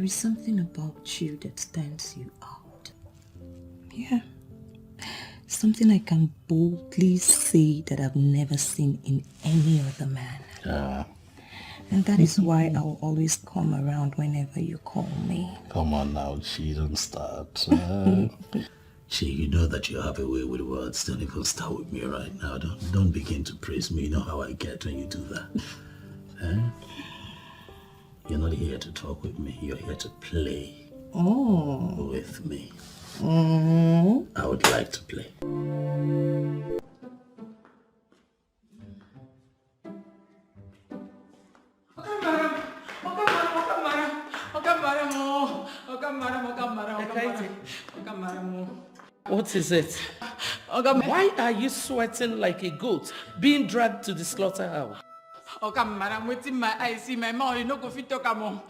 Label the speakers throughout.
Speaker 1: is something about you that stands you out. Yeah. Something I can boldly say that I've never seen in any other man. And that is why I will always come around whenever you call me.
Speaker 2: Come on now, Chi, don't start. Chi, you know that you have a way with words. Don't even start with me right now. Don't begin to praise me. You know how I get when you do that. You're not here to talk with me. You're here to play with me. I would like to play.
Speaker 3: What is it? Why are you sweating like a goat being dragged to the slaughterhouse?
Speaker 4: Madam, waiting my eyes, see my mouth, you know, go fit talk among.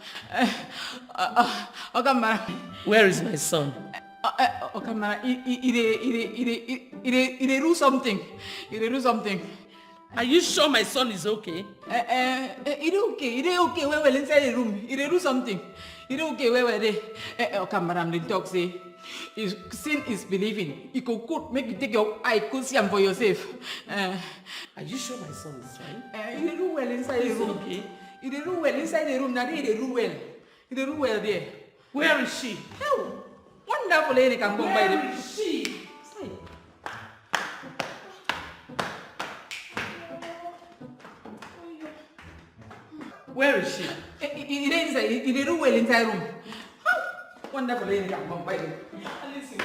Speaker 3: Where is my son?
Speaker 4: Madam, he do something. He do something.
Speaker 3: Are you sure my son is okay?
Speaker 4: He okay. Well, inside the room. He do something. He okay. Where they? Madam, the talk say. Sin is believing. You could make you take your eye, could see him for yourself.
Speaker 3: Are you sure my son is fine?
Speaker 4: He do well inside the room.
Speaker 3: Okay.
Speaker 4: He do well inside the room. Now he do well. He do well there.
Speaker 3: Where is she?
Speaker 4: Oh, wonderful lady can come by.
Speaker 3: Where is she? Where is she?
Speaker 4: He do well inside room. Wonderful lady can come by.
Speaker 3: Where is she?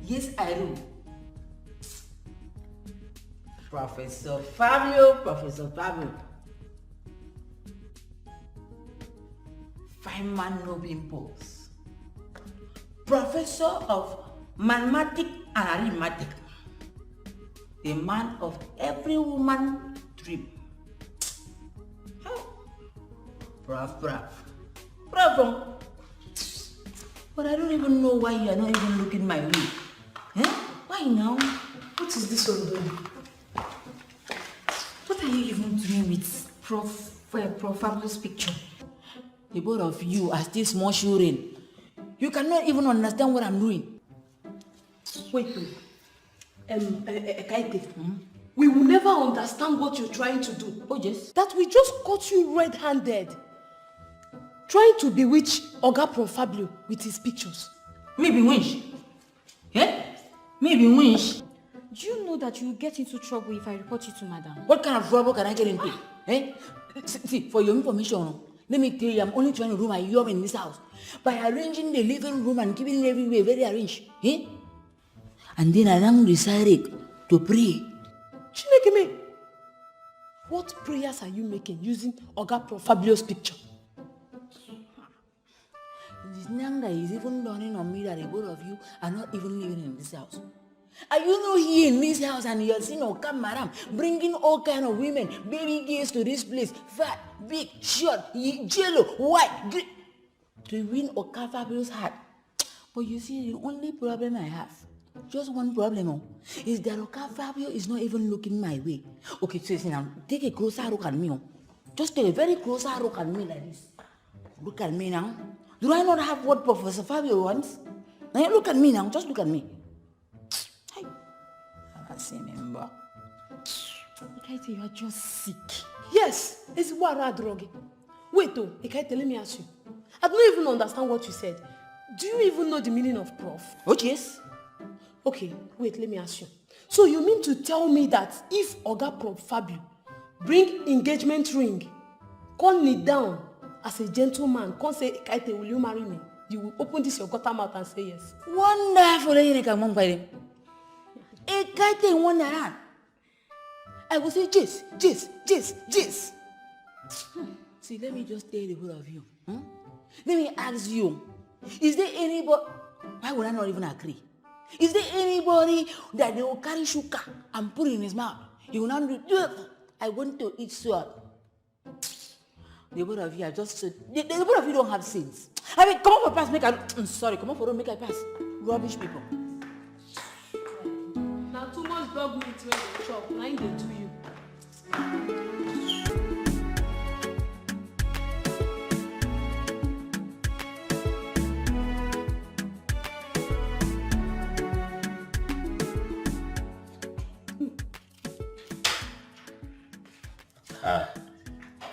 Speaker 4: Yes, I do. Professor Fabio. Fine man, no pimples. Professor of mathematics and arithmetic. The man of every woman dream. Bravo. But I don't even know why you are not even looking my way. Why now?
Speaker 5: What is this one doing? What are you even doing with Prof Fabio's picture?
Speaker 4: The both of you are still small children. You cannot even understand what I'm doing.
Speaker 5: Wait. Kaite. We will never understand what you're trying to do.
Speaker 4: Oh yes?
Speaker 5: That we just caught you red-handed. Trying to bewitch Oga Prof Fabio with his pictures.
Speaker 4: Maybe winch. Maybe winch.
Speaker 6: Do you know that you will get into trouble if I report you to madam?
Speaker 4: What kind of trouble can I get into? See, for your information, let me tell you, I'm only trying to do my job in this house by arranging the living room and keeping it everywhere very arranged. And then I now decided to pray.
Speaker 5: Chinekeme, what prayers are you making using Oga Prof Fabio's picture?
Speaker 4: This now that is even dawning on me that the both of you are not even living in this house. Are you not here in this house and you're seeing Oka Madam bringing all kind of women, baby girls to this place, fat, big, short, yellow, white, green, to win Oka Fabio's heart? But you see, the only problem I have, just one problem, is that Oka Fabio is not even looking my way. Okay, so now, take a closer look at me. Just take a very closer look at me like this. Look at me now. Do I not have what Professor Fabio wants? Now look at me now, just look at me. I can't remember.
Speaker 6: Ikaite, you are just sick.
Speaker 5: Yes, it's Wara Drogi. Wait, Ikaite, let me ask you. I don't even understand what you said. Do you even know the meaning of prof?
Speaker 4: Oh, yes.
Speaker 5: Okay, wait, let me ask you. So you mean to tell me that if Oga Prof Fabio bring engagement ring, call me down as a gentleman, can't say, Ikaite, will you marry me? You will open this your gutter mouth and say yes.
Speaker 4: Wonderful, Ikaite wonderland. I will say, yes. See, let me just tell the whole of you. Let me ask you, is there anybody... Why would I not even agree? Is there anybody that they will carry sugar and put in his mouth? He will not do, I want to eat salt. The both of you are just, the both of you don't have sense. I mean, come on for pass, make I'm sorry, come on for don't make a pass. Rubbish people.
Speaker 5: Now too much dog meat when they chop, now they do you.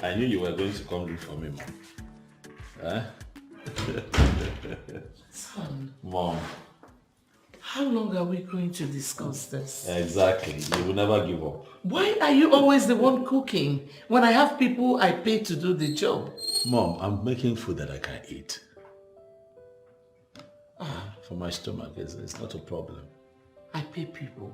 Speaker 2: I knew you were going to come look for me, Mom. Huh?
Speaker 3: Son,
Speaker 2: Mom.
Speaker 3: how long are we going to discuss this?
Speaker 2: Exactly. You will never give up.
Speaker 3: Why are you always the one cooking when I have people I pay to do the job?
Speaker 2: Mom, I'm making food that I can eat. For my stomach, it's not a problem.
Speaker 3: I pay people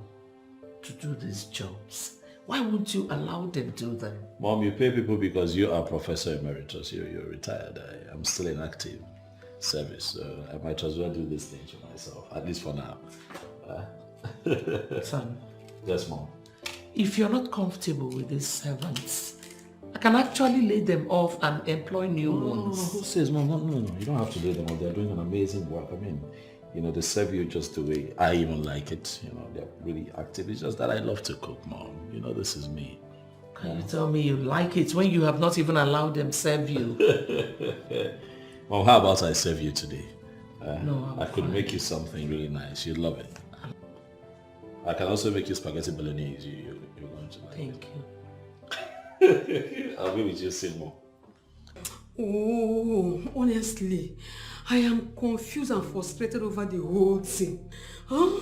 Speaker 3: to do these jobs. Why won't you allow them to do them?
Speaker 2: Mom, you pay people because you are Professor Emeritus. You're retired. I'm still in active service, so I might as well do this thing to myself, at least for now.
Speaker 3: Son,
Speaker 2: Yes, Mom.
Speaker 3: if you're not comfortable with these servants, I can actually lay them off and employ new ones.
Speaker 2: Who says, Mom? No. You don't have to lay them off. They're doing an amazing work. I mean, they serve you just the way I even like it. They're really active. It's just that I love to cook, Mom. This is me.
Speaker 3: Can you tell me you like it when you have not even allowed them serve you?
Speaker 2: Mom, how about I serve you today?
Speaker 3: No,
Speaker 2: I could make you something really nice. You'd love it. I can also make you spaghetti bolognese. You're going to like
Speaker 3: Thank
Speaker 2: you. I'll be with you soon, Mom.
Speaker 5: Oh, honestly, I am confused and frustrated over the whole thing. Huh?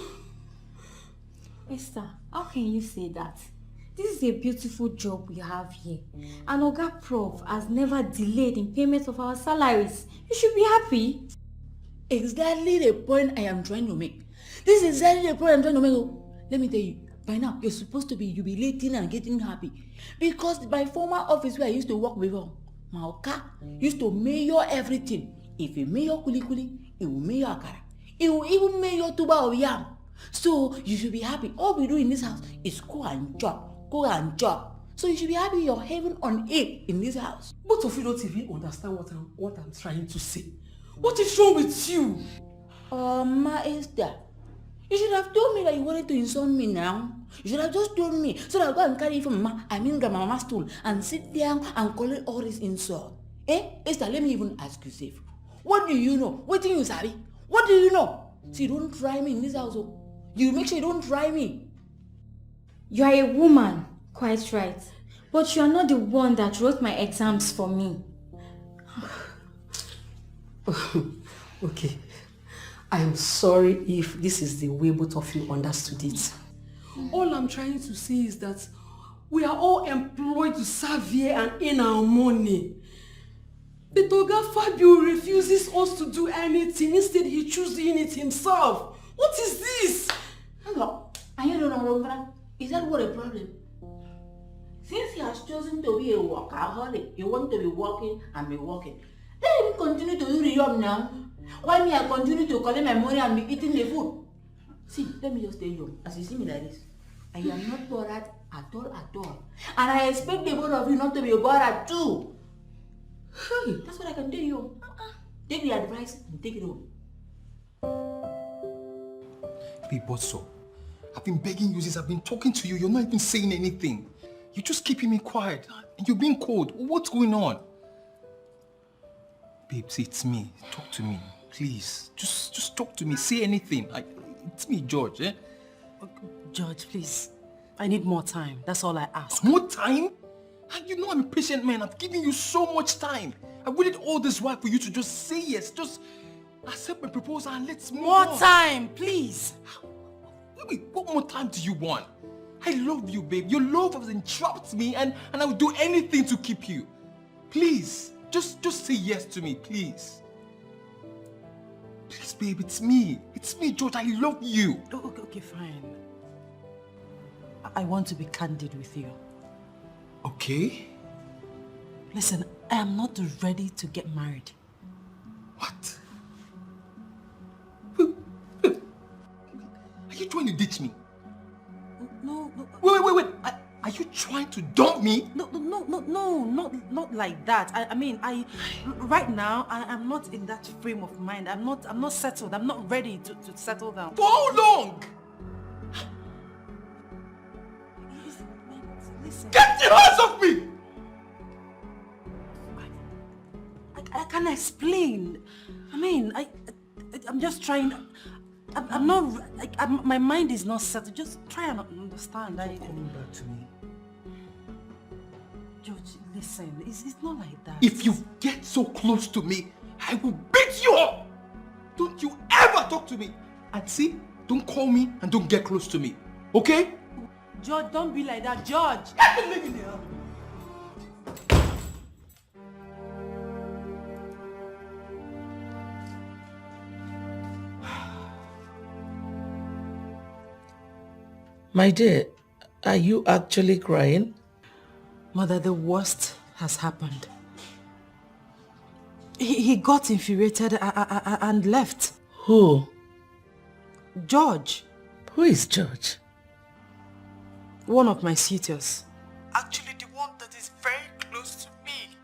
Speaker 6: Esther, how can you say that? This is a beautiful job we have here. And Oga Prof has never delayed in payment of our salaries. You should be happy.
Speaker 4: Exactly the point I am trying to make. This is exactly the point I'm trying to make. Let me tell you, by now, you're supposed to be jubilating and getting happy. Because my former office where I used to work before, Maoka used to mayor everything. If he mayor kuli, he will mayor akara. He will even mayor tuba of yam. So you should be happy. All we do in this house is go and chop. So you should be happy you're heaven on earth in this house.
Speaker 5: Both of you don't even understand what I'm trying to say. What is wrong with you?
Speaker 4: Ma Esther, you should have told me that you wanted to insult me now. You should have just told me so that I'll go and carry it from grandmama's stool and sit down and collect all this insult. Esther, let me even ask you safe. What do you know? What do you say? What do you know? See, don't try me in this house. You make sure you don't try me.
Speaker 6: You are a woman, quite right. But you are not the one that wrote my exams for me.
Speaker 5: Okay. I am sorry if this is the way both of you understood it. All I'm trying to say is that we are all employed to serve here and earn our money. But Oga Fabio refuses us to do anything. Instead, he chooses doing it himself. What is this?
Speaker 4: Hello. And you don't know, is that what a problem? Since he has chosen to be a workaholic, he wants to be working and be working. Let him continue to do the job now. Why me I continue to collect my money and be eating the food? See, let me just tell you, as you see me like this, I am not bothered at all. And I expect the both of you not to be bothered too. Hey, that's what I can tell you. Take the advice and take it home.
Speaker 7: Babe, what's up? I've been begging you since I've been talking to you. You're not even saying anything. You're just keeping me quiet. And you're being cold. What's going on? Babe, see, it's me. Talk to me. Please. Just talk to me. Say anything. It's me, George, eh?
Speaker 5: George, please. I need more time. That's all I ask.
Speaker 7: More time? And you know I'm a patient man. I've given you so much time. I waited all this while for you to just say yes. Just accept my proposal and let's move on.
Speaker 5: More time, please.
Speaker 7: Wait, what more time do you want? I love you, babe. Your love has entrapped me and I will do anything to keep you. Please, just say yes to me, please. Please, babe, it's me. It's me, George. I love you.
Speaker 5: Okay, fine. I want to be candid with you.
Speaker 7: Okay.
Speaker 5: Listen, I am not ready to get married.
Speaker 7: What? Wait, Wait. Are you trying to dump me?
Speaker 5: No, not like that. I mean, right now, I'm not in that frame of mind. I'm not settled. I'm not ready to settle down.
Speaker 7: For how long?
Speaker 5: Listen,
Speaker 7: Get your hands off me!
Speaker 5: I can explain. I mean, I'm just trying. I'm not. My mind is not settled. Just try and understand.
Speaker 3: Coming back to me.
Speaker 5: George, listen. It's not like that.
Speaker 7: If you get so close to me, I will beat you up! Don't you ever talk to me! And see, don't call me and don't get close to me. Okay?
Speaker 5: George, don't be like that, George.
Speaker 7: Get the living here!
Speaker 3: My dear, are you actually crying?
Speaker 5: Mother, the worst has happened. He got infuriated and left.
Speaker 3: Who?
Speaker 5: George,
Speaker 3: Who is George?
Speaker 5: one of my suitors. Actually, the one that is very close to me.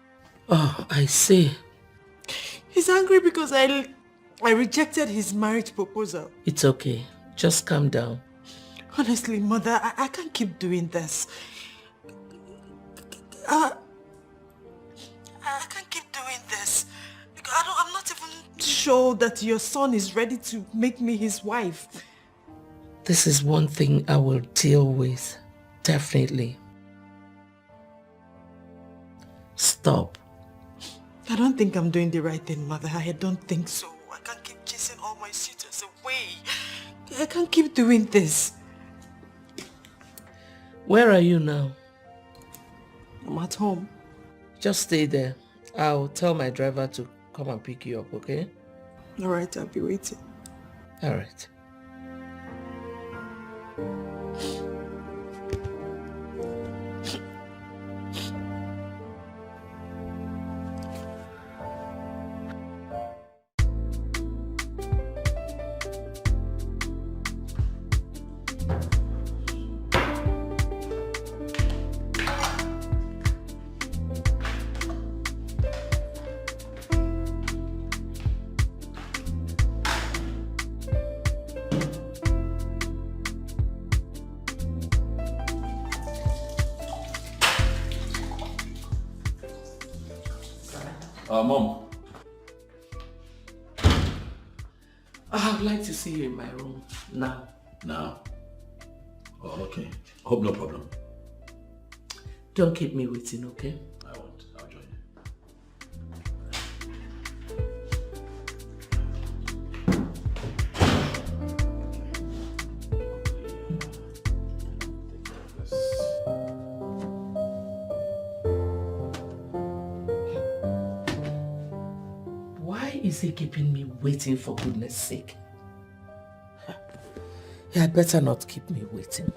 Speaker 3: Oh, I see.
Speaker 5: He's angry because I rejected his marriage proposal.
Speaker 3: It's okay. Just calm down.
Speaker 5: Honestly, Mother, I can't keep doing this. I can't keep doing this. Because I'm not even sure that your son is ready to make me his wife.
Speaker 3: This is one thing I will deal with. Definitely. Stop.
Speaker 5: I don't think I'm doing the right thing, Mother. I don't think so. I can't keep chasing all my suitors away. I can't keep doing this.
Speaker 3: Where are you now?
Speaker 5: I'm at home.
Speaker 3: Just stay there. I'll tell my driver to come and pick you up, okay?
Speaker 5: Alright, I'll be waiting.
Speaker 3: Alright.
Speaker 2: Mom.
Speaker 3: I would like to see you in my room now.
Speaker 2: Now? Oh, okay. Hope no problem.
Speaker 3: Don't keep me waiting, okay?
Speaker 2: I won't. I'll join you.
Speaker 3: Why is he keeping me waiting, for goodness sake? He had better not keep me waiting.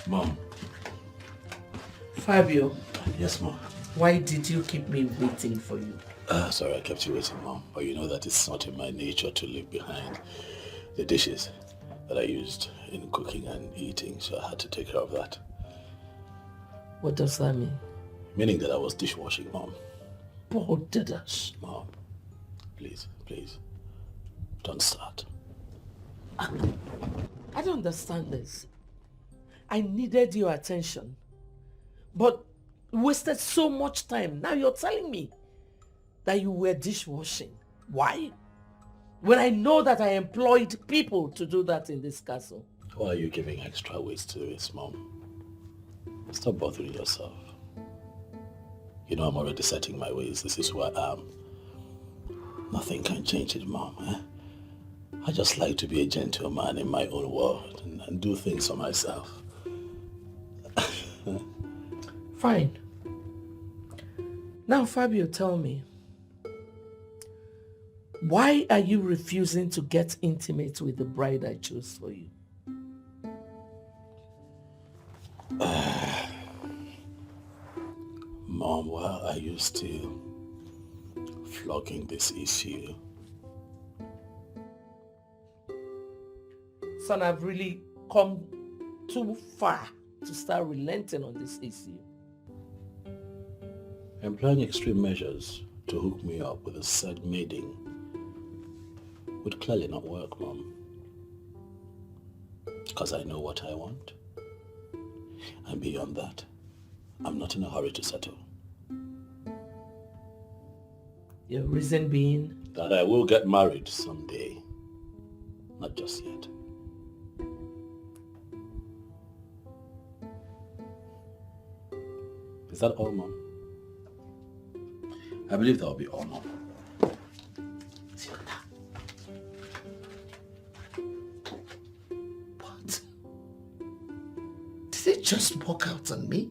Speaker 2: Mom.
Speaker 3: Fabio,
Speaker 2: Yes, Mom.
Speaker 3: why did you keep me waiting for you?
Speaker 2: Sorry I kept you waiting, Mom. But you know that it's not in my nature to leave behind the dishes that I used in cooking and eating, so I had to take care of that.
Speaker 3: What does that mean?
Speaker 2: Meaning that I was dishwashing, Mom.
Speaker 3: Bodedas.
Speaker 2: Mom, please, don't start.
Speaker 3: I don't understand this. I needed your attention, but wasted so much time. Now you're telling me that you were dishwashing. Why? when I know that I employed people to do that in this castle?
Speaker 2: Why are you giving extra weight to this, Mom? Stop bothering yourself. You know I'm already setting my ways. This is who I am. Nothing can change it, Mom. I just like to be a gentleman in my own world and do things for myself.
Speaker 3: Fine. Now, Fabio, tell me, why are you refusing to get intimate with the bride I chose for you?
Speaker 2: Mom, why are you still flogging this issue?
Speaker 3: Son, I've really come too far to start relenting on this issue.
Speaker 2: Employing extreme measures to hook me up with a said maiden would clearly not work, Mom. Because I know what I want. And beyond that, I'm not in a hurry to settle.
Speaker 3: Your reason being?
Speaker 2: That I will get married someday. Not just yet. Is that all, Mom? I believe that will be all, Mom.
Speaker 3: What? Did it just walk out on me?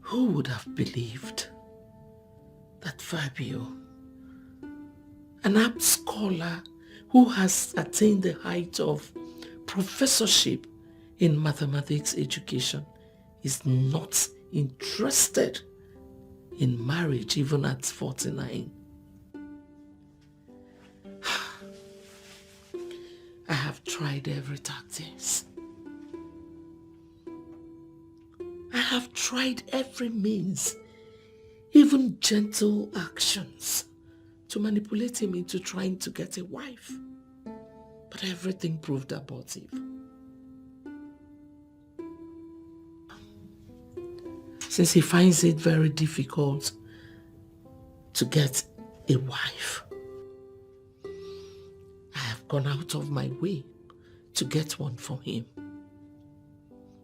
Speaker 3: Who would have believed that Fabio, an apt scholar who has attained the height of professorship in mathematics education, is not interested in marriage even at 49? I have tried every tactics. I have tried every means, even gentle actions, to manipulate him into trying to get a wife. But everything proved abortive. Since he finds it very difficult to get a wife, I have gone out of my way to get one for him.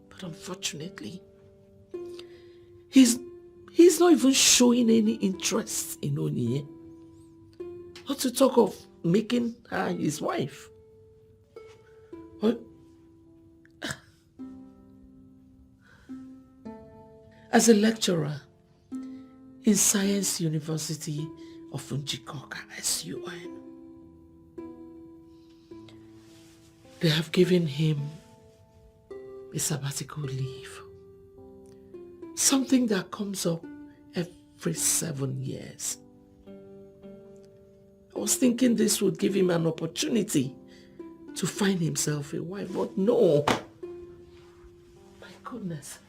Speaker 3: But unfortunately, he's not even showing any interest in Onye. Not to talk of making her his wife. What? As a lecturer in Science University of Njikoka, SUN, they have given him a sabbatical leave. Something that comes up every 7 years. I was thinking this would give him an opportunity to find himself a wife, but no. My goodness.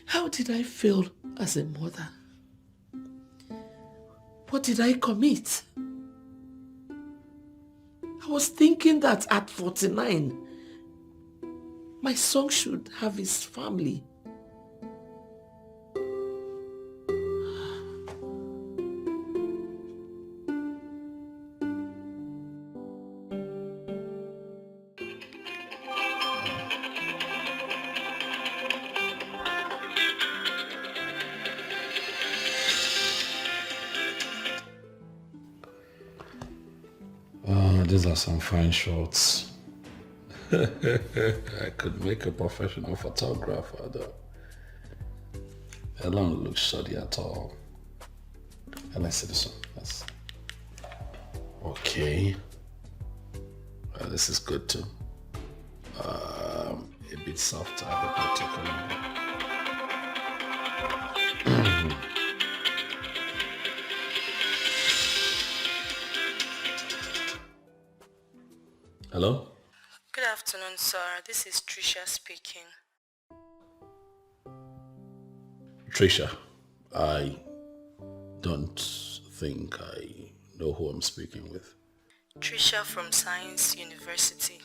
Speaker 3: How did I fail as a mother? What did I commit? I was thinking that at 49, my son should have his family.
Speaker 2: These are some fine shots. I could make a professional photographer though. I don't look shoddy at all. And let's see this one. That's okay. This is good too. A bit softer, a bit particular. Hello?
Speaker 1: Good afternoon, sir. This is Trisha speaking.
Speaker 2: Trisha, I don't think I know who I'm speaking with.
Speaker 1: Trisha from Science University.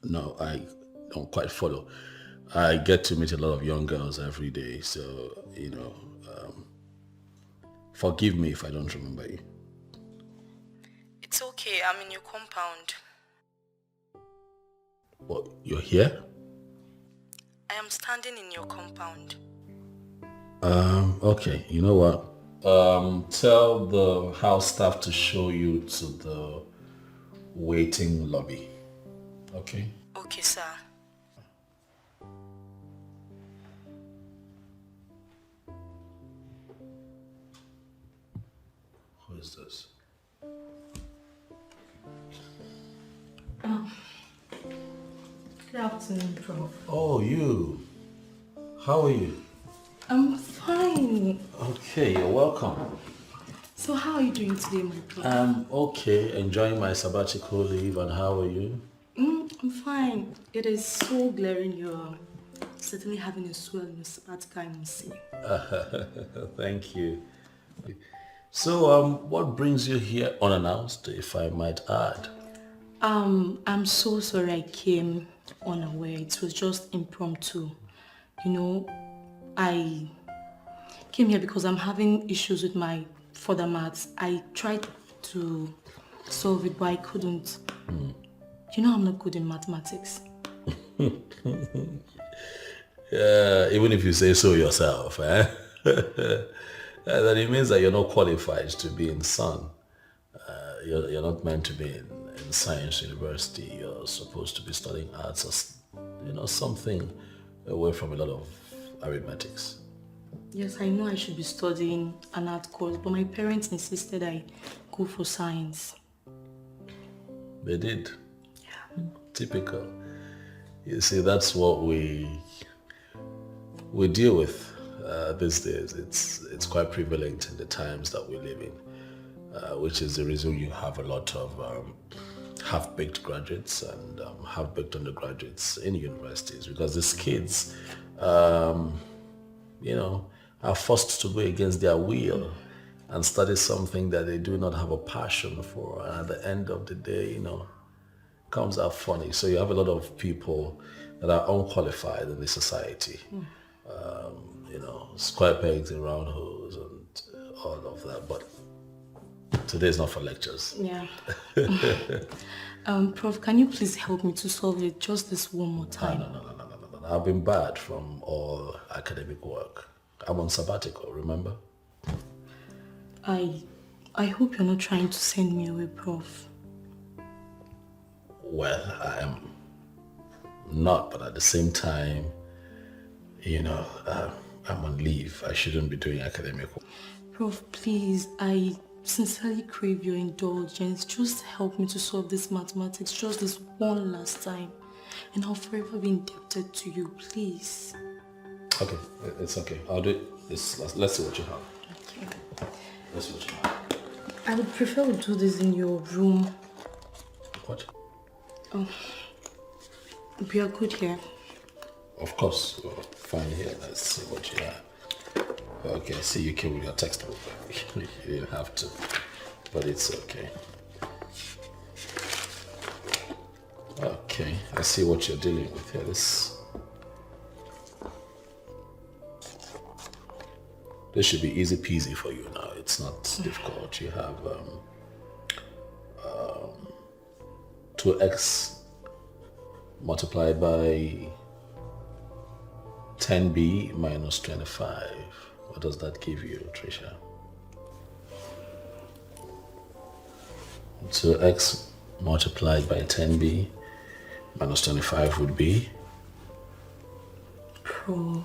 Speaker 2: No, I don't quite follow. I get to meet a lot of young girls every day, so, forgive me if I don't remember you.
Speaker 1: It's okay, I'm in your compound.
Speaker 2: What, you're here?
Speaker 1: I am standing in your compound.
Speaker 2: Okay, you know what? Tell the house staff to show you to the waiting lobby. Okay?
Speaker 1: Okay, sir.
Speaker 2: Who is this?
Speaker 1: Good afternoon, Prof.
Speaker 2: Oh, you. How are you?
Speaker 1: I'm fine.
Speaker 2: Okay, you're welcome.
Speaker 1: So how are you doing today, my Prof?
Speaker 2: I'm okay, enjoying my sabbatical leave, and how are you?
Speaker 1: I'm fine. It is so glaring you're certainly having a swell in your sabbatical, I must say.
Speaker 2: Thank you. So, what brings you here unannounced, if I might add?
Speaker 1: I'm so sorry I came unaware. It was just impromptu. I came here because I'm having issues with my further maths. I tried to solve it, but I couldn't. I'm not good in mathematics.
Speaker 2: Even if you say so yourself, eh? Then it means that you're not qualified to be in SUN. You're not meant to be in science university. You're supposed to be studying arts or, something away from a lot of arithmetics.
Speaker 1: Yes, I know I should be studying an art course, but my parents insisted I go for science.
Speaker 2: They did.
Speaker 1: Yeah.
Speaker 2: Typical. You see, that's what we deal with these days. It's quite prevalent in the times that we live in, which is the reason you have a lot of half-baked graduates and half-baked undergraduates in universities, because these kids, are forced to go against their will and study something that they do not have a passion for. And at the end of the day, comes out funny. So you have a lot of people that are unqualified in the society. Square pegs in round holes and all of that. But today's not for lectures.
Speaker 1: Yeah. Prof, can you please help me to solve it just this one more time?
Speaker 2: No. I've been barred from all academic work. I'm on sabbatical, remember?
Speaker 1: I hope you're not trying to send me away, Prof.
Speaker 2: Well, I am not, but at the same time, I'm on leave. I shouldn't be doing academic work.
Speaker 1: Prof, please, I sincerely crave your indulgence. Just help me to solve this mathematics just this one last time. And I'll forever be indebted to you, please.
Speaker 2: Okay, it's okay. I'll do it. Let's see what you have.
Speaker 1: Okay.
Speaker 2: Let's see what you have.
Speaker 1: I would prefer we do this in your room.
Speaker 2: What?
Speaker 1: Oh, we are good here.
Speaker 2: Of course, we're fine here. Let's see what you have. Okay, I see you came with your textbook. You didn't have to, but it's okay. Okay, I see what you're dealing with here. This should be easy peasy for you now. It's not difficult. You have 2x multiplied by 10b minus 25. What does that give you, Trisha? 2x multiplied by 10b minus 25 would be?
Speaker 1: Prof.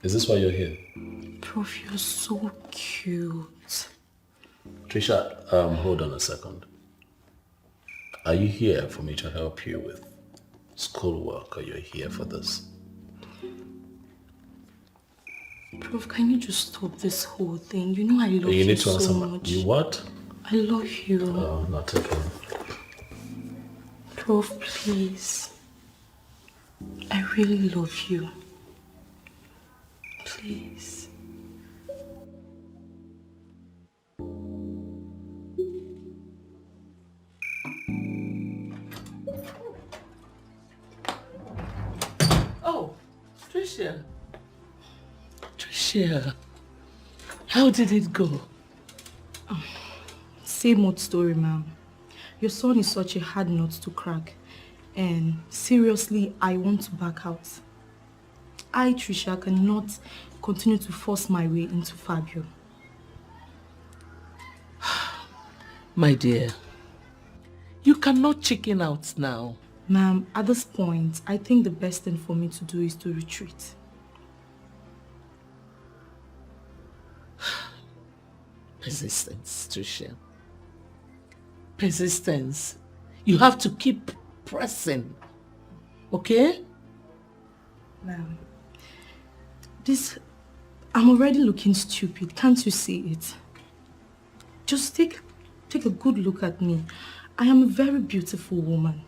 Speaker 2: Is this why you're here?
Speaker 1: Prof, you're so cute.
Speaker 2: Trisha, hold on a second. Are you here for me to help you with schoolwork, or you're here for this?
Speaker 1: Prof, can you just stop this whole thing? You know I love you
Speaker 2: You need to answer
Speaker 1: so much.
Speaker 2: You what?
Speaker 1: I love you.
Speaker 2: Oh, not again.
Speaker 1: Prof, please. I really love you. Please.
Speaker 3: Trisha. Trisha, how did it go?
Speaker 1: Same old story, ma'am. Your son is such a hard nut to crack. And seriously, I want to back out. I, Trisha, cannot continue to force my way into Fabio.
Speaker 3: My dear, you cannot chicken out now.
Speaker 1: Ma'am, at this point, I think the best thing for me to do is to retreat.
Speaker 3: Persistence, Trisha. Persistence. You have to keep pressing. Okay?
Speaker 1: Ma'am, I'm already looking stupid. Can't you see it? Just take a good look at me. I am a very beautiful woman.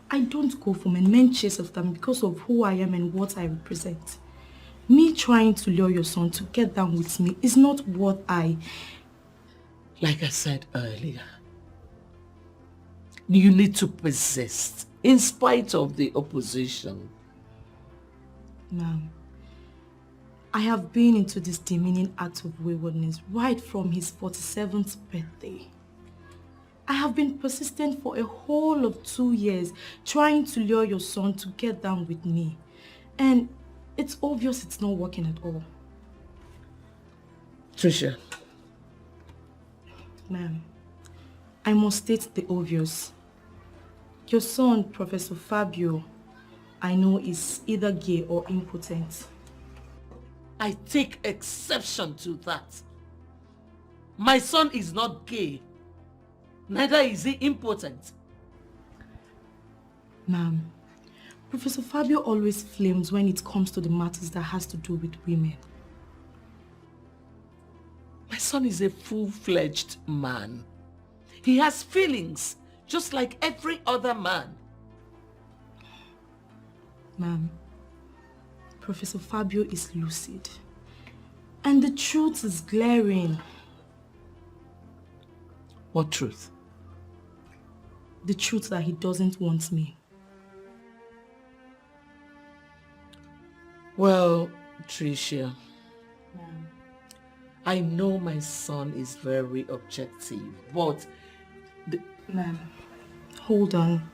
Speaker 1: I don't go for men chase after me because of who I am and what I represent. Me trying to lure your son to get down with me is not what
Speaker 3: Like I said earlier, you need to persist in spite of the opposition.
Speaker 1: Ma'am, I have been into this demeaning act of waywardness right from his 47th birthday. I have been persistent for a whole of 2 years trying to lure your son to get down with me. And it's obvious it's not working at all.
Speaker 3: Trisha.
Speaker 1: Ma'am, I must state the obvious. Your son, Professor Fabio, I know is either gay or impotent.
Speaker 3: I take exception to that. My son is not gay. Neither is he impotent.
Speaker 1: Ma'am, Professor Fabio always flames when it comes to the matters that has to do with women.
Speaker 3: My son is a full-fledged man. He has feelings, just like every other man.
Speaker 1: Ma'am, Professor Fabio is lucid. And the truth is glaring.
Speaker 3: What truth?
Speaker 1: The truth that he doesn't want me.
Speaker 3: Well, Trisha,
Speaker 1: Ma'am.
Speaker 3: I know my son is very objective, but...
Speaker 1: Ma'am, hold on.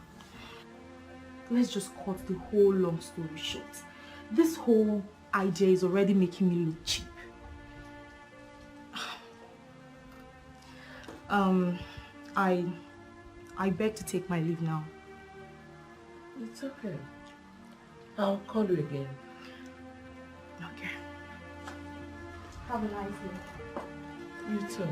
Speaker 1: Let's just cut the whole long story short. This whole idea is already making me look cheap. I beg to take my leave now.
Speaker 3: It's okay. I'll call you again.
Speaker 1: Okay. Have a nice day.
Speaker 3: You too.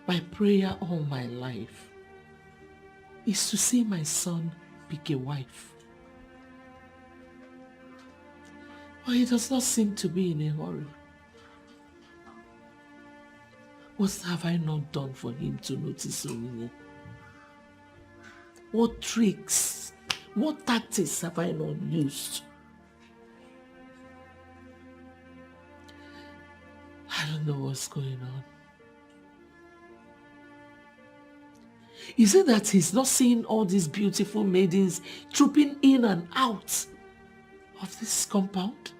Speaker 3: My prayer all my life is to see my son pick a wife. But he does not seem to be in a hurry. What have I not done for him to notice me? What tricks, what tactics have I not used? I don't know what's going on. Is it that he's not seeing all these beautiful maidens trooping in and out of this compound?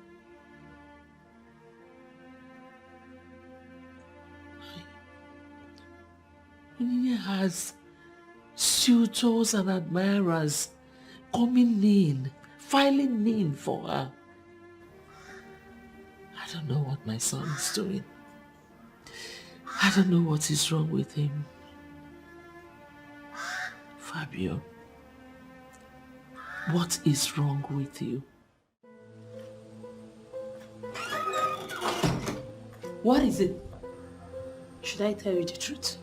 Speaker 3: He has suitors and admirers coming in, filing in for her. I don't know what my son is doing. I don't know what is wrong with him. Fabio, what is wrong with you?
Speaker 5: What is it? Should I tell you the truth?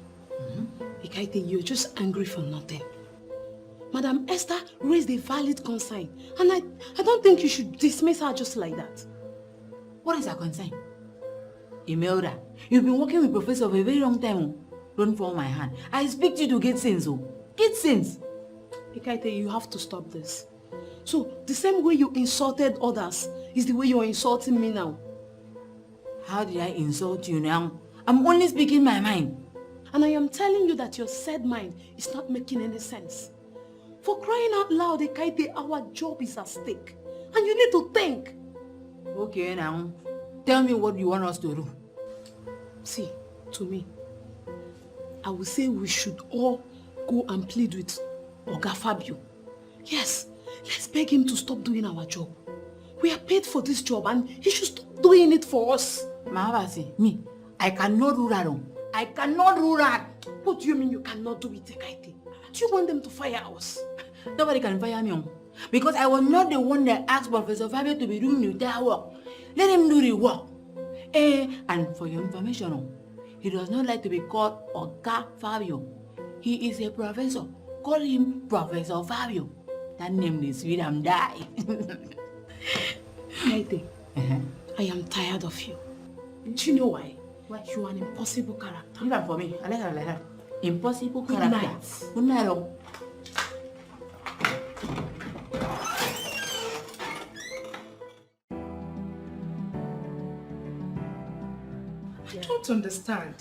Speaker 5: Ikaite, you're just angry for nothing. Madam Esther raised a valid concern, and I don't think you should dismiss her just like that.
Speaker 4: What is her concern? Imelda, you've been working with Professor for a very long time. Don't fall my hand. I expect you to get sense. Get sense.
Speaker 5: Ikaite, you have to stop this. So, the same way you insulted others is the way you're insulting me now.
Speaker 4: How did I insult you now? I'm only speaking my mind.
Speaker 5: And I am telling you that your said mind is not making any sense. For crying out loud, Ikaite, our job is at stake. And you need to think.
Speaker 4: Okay now. Tell me what you want us to do.
Speaker 5: See, to me, I would say we should all go and plead with Oga Fabio. Yes, let's beg him to stop doing our job. We are paid for this job and he should stop doing it for us.
Speaker 4: Mahabasi, me, I cannot do that. I cannot do that.
Speaker 5: What do you mean you cannot do it, Ekaite? Do you want them to fire us?
Speaker 4: Nobody can fire me. Because I was not the one that asked Professor Fabio to be doing the entire work. Let him do the work. And for your information, he does not like to be called Oga Fabio. He is a professor. Call him Professor Fabio. That name is sweet and die.
Speaker 5: Ekaite, I am tired of you. Do you know why? Why? You are an impossible character.
Speaker 4: Leave that for me. I like that. Impossible
Speaker 5: Good
Speaker 4: character.
Speaker 5: night.
Speaker 4: Good night.
Speaker 5: I don't understand.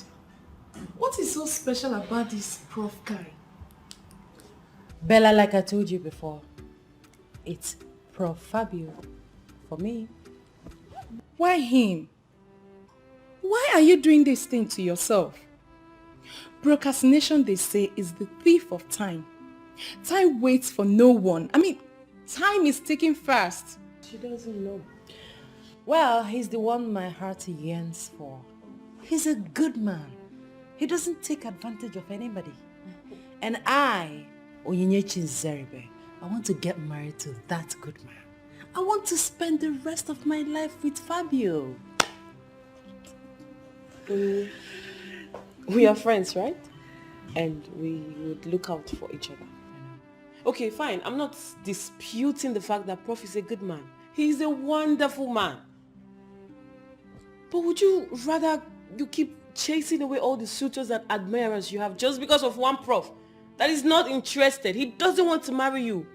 Speaker 5: What is so special about this Prof guy?
Speaker 1: Bella, like I told you before, it's Prof Fabio for me.
Speaker 8: Why him? Why are you doing this thing to yourself? Procrastination, they say, is the thief of time. Time waits for no one. I mean, time is ticking fast.
Speaker 5: She doesn't know.
Speaker 1: Well, he's the one my heart yearns for. He's a good man. He doesn't take advantage of anybody. And I, Onyinyechi Zeribe, I want to get married to that good man. I want to spend the rest of my life with Fabio.
Speaker 9: We are friends, right? And we would look out for each other. Okay, fine. I'm not disputing the fact that Prof is a good man. He's a wonderful man. But would you rather you keep chasing away all the suitors and admirers you have just because of one Prof that is not interested? He doesn't want to marry you.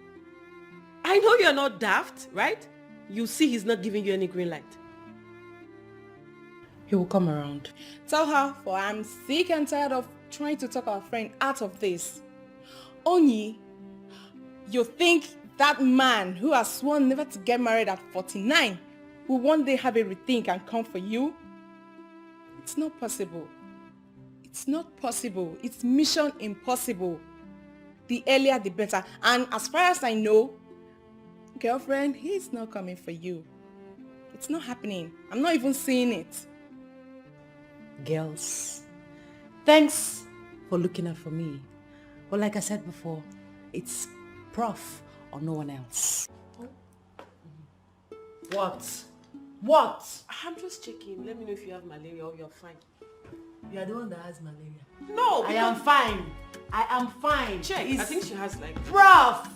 Speaker 9: I know you're not daft, right? You see he's not giving you any green light.
Speaker 1: He will come around.
Speaker 8: Tell her, for I'm sick and tired of trying to talk our friend out of this. Onyi, you think that man who has sworn never to get married at 49 will one day have a rethink and come for you? It's not possible. It's not possible. It's mission impossible. The earlier the better. And as far as I know, girlfriend, he's not coming for you. It's not happening. I'm not even seeing it.
Speaker 1: Girls, thanks for looking out for me. But like I said before, it's Prof or no one else.
Speaker 4: What? What?
Speaker 9: I'm just checking. Let me know if you have malaria or you're fine.
Speaker 4: You are the one that has malaria.
Speaker 9: No,
Speaker 4: I am fine. I am fine.
Speaker 9: Check. I think she has like...
Speaker 4: Prof!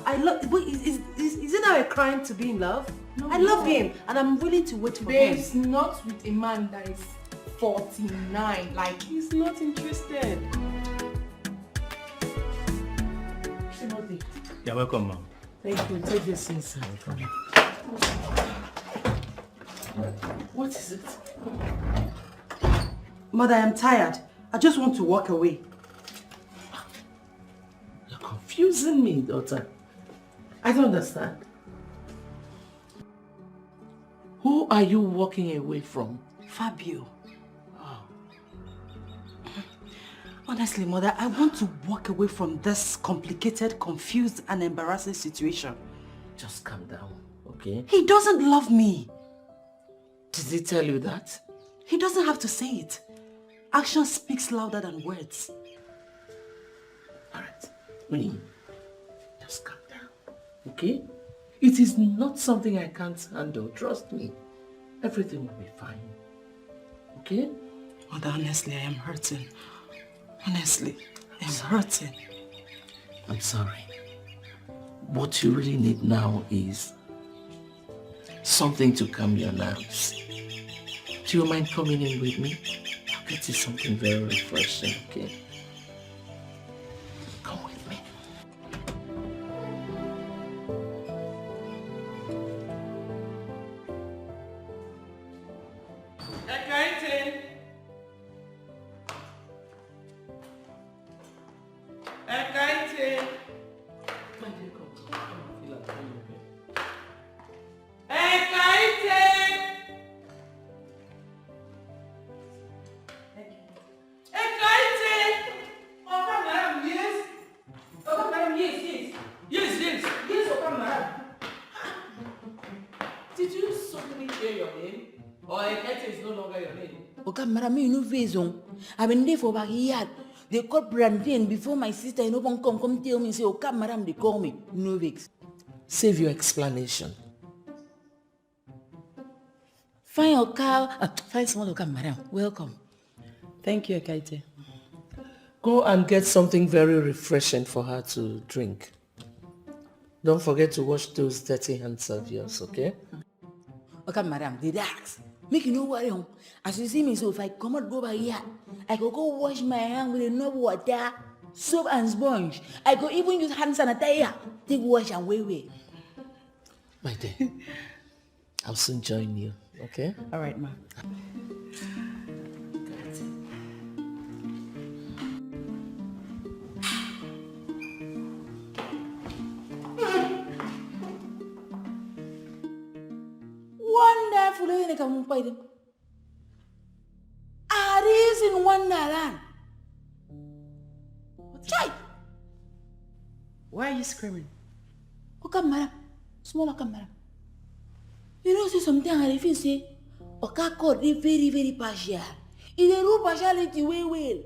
Speaker 4: I love... Wait, is it now a crime to be in love? No, I love him and I'm willing to wait for him.
Speaker 8: Babes, not with a man that is 49. Like,
Speaker 9: He's not interested.
Speaker 4: Timothy,
Speaker 2: You're welcome, Mom.
Speaker 4: thank you. Take this inside. What is it? Mother, I'm tired. I just want to walk away.
Speaker 3: You're confusing me, daughter. I don't understand. Who are you walking away from?
Speaker 4: Fabio. Honestly, Mother, I want to walk away from this complicated, confused, and embarrassing situation.
Speaker 3: Just calm down, okay?
Speaker 4: He doesn't love me.
Speaker 3: Did he tell you that?
Speaker 4: He doesn't have to say it. Action speaks louder than words.
Speaker 3: Alright, Winnie, just calm down, okay? It is not something I can't handle, trust me. Everything will be fine, okay?
Speaker 4: Mother, honestly, I am hurting. Honestly, I'm hurting.
Speaker 3: I'm sorry. What you really need now is something to calm your nerves. Do you mind coming in with me? I'll get you something very refreshing, okay? Come with change your name? Or Ekete is no longer your name?
Speaker 4: Okay, madam, you know face on. I've been there for backyard. They call Brandon before my sister, you know, come tell me, say, okay, madam, they call me. No vex.
Speaker 3: Save your explanation.
Speaker 4: Fine, okay. Fine, small, okay, madam. Welcome.
Speaker 9: Thank you, Ekaite.
Speaker 3: Go and get something very refreshing for her to drink. Don't forget to wash those dirty hands of yours, okay?
Speaker 4: Okay, madam, relax. Make you know worry. As you see me, so if I come out go by here, I could go wash my hand with enough water, soap and sponge. I could even use hand sanitizer. Take wash and wait.
Speaker 3: My dear, I'll soon join you, okay?
Speaker 4: All right, ma'am. Wonderful, ini kamu pa itu. Aris in Wonderland. Chai.
Speaker 9: Why are you screaming?
Speaker 4: Oh, come, madam. Small, come, madam. You know, see something I feel say. Okay, called it very, very partial. It's a real partiality, well.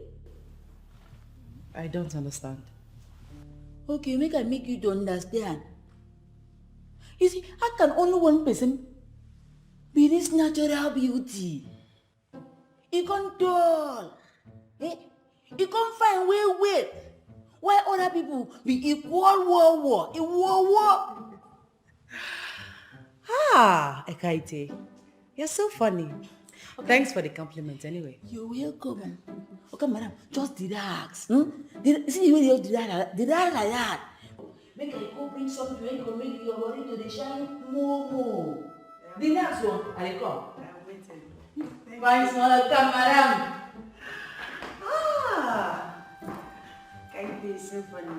Speaker 9: I don't understand.
Speaker 4: Okay, make you to understand. You see, I can only one person be this natural beauty. You can't tall. You can't find way. Why other people be equal war?
Speaker 9: Ah, Ekaite. You're so funny. Okay. Thanks for the compliment anyway.
Speaker 4: You're welcome. Okay, madam, just relax. See the way you relax like that. Make I go bring something where you can make your body to the shine more. The next one, I come.
Speaker 9: I'm waiting.
Speaker 4: Bye, small, come, madam.
Speaker 9: Ah, Ekaite is so funny.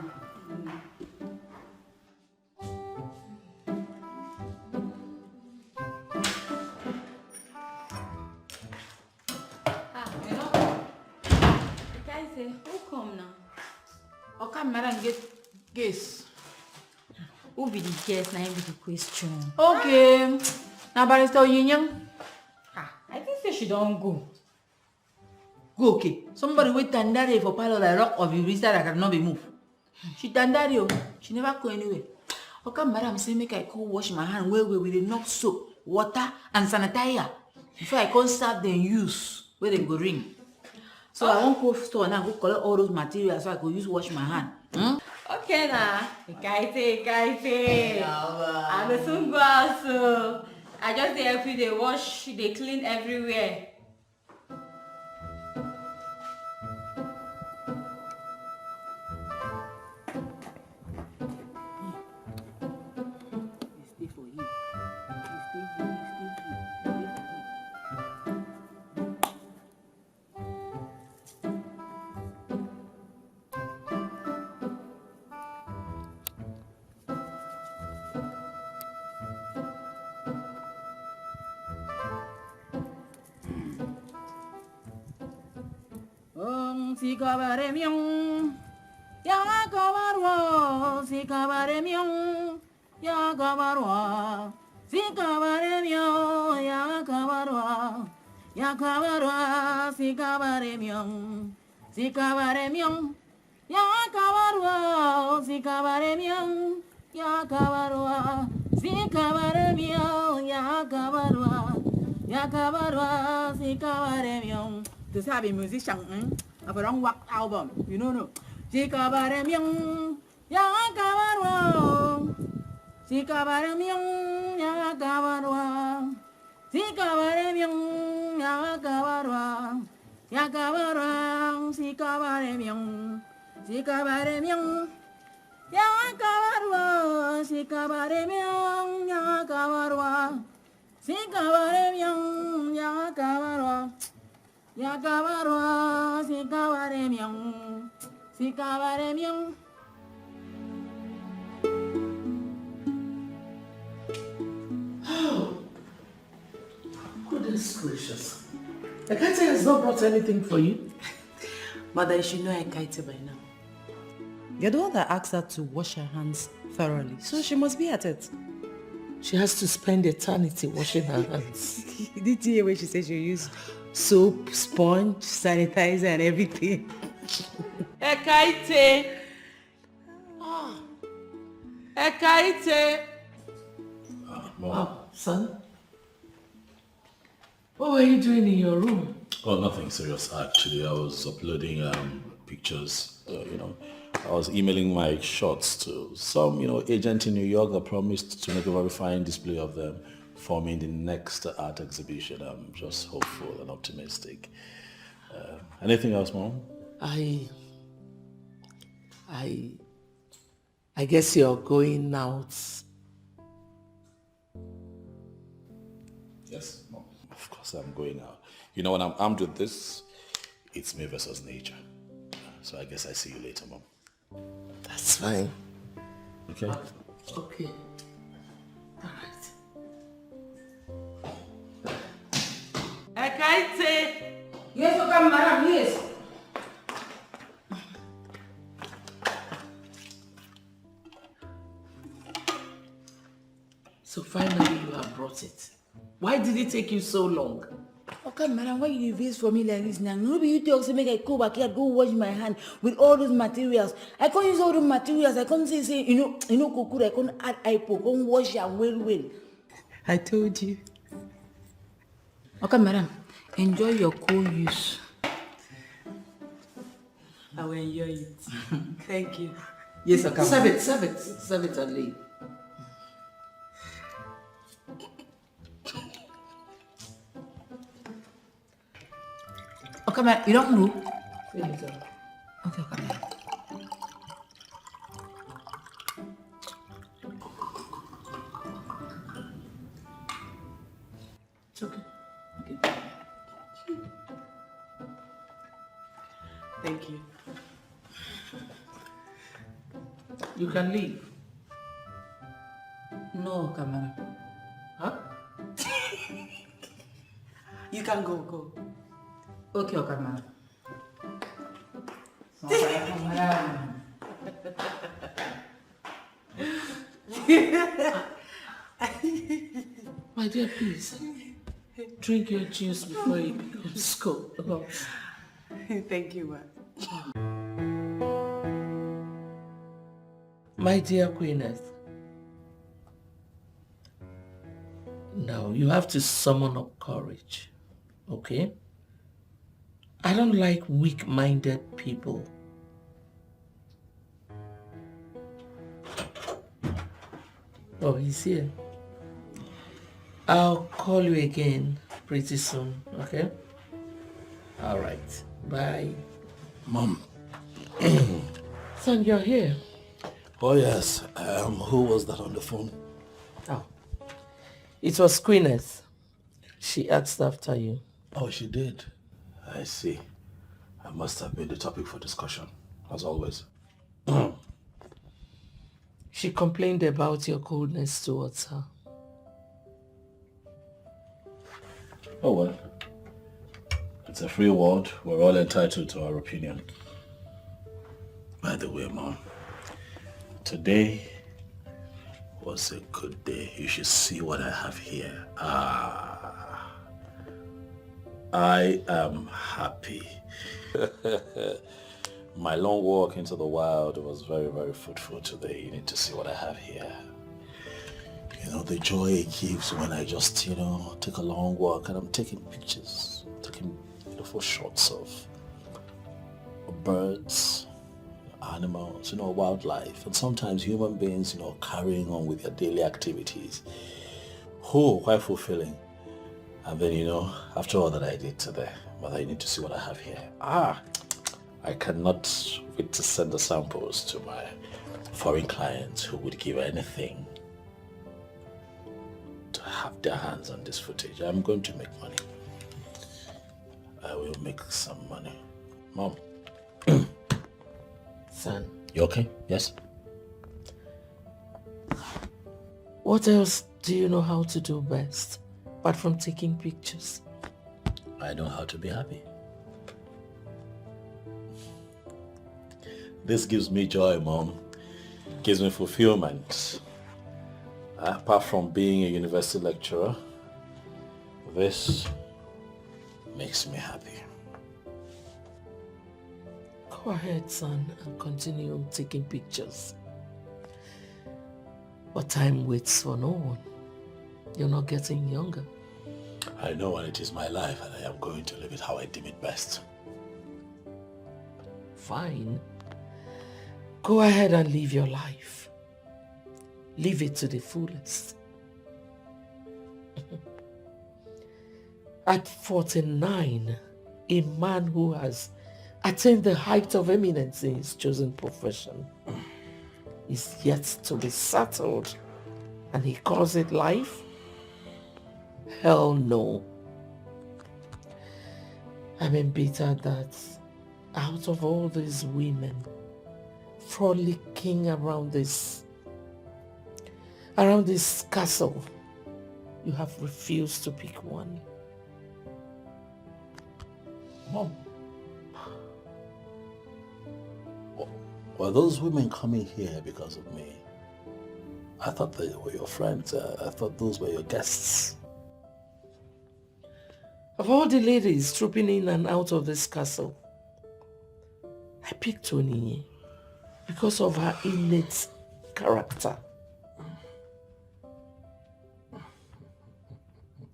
Speaker 6: Who come now?
Speaker 4: Okay, madam, get guess.
Speaker 6: Who be the guest? Now be the question.
Speaker 4: Okay. Now, Barrister Yinyang.
Speaker 6: I think say she don't go.
Speaker 4: Go, okay. Somebody wait tandari for pile like rock of you that I cannot be moved. She tandari, she never go anywhere. Okay, madam, say make I go wash my hand well with enough soap, water, and sanitizer before I can't start then use where they go ring. So I won't go store now, go collect all those materials so I could use wash my hand.
Speaker 6: Okay now. Ekaite. I will soon go out, so I just dey help you, they wash, they clean everywhere.
Speaker 4: Stay for you. Stay here. Si cabaremion, ya cabarwa, si cabaremion, ya cabarwa, si cabaremion, ya cabarwa, si cabaremion, si cabaremion, ya cabarwa, si cabaremion, ya cabarwa, si cabaremion, ya cabarwa, si cabaremion. To say I'm a musician, of a long work album, you know no. Sikabaremion, ya kabarwa. Sikabaremion, ya kabarwa. Sikabaremion, ya kabarwa. Ya kabarwa, sikabaremion. Sikabaremion, ya kabarwa. Sikabaremion, ya kabarwa. Sikabaremion, ya kabarwa. Ya cabarwa, si cabaremion, si cabaremion.
Speaker 3: Goodness gracious. Ekaite has not brought anything for you.
Speaker 9: Mother, you should know Ekaite by now. You're the one that asked her to wash her hands thoroughly, so she must be at it.
Speaker 3: She has to spend eternity washing her hands.
Speaker 4: Did you hear when she said she used soap, sponge, sanitizer and everything?
Speaker 3: Ekaite! Ekaite!
Speaker 2: Mom.
Speaker 3: Son? What were you doing in your room?
Speaker 2: Oh, nothing serious actually. I was uploading pictures, I was emailing my shots to some, agent in New York that promised to make a very fine display of them for me in the next art exhibition. I'm just hopeful and optimistic. Anything else, Mom?
Speaker 3: I guess you're going out.
Speaker 2: Yes, Mom. Of course I'm going out. When I'm armed with this, it's me versus nature. So I guess I see you later, Mom.
Speaker 3: That's fine.
Speaker 2: Okay?
Speaker 3: Okay. All right. Ekaite!
Speaker 4: Yes, okay, madam, yes.
Speaker 3: So finally you have brought it. Why did it take you so long?
Speaker 4: Okay, madam, why you vex for me like this now? No be you talk say make I go back here, go wash my hand with all those materials. I can't use all the materials. I can't say, cocoa, I can't add ipo, can't wash and well. I told you. Okay, madam, enjoy your co-use. I will enjoy it. Thank you. Yes, okay.
Speaker 3: Serve it and leave.
Speaker 4: Okay, madam, you don't move.
Speaker 3: Finish it.
Speaker 4: Okay, madam.
Speaker 3: It's okay.
Speaker 9: Thank you.
Speaker 3: You can leave.
Speaker 4: No, okay, madam.
Speaker 3: Huh?
Speaker 9: You can go.
Speaker 4: Okay, madam. Okay, madam.
Speaker 3: My dear, please. Drink your juice before you go.
Speaker 9: Thank you, ma.
Speaker 3: My dear Queeness, now you have to summon up courage, okay? I don't like weak-minded people. Oh, he's here. I'll call you again pretty soon, okay? All right, bye.
Speaker 2: Mom.
Speaker 3: Son, you're here.
Speaker 2: Oh, yes. Who was that on the phone?
Speaker 3: Oh, it was Queeness. She asked after you.
Speaker 2: Oh, she did. I see. I must have been the topic for discussion, as always.
Speaker 3: She complained about your coldness towards her.
Speaker 2: Oh, well. It's a free world. We're all entitled to our opinion. By the way, Mom, today was a good day. You should see what I have here. I am happy. My long walk into the wild was very, very fruitful today. You need to see what I have here. The joy it gives when I just, take a long walk and I'm taking pictures, taking beautiful shots of birds, animals, wildlife, and sometimes human beings, carrying on with their daily activities. Oh, quite fulfilling. And then, after all that I did today, Mother, you need to see what I have here. I cannot wait to send the samples to my foreign clients who would give anything to have their hands on this footage. I'm going to make money. I will make some money. Mom.
Speaker 3: Son.
Speaker 2: You okay? Yes?
Speaker 3: What else do you know how to do best, apart from taking pictures?
Speaker 2: I know how to be happy. This gives me joy, Mom. Gives me fulfillment. Apart from being a university lecturer, this makes me happy.
Speaker 3: Go ahead, son, and continue taking pictures. But time waits for no one. You're not getting younger.
Speaker 2: I know, and it is my life, and I am going to live it how I deem it best.
Speaker 3: Fine. Go ahead and live your life. Live it to the fullest. At 49, a man who has attained the height of eminence in his chosen profession is yet to be settled, and he calls it life? Hell no. I'm embittered that out of all these women frolicking around this castle, you have refused to pick one.
Speaker 2: Mom, were those women coming here because of me? I thought they were your friends. I thought those were your guests.
Speaker 3: Of all the ladies trooping in and out of this castle, I picked Onyinye because of her innate character.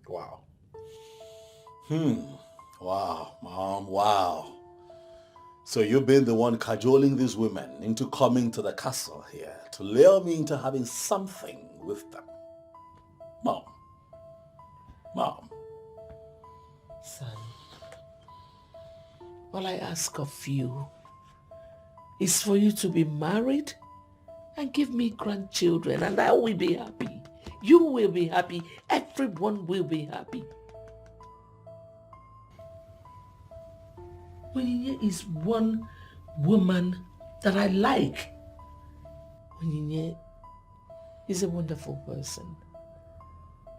Speaker 2: Wow. Wow, Mom, wow. So you've been the one cajoling these women into coming to the castle here to lure me into having something with them. Mom.
Speaker 3: Son, all I ask of you is for you to be married and give me grandchildren, and I will be happy. You will be happy. Everyone will be happy. Onyinye is one woman that I like. Onyinye is a wonderful person.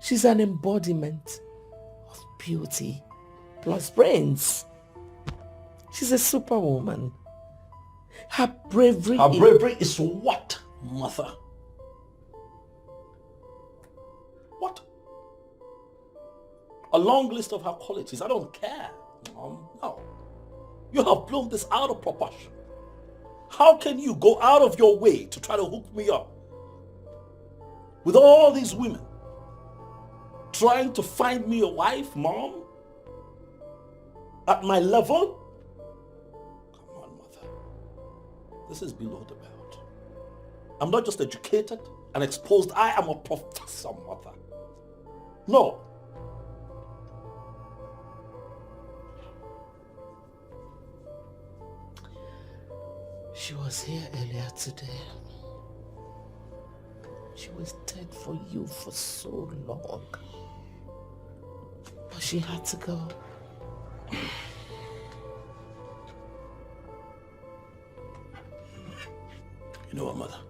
Speaker 3: She's an embodiment of beauty plus brains. She's a superwoman. Her bravery
Speaker 2: is what, mother? What? A long list of her qualities. I don't care, Mom. No. You have blown this out of proportion. How can you go out of your way to try to hook me up with all these women trying to find me a wife, Mom? At my level? Come on, Mother. This is below the belt. I'm not just educated and exposed. I am a professor, Mother. No.
Speaker 3: She was here earlier today. She waited for you for so long. But she had to go.
Speaker 2: You know what, Mother?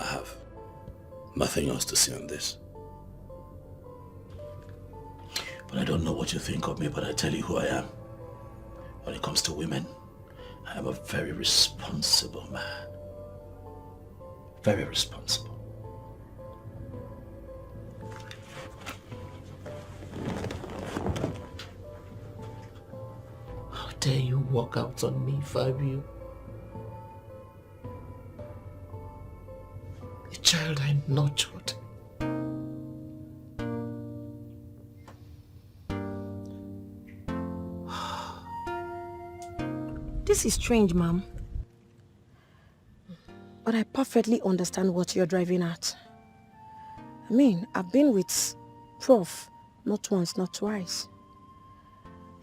Speaker 2: I have nothing else to say on this. But I don't know what you think of me, but I tell you who I am. When it comes to women, I am a very responsible man. Very responsible.
Speaker 3: How dare you walk out on me, Fabio? A child I nurtured.
Speaker 5: This is strange, Mom. But I perfectly understand what you're driving at. I mean, I've been with Prof not once, not twice.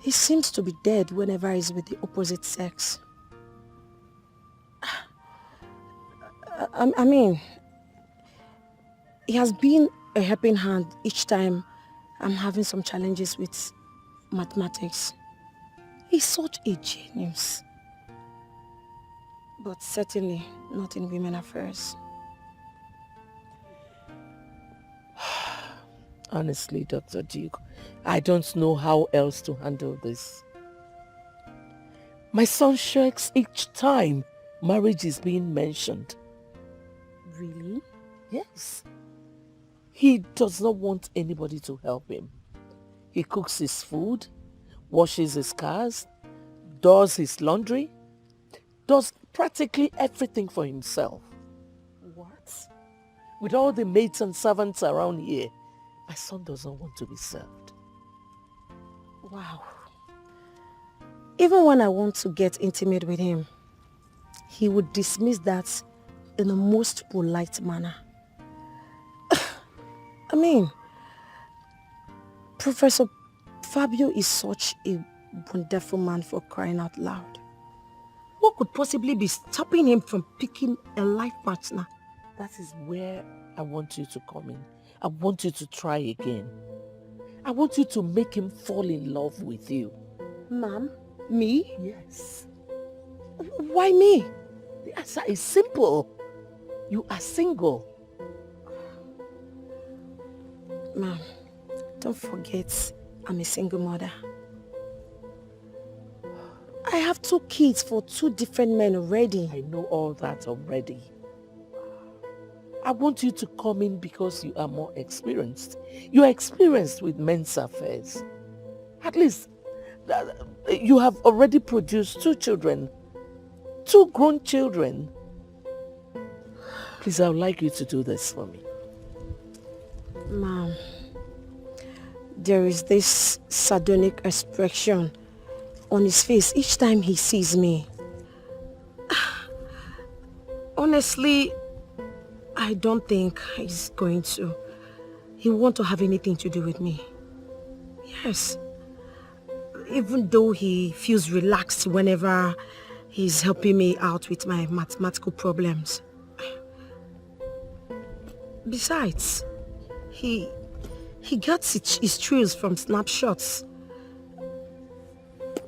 Speaker 5: He seems to be dead whenever he's with the opposite sex. I mean, he has been a helping hand each time I'm having some challenges with mathematics. He's such a genius. But certainly not in women affairs.
Speaker 3: Honestly, Dr. Duke, I don't know how else to handle this. My son shirks each time marriage is being mentioned.
Speaker 5: Really?
Speaker 3: Yes. He does not want anybody to help him. He cooks his food, washes his cars, does his laundry, does practically everything for himself.
Speaker 5: What?
Speaker 3: With all the maids and servants around here, my son does not want to be served.
Speaker 5: Wow. Even when I want to get intimate with him, he would dismiss that in the most polite manner. I mean, Professor Fabio is such a wonderful man, for crying out loud. What could possibly be stopping him from picking a life partner?
Speaker 3: That is where I want you to come in. I want you to try again. I want you to make him fall in love with you.
Speaker 5: Ma'am? Me?
Speaker 3: Yes.
Speaker 5: Why me?
Speaker 3: The answer is simple. You are single.
Speaker 5: Ma'am, don't forget I'm a single mother. I have 2 kids for 2 different men already.
Speaker 3: I know all that already. I want you to come in because you are more experienced. You are experienced with men's affairs. At least, you have already produced 2 children. 2 grown children. Please, I would like you to do this for me.
Speaker 5: Ma'am, there is this sardonic expression on his face each time he sees me. Honestly, I don't think he's going to. He won't to have anything to do with me. Yes. Even though he feels relaxed whenever he's helping me out with my mathematical problems. Besides, he gets his thrills from snapshots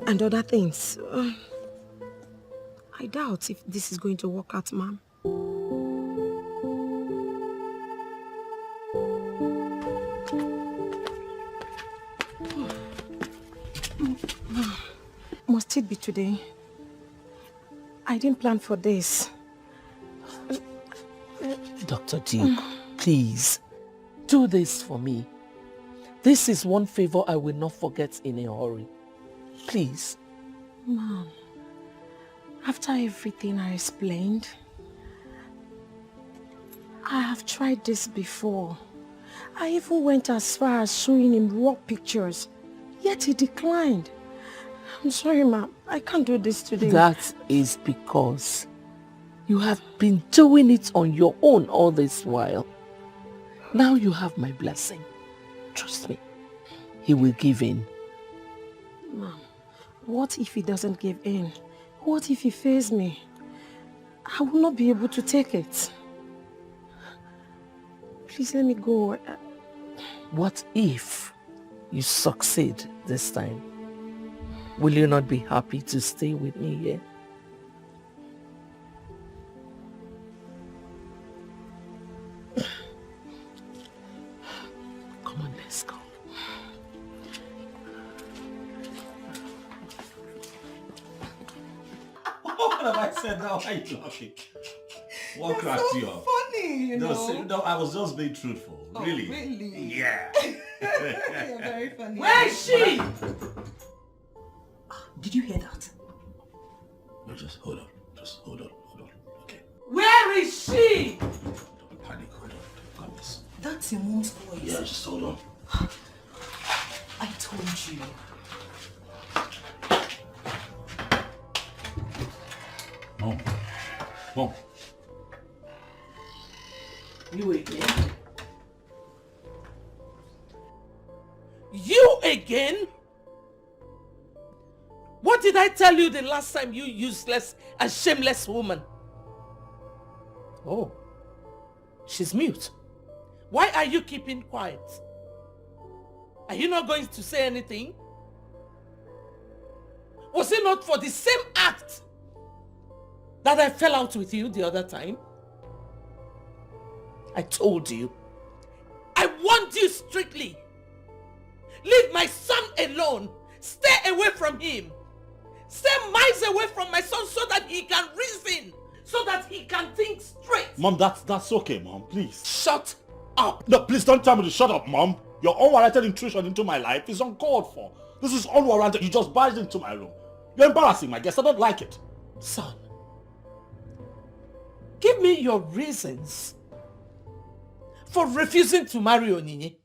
Speaker 5: and other things. I doubt if this is going to work out, ma'am. Must it be today? I didn't plan for this.
Speaker 3: Dr. Duke, please, do this for me. This is one favor I will not forget in a hurry. Please.
Speaker 5: Mom, after everything I explained, I have tried this before. I even went as far as showing him raw pictures, yet he declined. I'm sorry, Mom. I can't do this today.
Speaker 3: That is because you have been doing it on your own all this while. Now you have my blessing. Trust me. He will give in.
Speaker 5: Mom, what if he doesn't give in? What if he fails me? I will not be able to take it. Please let me go.
Speaker 3: What if you succeed this time? Will you not be happy to stay with me here? Come on, let's go.
Speaker 2: What have I said now? Why are you laughing? What cracked you up?
Speaker 10: Funny, you know.
Speaker 2: No, I was just being truthful.
Speaker 10: Oh,
Speaker 2: really?
Speaker 10: really?
Speaker 2: Yeah.
Speaker 10: You're very funny.
Speaker 3: Where is she?
Speaker 1: Did you hear that?
Speaker 2: No, just hold on. Okay.
Speaker 3: Where is she?
Speaker 2: Don't panic. Hold on. Got this.
Speaker 1: That's your mom's voice.
Speaker 2: Yeah, just hold on.
Speaker 1: I told you.
Speaker 2: Mom.
Speaker 3: You again? You again? What did I tell you the last time, you useless and shameless woman? Oh, she's mute. Why are you keeping quiet? Are you not going to say anything? Was it not for the same act that I fell out with you the other time? I told you. I warned you strictly. Leave my son alone. Stay away from him. Stay miles away from my son so that he can reason so that he can think straight.
Speaker 2: Mom, that's okay, Mom, please.
Speaker 3: Shut up.
Speaker 2: No, please don't tell me to shut up, Mom. Your unwarranted intrusion into my life is uncalled for. This is unwarranted. You just barged into my room. You're embarrassing my guest. I don't like it.
Speaker 3: Son, give me your reasons for refusing to marry Onyinye,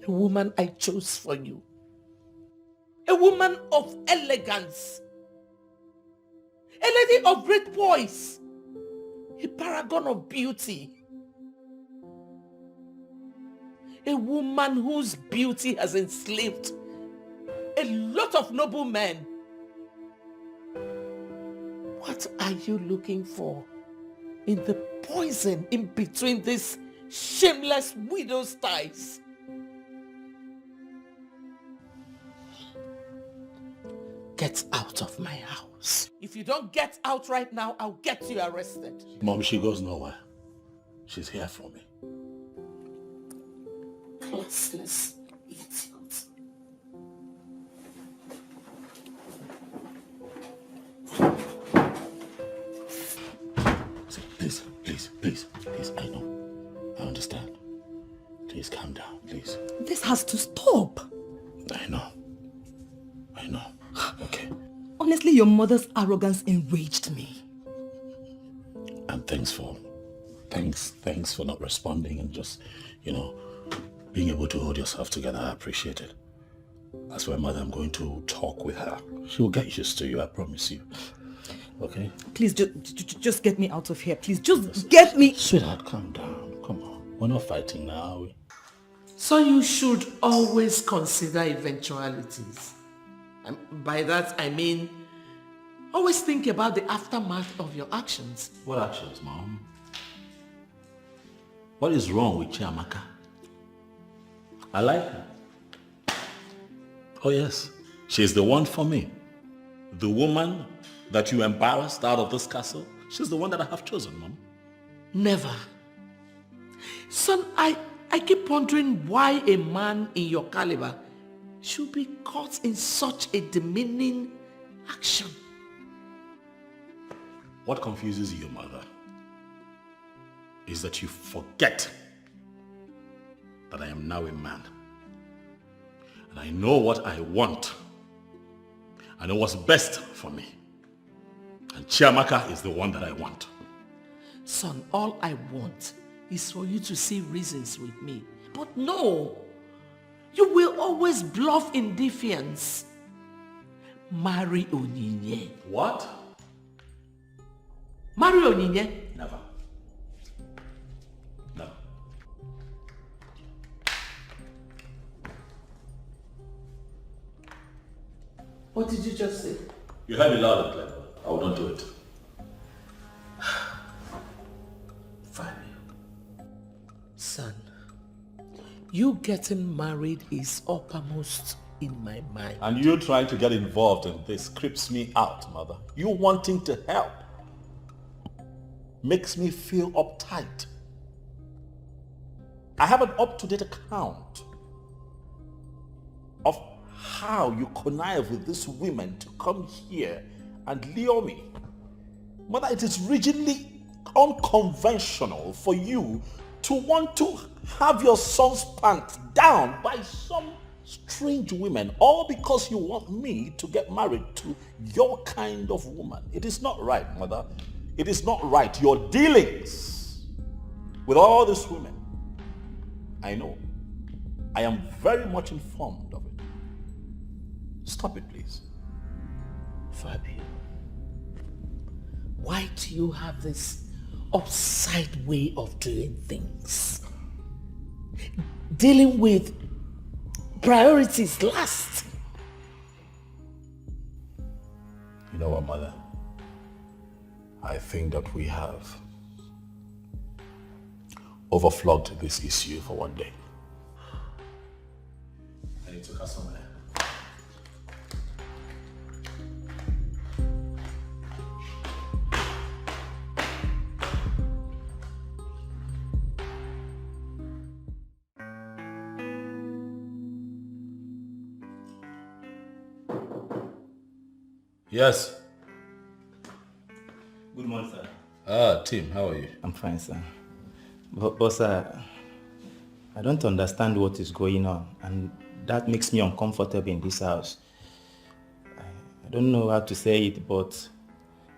Speaker 3: a woman I chose for you, a woman of elegance, a lady of great poise, a paragon of beauty, a woman whose beauty has enslaved a lot of noble men. What are you looking for in the poison in between these shameless widow's ties? Get out of my house. If you don't get out right now, I'll get you arrested.
Speaker 2: Mom, she goes nowhere. She's here for me.
Speaker 3: Classless idiot.
Speaker 2: Please, I know. I understand. Please calm down, please.
Speaker 1: This has to stop.
Speaker 2: I know. Okay.
Speaker 1: Honestly, your mother's arrogance enraged me.
Speaker 2: And thanks for not responding and just, being able to hold yourself together. I appreciate it. That's why, Mother, I'm going to talk with her. She will get used to you, I promise you. Okay?
Speaker 1: Please, just get me out of here. Please, just get me...
Speaker 2: Sweetheart, calm down. Come on. We're not fighting now, are we?
Speaker 3: So you should always consider eventualities. And by that I mean, always think about the aftermath of your actions.
Speaker 2: What actions, Mom? What is wrong with Chiamaka? I like her. Oh yes, she's the one for me. The woman that you embarrassed out of this castle, she's the one that I have chosen, Mom.
Speaker 3: Never. Son, I keep wondering why a man in your caliber should be caught in such a demeaning action.
Speaker 2: What confuses you, Mother, is that you forget that I am now a man. And I know what I want. I know what's best for me. And Chiamaka is the one that I want.
Speaker 3: Son, all I want is for you to see reasons with me. But no, you will always bluff in defiance. Marry Onyinye.
Speaker 2: What?
Speaker 3: Marry Onyinye?
Speaker 2: Never. No.
Speaker 3: What did you just say?
Speaker 2: You heard me loud and clear. I will not do it.
Speaker 3: Fabio. Son, you getting married is uppermost in my mind.
Speaker 2: And you trying to get involved in this creeps me out, Mother. You wanting to help makes me feel uptight. I have an up-to-date account of how you connive with these women to come here and lure me. Mother, it is rigidly unconventional for you to want to have your son's pants down by some strange women, all because you want me to get married to your kind of woman. It is not right, Mother. It is not right. Your dealings with all these women, I know. I am very much informed of it. Stop it, please.
Speaker 3: Fabio, why do you have this upside way of doing things? Dealing with priorities last.
Speaker 2: You know what, Mother? I think that we have overflogged this issue for one day. I need to cut somewhere. Yes.
Speaker 11: Good morning, sir.
Speaker 2: Tim, how are you?
Speaker 11: I'm fine, sir. But sir, I don't understand what is going on, and that makes me uncomfortable in this house. I don't know how to say it, but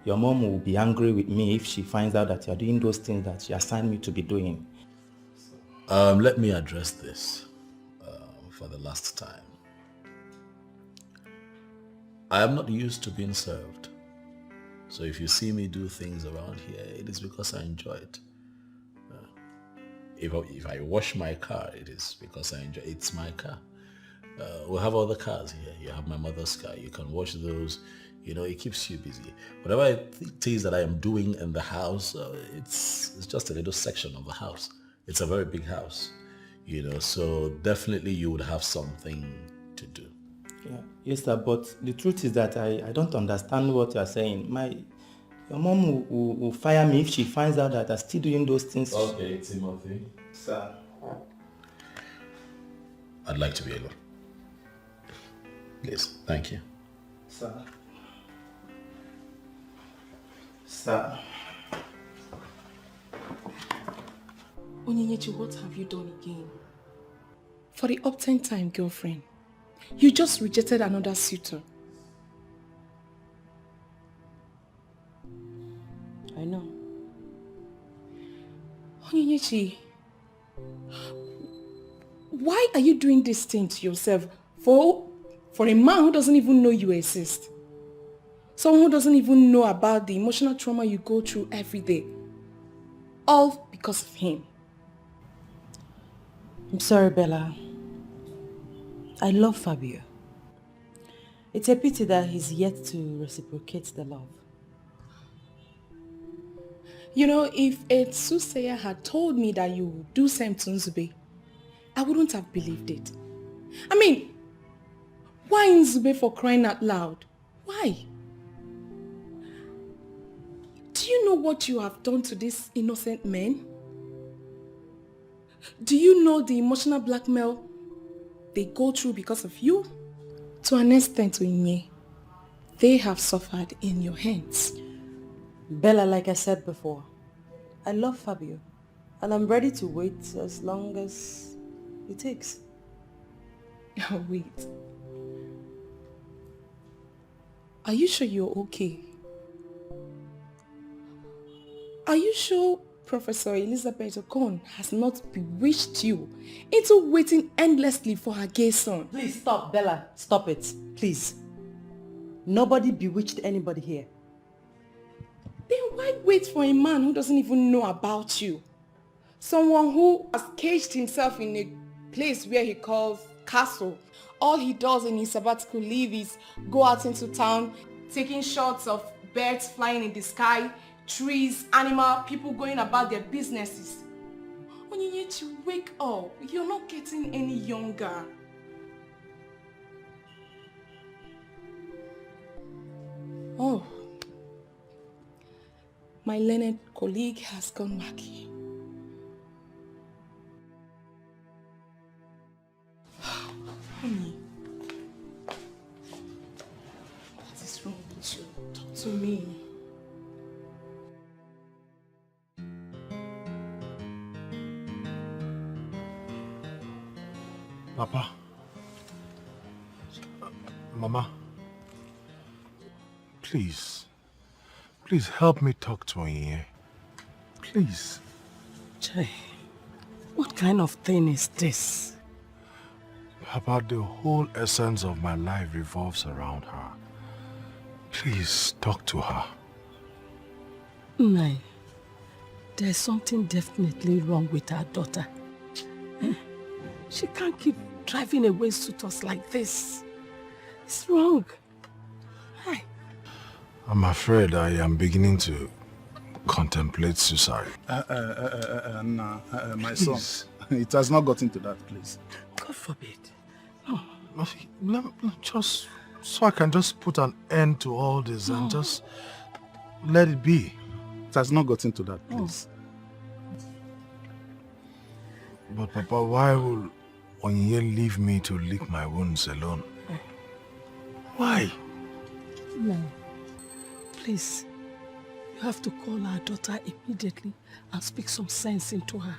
Speaker 11: your mom will be angry with me if she finds out that you're doing those things that she assigned me to be doing.
Speaker 2: Let me address this for the last time. I am not used to being served. So if you see me do things around here, it is because I enjoy it. If I wash my car, it is because I enjoy it. It's my car. We have other cars here. You have my mother's car. You can wash those. You know, it keeps you busy. Whatever it is that I am doing in the house, it's just a little section of the house. It's a very big house, you know, so definitely you would have something to do.
Speaker 11: Yeah. Yes, sir, but the truth is that I don't understand what you're saying. Your mom will fire me if she finds out that I'm still doing those things.
Speaker 2: Okay, Timothy.
Speaker 11: Sir.
Speaker 2: I'd like to be alone. Please, thank you.
Speaker 11: Sir. Sir.
Speaker 8: Onyenyechi, what have you done again? For the uptime time, girlfriend, you just rejected another suitor.
Speaker 9: I know.
Speaker 8: Onyenyechi, why are you doing this thing to yourself for a man who doesn't even know you exist? Someone who doesn't even know about the emotional trauma you go through every day. All because of him.
Speaker 4: I'm sorry, Bella. I love Fabio. It's a pity that he's yet to reciprocate the love.
Speaker 8: You know, if a soothsayer had told me that you would do same to Nzube, I wouldn't have believed it. I mean, why Nzube, for crying out loud? Why? Do you know what you have done to these innocent men? Do you know the emotional blackmail they go through because of you? To an extent, Inye, they have suffered in your hands.
Speaker 4: Bella, like I said before, I love Fabio, and I'm ready to wait as long as it takes.
Speaker 8: Wait. Are you sure you're okay? Are you sure Professor Elizabeth Okon has not bewitched you into waiting endlessly for her gay son?
Speaker 4: Please stop, Bella. Stop it. Please. Nobody bewitched anybody here.
Speaker 8: Then why wait for a man who doesn't even know about you? Someone who has caged himself in a place where he calls castle. All he does in his sabbatical leave is go out into town, taking shots of birds flying in the sky, trees, animal, people going about their businesses. Onyenyechi, wake up. You're not getting any younger. Oh. My Leonard colleague has gone back here. Honey. What is wrong with you? Talk to me.
Speaker 12: Papa. Mama. Please. Please help me talk to Onye. Please.
Speaker 3: Jay, what kind of thing is this?
Speaker 12: Papa, the whole essence of my life revolves around her. Please talk to her.
Speaker 3: Nai, there's something definitely wrong with our daughter. She can't keep driving away suitors like this. It's wrong. Hi.
Speaker 12: I'm afraid I am beginning to contemplate suicide.
Speaker 13: My son, it has not gotten to that place.
Speaker 3: God forbid.
Speaker 12: No. Just so I can just put an end to all this and just let it be.
Speaker 13: It has not gotten to that place.
Speaker 12: But Papa, why will Onye leave me to lick my wounds alone? Why?
Speaker 3: No. Please. have to call our daughter immediately and speak some sense into her.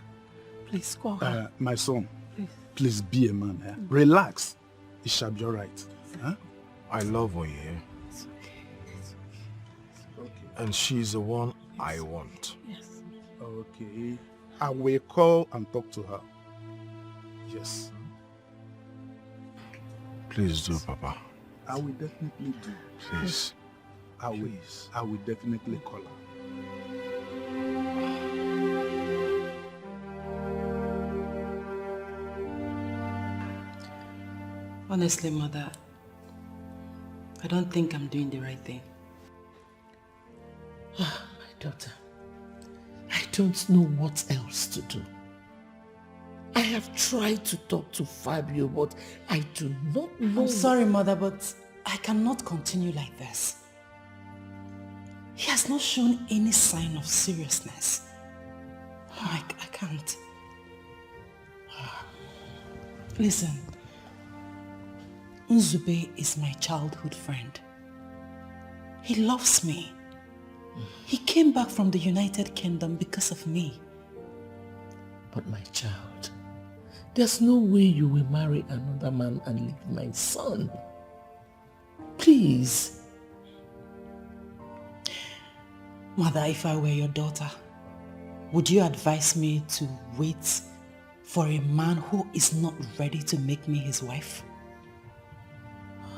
Speaker 3: Please call her.
Speaker 13: My son,
Speaker 3: Please.
Speaker 13: please be a man. Relax. It shall be all right. Huh?
Speaker 12: I love Oye. And she's the one I want.
Speaker 3: Yes.
Speaker 13: Okay. I will call and talk to her. Yes.
Speaker 12: Please do, Papa.
Speaker 13: I will definitely do.
Speaker 12: Please.
Speaker 13: I will definitely call her.
Speaker 4: Honestly, Mother, I don't think I'm doing the right thing.
Speaker 3: Ah, my daughter, I don't know what else to do. I have tried to talk to Fabio, but I do not know...
Speaker 4: I'm sorry, Mother, but I cannot continue like this. He has not shown any sign of seriousness. I can't. Listen, Nzube is my childhood friend. He loves me. He came back from the United Kingdom because of me.
Speaker 3: But my child, there's no way you will marry another man and leave my son. Please.
Speaker 4: Mother, if I were your daughter, would you advise me to wait for a man who is not ready to make me his wife?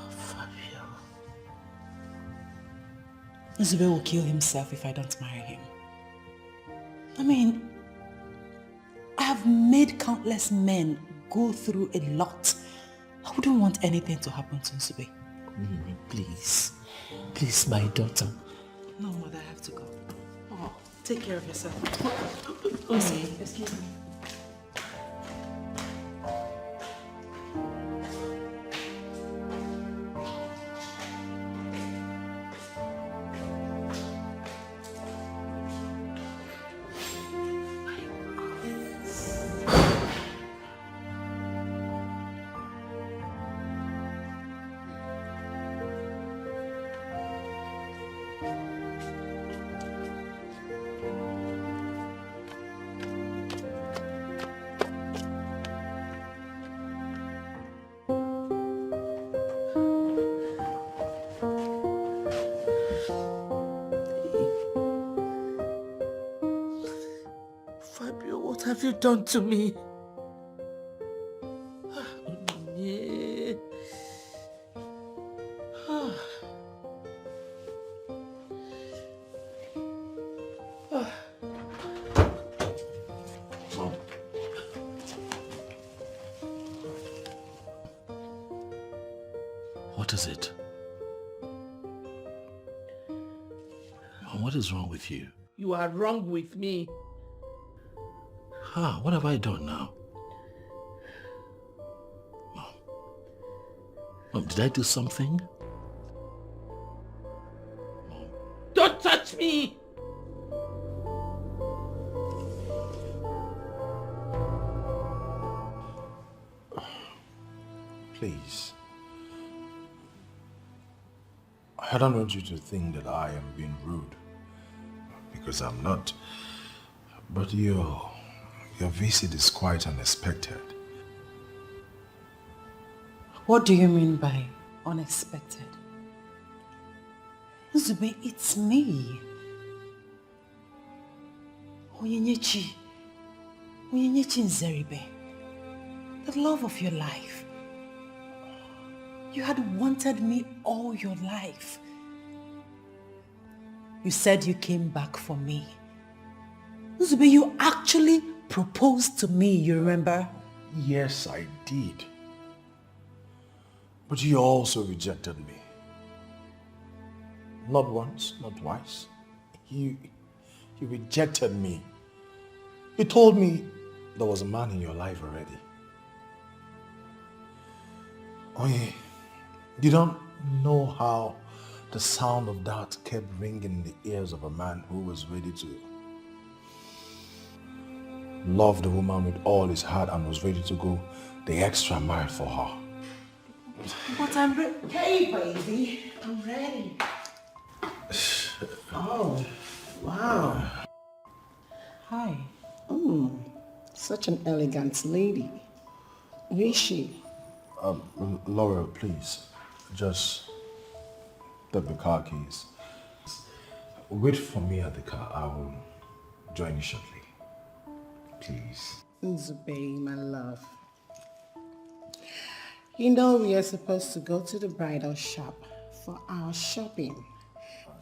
Speaker 3: Fabio.
Speaker 4: Nzube will kill himself if I don't marry him. I mean, I have made countless men go through a lot. I wouldn't want anything to happen to Nzube.
Speaker 3: Please. Please, my daughter.
Speaker 4: No, Mother, I have to go. Oh, take care of yourself. Excuse me.
Speaker 3: Fabio, what have you done to me?
Speaker 2: What is it? What is wrong with you?
Speaker 3: You are wrong with me.
Speaker 2: What have I done now? Mom, did I do something?
Speaker 3: Don't touch me!
Speaker 12: Please. I don't want you to think that I am being rude, because I'm not. But your visit is quite unexpected.
Speaker 4: What do you mean by unexpected? Nzube, it's me. Onyenyechi Nzeribe, the love of your life. You had wanted me all your life. You said you came back for me. Nzube, you actually proposed to me, you remember?
Speaker 12: Yes, I did. But you also rejected me. Not once, not twice. You rejected me. You told me there was a man in your life already. Oye, you don't know how the sound of that kept ringing in the ears of a man who was ready to love the woman with all his heart and was ready to go the extra mile for her.
Speaker 4: But I'm ready. Hey, baby, I'm ready. Oh.
Speaker 14: Wow.
Speaker 4: Hi.
Speaker 14: Such an elegant lady. Who is she?
Speaker 12: Laura, please, just take the car keys. Wait for me at the car. I will join you shortly. Please.
Speaker 14: Zubei, my love. You know we are supposed to go to the bridal shop for our shopping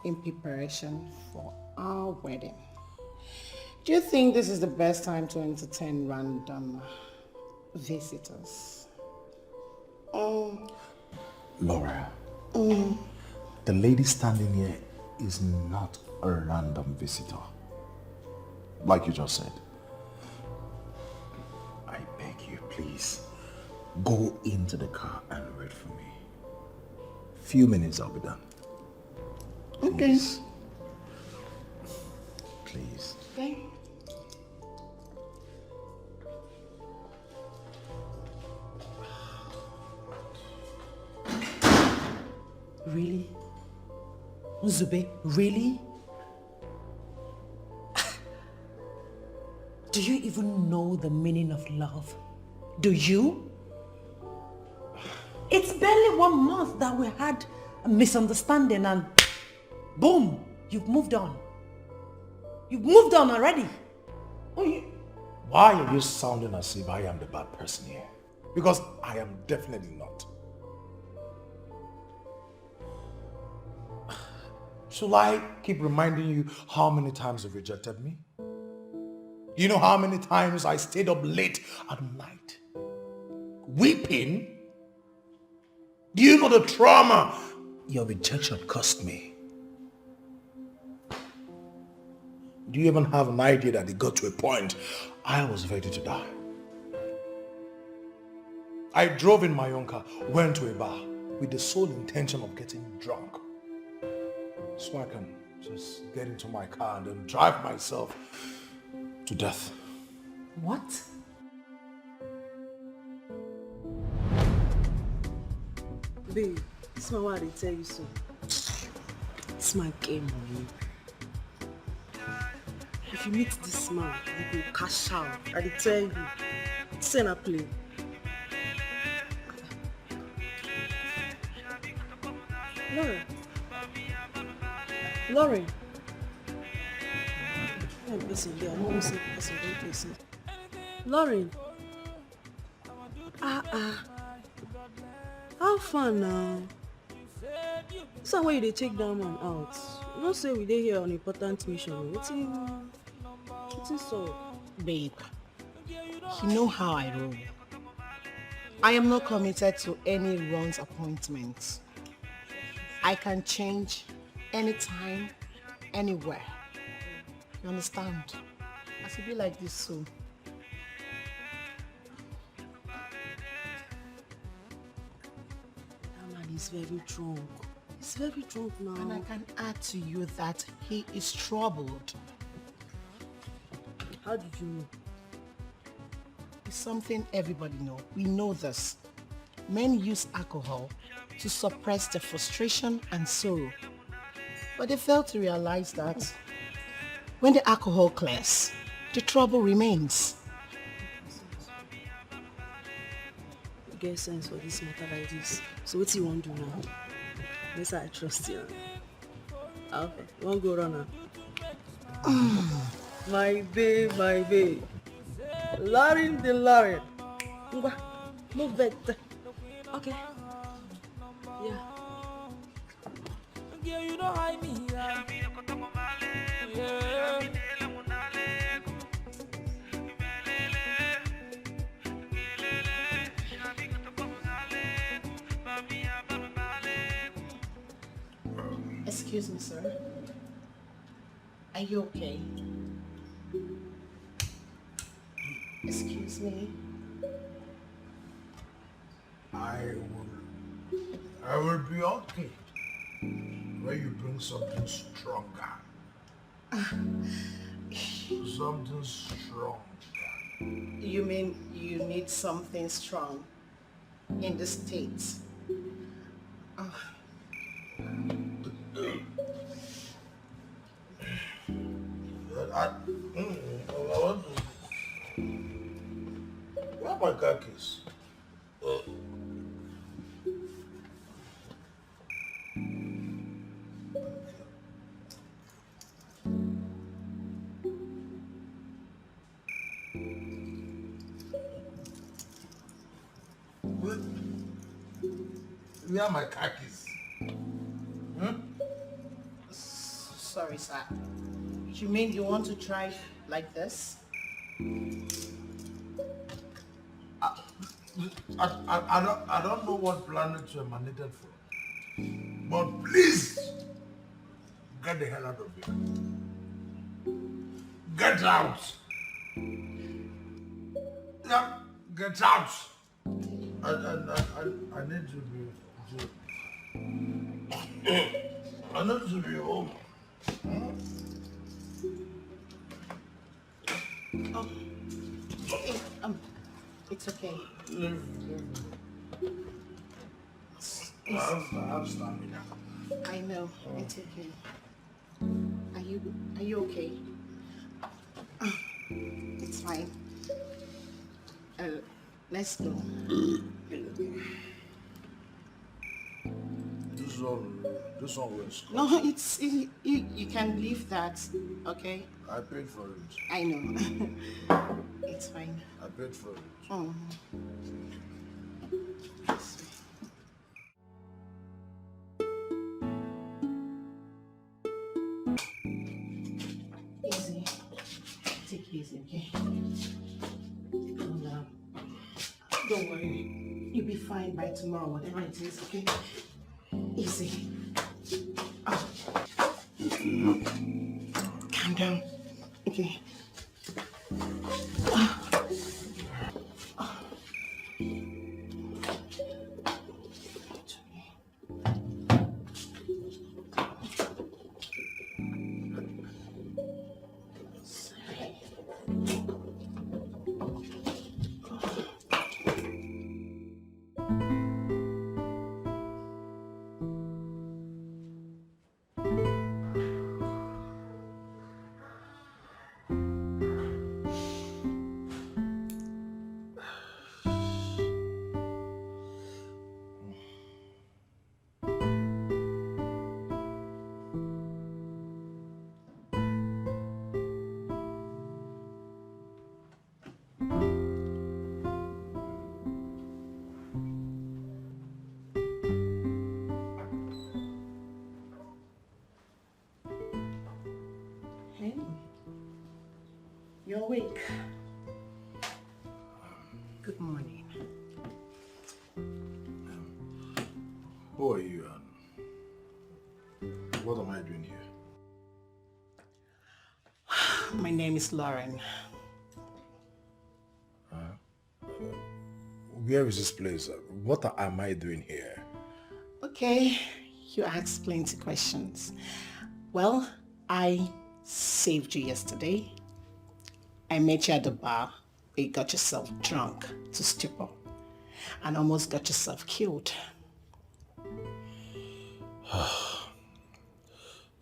Speaker 14: in preparation for our wedding. Do you think this is the best time to entertain random visitors?
Speaker 12: Laura, the lady standing here is not a random visitor. Like you just said. I beg you, please, go into the car and wait for me. Few minutes, I'll be done. Please.
Speaker 14: Okay.
Speaker 12: Please.
Speaker 14: Okay.
Speaker 4: Really? Nzube, really? Do you even know the meaning of love? Do you? It's barely 1 month that we had a misunderstanding and boom, you've moved on. You've moved on already.
Speaker 12: Why are you sounding as if I am the bad person here? Because I am definitely not. Should I keep reminding you how many times you've rejected me? You know how many times I stayed up late at night, weeping? Do you know the trauma your rejection cost me? Do you even have an idea that it got to a point I was ready to die? I drove in my own car, went to a bar with the sole intention of getting drunk, so I can just get into my car and then drive myself to death.
Speaker 4: What?
Speaker 9: Babe, this is what I tell you so. It's my game on you. If you meet this man, you go cash out. I tell you. Send a play. Lauren. Lauren. Lauren. How far now? So why you take that man out? You don't say we dey here on important mission. What's so?
Speaker 14: Babe, you know how I roll. I am not committed to any wrong appointments. I can change anytime, anywhere. You understand? I should be like this soon.
Speaker 9: That man is very drunk. He's very drunk now.
Speaker 14: And I can add to you that he is troubled.
Speaker 9: How did you know?
Speaker 14: It's something everybody knows. We know this. Men use alcohol to suppress their frustration and sorrow. But they fail to realize that when the alcohol clears, the trouble remains.
Speaker 9: You get sense for this matter like this. So what do you want to do now? Yes, I trust you. Okay, you want to go run now? My babe. Lauren the Lauren. Move back. Okay. Yeah.
Speaker 15: Yeah, you don't hide me. Yeah.
Speaker 14: Excuse me, sir. Are you okay? Excuse me.
Speaker 12: I will be okay when you bring something stronger. Something strong.
Speaker 14: You mean you need something strong in the States?
Speaker 12: want to... Where are my car keys? Where are my car keys?
Speaker 14: Sorry, sir. You mean you want to drive like this?
Speaker 12: I don't know what planet you emanated from. But please, get the hell out of here. Get out. Yeah, get out. I need to be... I need to be home.
Speaker 14: Oh, it's okay.
Speaker 12: I have stamina.
Speaker 14: I know, it's okay. Are you okay? It's fine. Let's go.
Speaker 12: This one was...
Speaker 14: No, you can leave that, okay?
Speaker 12: I paid for it.
Speaker 14: I know. It's fine.
Speaker 12: I paid for it.
Speaker 14: Oh. Easy. Take it easy, okay? Don't worry. You'll be fine by tomorrow, whatever it is, okay? Easy. Oh. Calm down. Okay. Hey, you're awake. Good morning.
Speaker 12: Who are you and what am I doing here?
Speaker 14: My name is Lauren.
Speaker 12: Where is this place? What am I doing here?
Speaker 14: Okay, you asked plenty questions. Well, I saved you yesterday. I met you at the bar where you got yourself drunk to stupor and almost got yourself killed.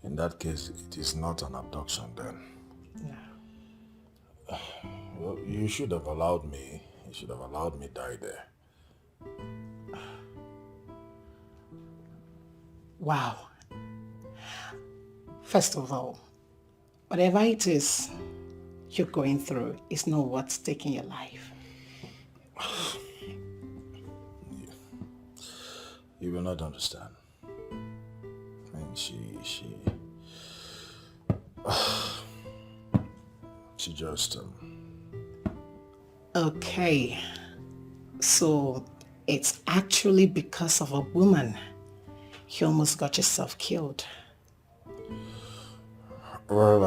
Speaker 12: In that case, it is not an abduction then.
Speaker 14: Yeah.
Speaker 12: Well, you should have allowed me. You should have allowed me die there.
Speaker 14: Wow. First of all, whatever it is you're going through is not what's taking your life.
Speaker 12: You will not understand. And she just...
Speaker 14: Okay, so it's actually because of a woman you almost got yourself killed.
Speaker 12: Well,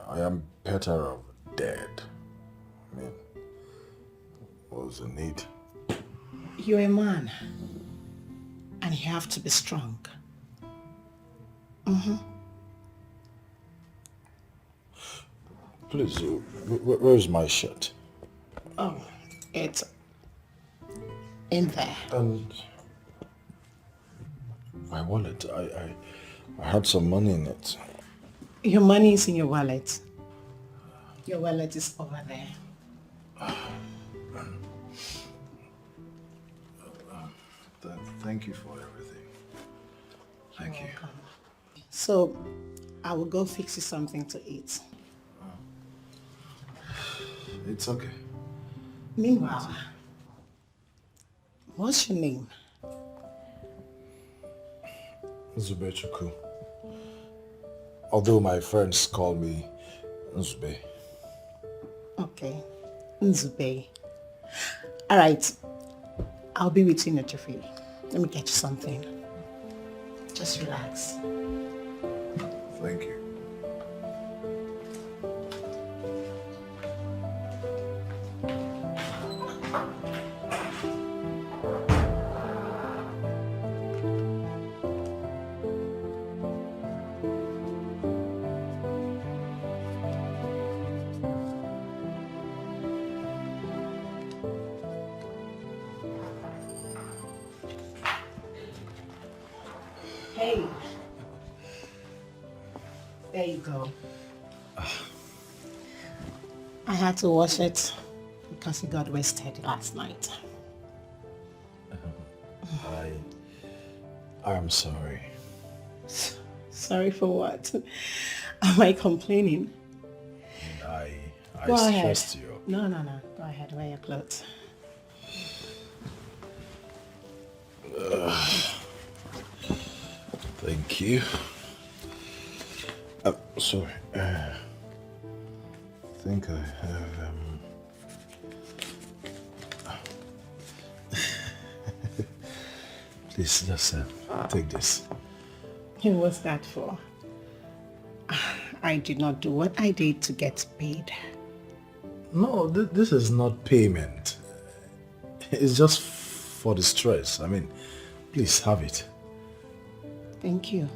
Speaker 12: I am better off dead. I mean, what's the need?
Speaker 14: You're a man, and you have to be strong.
Speaker 12: Please, where's my shirt?
Speaker 14: Oh, it's in there.
Speaker 12: And my wallet, I had some money in it.
Speaker 14: Your money is in your wallet. Your wallet is over there.
Speaker 12: Thank you for everything. Thank you.
Speaker 14: So, I will go fix you something to eat.
Speaker 12: It's okay.
Speaker 14: Meanwhile, what's your name?
Speaker 12: Zubechuku. Although my friends call me Nzube.
Speaker 14: Okay, Nzube. All right, I'll be with you in a jiffy. Let me get you something. Just relax.
Speaker 12: Thank you.
Speaker 14: Hey. There you go. I had to wash it because it got wasted last night.
Speaker 12: I'm sorry.
Speaker 14: Sorry for what? Am I complaining?
Speaker 12: I
Speaker 14: Go ahead.
Speaker 12: stressed you.
Speaker 14: No. Go ahead, wear your clothes.
Speaker 12: Thank you. Sorry. I think I have Please, just take this.
Speaker 14: What's that for? I did not do what I did to get paid.
Speaker 12: No, this is not payment. It's just for the stress. I mean, please have it.
Speaker 14: Thank you.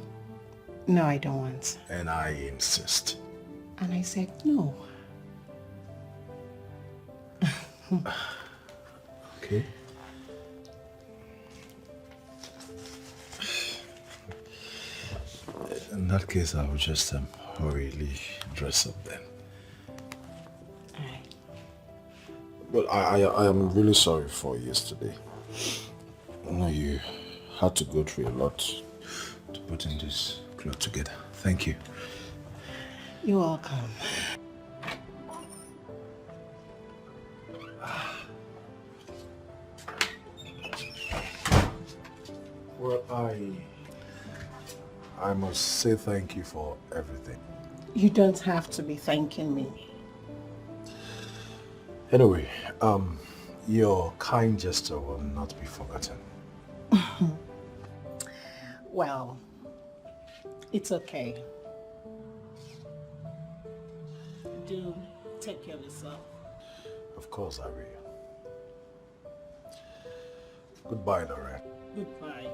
Speaker 14: No, I don't want.
Speaker 12: And I insist.
Speaker 14: And I said no.
Speaker 12: Okay. In that case, I will just hurriedly dress up then.
Speaker 14: Alright.
Speaker 12: But I am really sorry for yesterday. You know, you had to go through a lot to put in this cloth together. Thank you.
Speaker 14: You're welcome.
Speaker 12: Well, I must say thank you for everything.
Speaker 14: You don't have to be thanking me.
Speaker 12: Anyway, your kind gesture will not be forgotten.
Speaker 14: Well, it's okay. Do take care of yourself.
Speaker 12: Of course I will. Goodbye, Lorraine.
Speaker 14: Goodbye.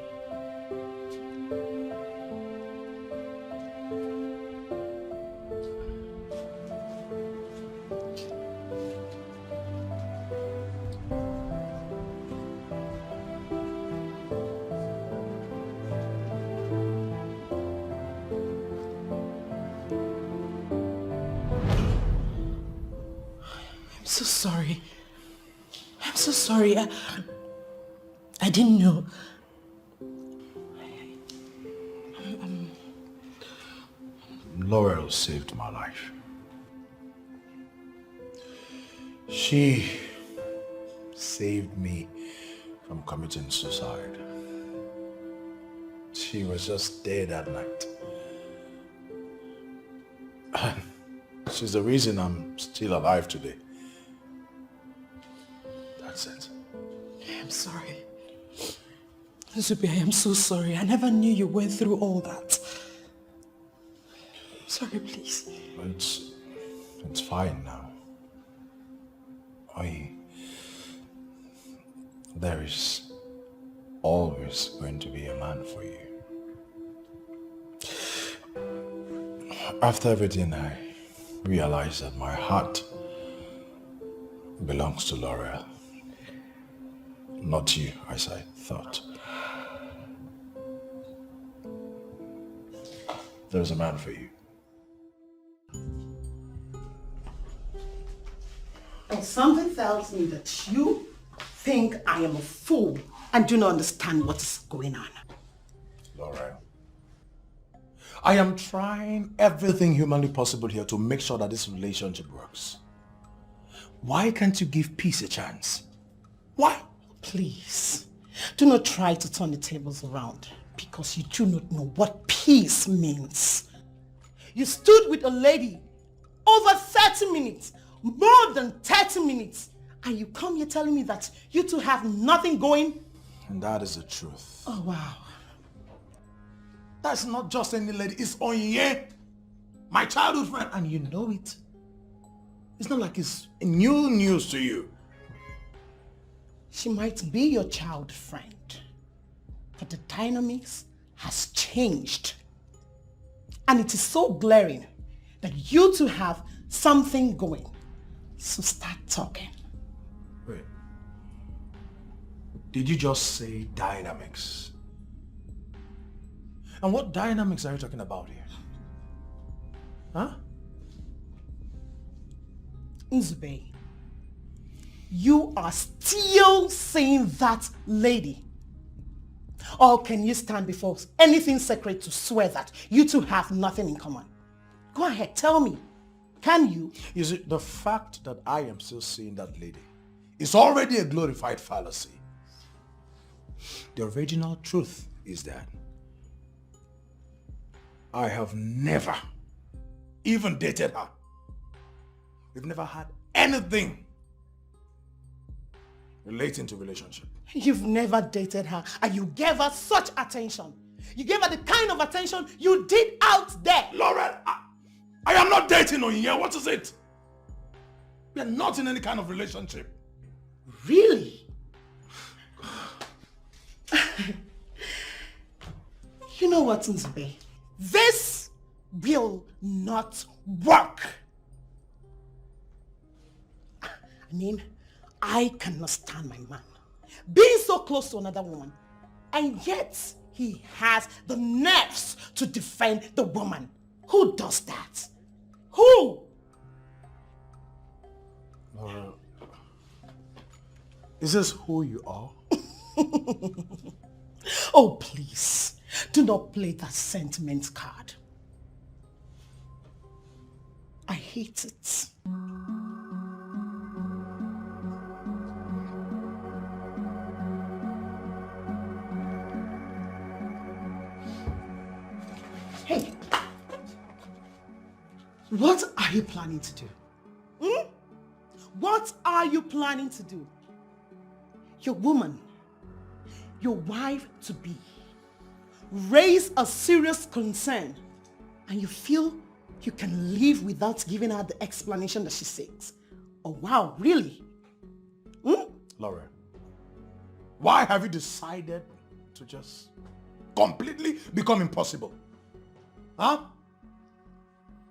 Speaker 3: I'm so sorry. I'm so sorry. I didn't know.
Speaker 12: Laurel saved my life. She saved me from committing suicide. She was just dead that night. And she's the reason I'm still alive today. That's it.
Speaker 3: I'm sorry. Zubi, I am so sorry. I never knew you went through all that. I'm sorry, please.
Speaker 12: It's fine now. There is always going to be a man for you. After everything, I realized that my heart belongs to Laurel. Not you, as I thought. There's a man for you.
Speaker 14: And something tells me that you think I am a fool and do not understand what is going on.
Speaker 12: Laurel, I am trying everything humanly possible here to make sure that this relationship works. Why can't you give peace a chance? Why?
Speaker 14: Please, do not try to turn the tables around because you do not know what peace means. You stood with a lady over 30 minutes, more than 30 minutes, and you come here telling me that you two have nothing going?
Speaker 12: And that is the truth.
Speaker 14: Oh, wow.
Speaker 12: That's not just any lady, it's Onye, my childhood friend, and you know it. It's not like it's new news to you.
Speaker 14: She might be your child friend, but the dynamics has changed. And it is so glaring that you two have something going. So start talking.
Speaker 12: Wait. Did you just say dynamics? And what dynamics are you talking about here? Huh?
Speaker 14: Nzube, you are still saying that lady. Or can you stand before anything sacred to swear that you two have nothing in common? Go ahead, tell me. Can you?
Speaker 12: You see, the fact that I am still seeing that lady is already a glorified fallacy. The original truth is that I have never even dated her. We've never had anything relating to relationship.
Speaker 14: You've never dated her and you gave her such attention. You gave her the kind of attention you did out there.
Speaker 12: Lauren, I am not dating Onyinye. What is it? We are not in any kind of relationship.
Speaker 14: Really? You know what, Nzube? This will not work. I mean, I cannot stand my man being so close to another woman, and yet he has the nerves to defend the woman. Who does that? Who?
Speaker 12: Is this who you are?
Speaker 14: Oh, please, do not play that sentiment card. I hate it. Hey, what are you planning to do? What are you planning to do? Your woman, your wife-to-be, raise a serious concern and you feel you can live without giving her the explanation that she seeks. Oh wow, really?
Speaker 12: Laura, why have you decided to just completely become impossible? Huh?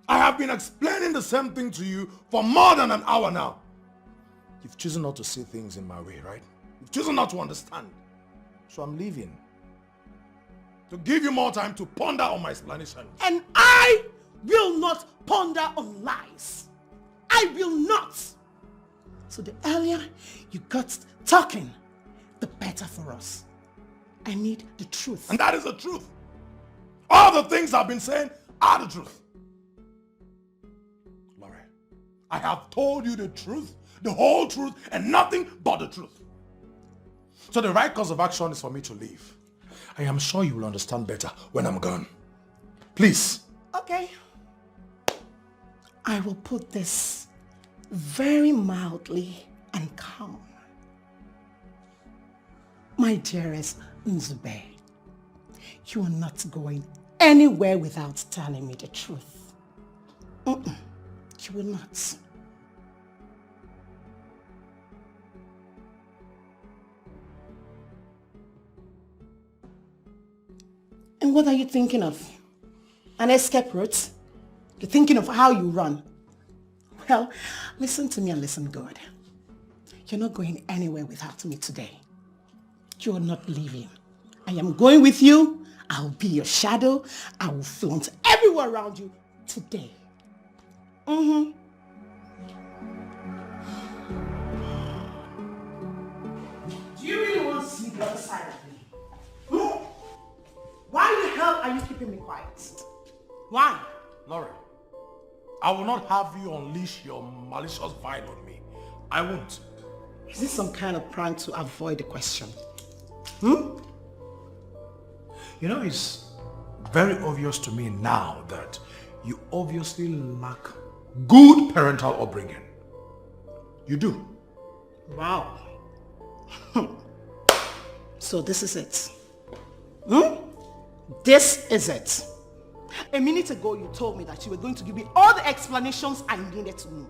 Speaker 12: I have been explaining the same thing to you for more than an hour now. You've chosen not to see things in my way, right? You've chosen not to understand. So I'm leaving. To give you more time to ponder on my explanation.
Speaker 14: And I will not ponder on lies. I will not. So the earlier you got talking, the better for us. I need the truth.
Speaker 12: And that is the truth. All the things I've been saying are the truth. Laura, I have told you the truth, the whole truth, and nothing but the truth. So the right course of action is for me to leave. I am sure you will understand better when I'm gone. Please.
Speaker 14: Okay. I will put this very mildly and calm. My dearest Nzube, you are not going anywhere without telling me the truth. You will not. And what are you thinking of? An escape route? You're thinking of how you run? Well, listen to me and listen good. You're not going anywhere without me today. You are not leaving. I am going with you. I'll be your shadow. I will flaunt everywhere around you today. the other side of me. Hmm? Why the hell are you keeping me quiet? Why?
Speaker 12: Lauren, I will not have you unleash your malicious vine on me. I won't.
Speaker 14: Is this some kind of prank to avoid the question? Hmm?
Speaker 12: You know, it's very obvious to me now that you obviously lack good parental upbringing. You do.
Speaker 14: Wow. So this is it. Hmm? This is it. A minute ago you told me that you were going to give me all the explanations I needed to know.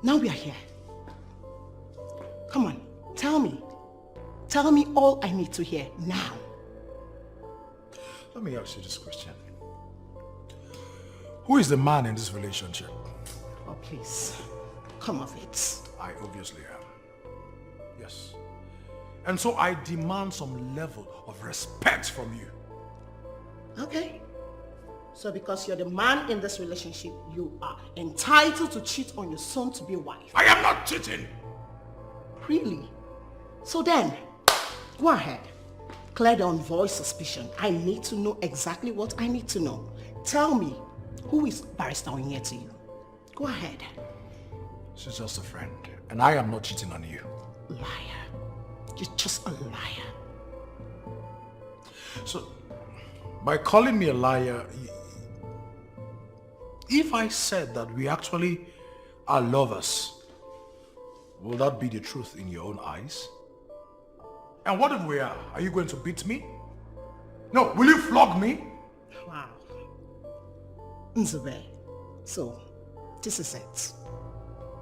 Speaker 14: Now we are here. Come on, tell me. Tell me all I need to hear now.
Speaker 12: Let me ask you this question. Who is the man in this relationship?
Speaker 14: Oh, please. Come off it.
Speaker 12: I obviously am. Yes. And so I demand some level of respect from you.
Speaker 14: Okay. So because you're the man in this relationship, you are entitled to cheat on your soon-to-be wife.
Speaker 12: I am not cheating.
Speaker 14: Really? So then, go ahead. Clear the unvoiced suspicion. I need to know exactly what I need to know. Tell me, who is Barrister Onyinye to you? Go ahead.
Speaker 12: She's just a friend, and I am not cheating on you.
Speaker 14: Liar. You're just a liar.
Speaker 12: So, by calling me a liar, if I said that we actually are lovers, will that be the truth in your own eyes? And what if we are? Are you going to beat me? No, will you flog me?
Speaker 14: Wow. Nzube. So, this is it.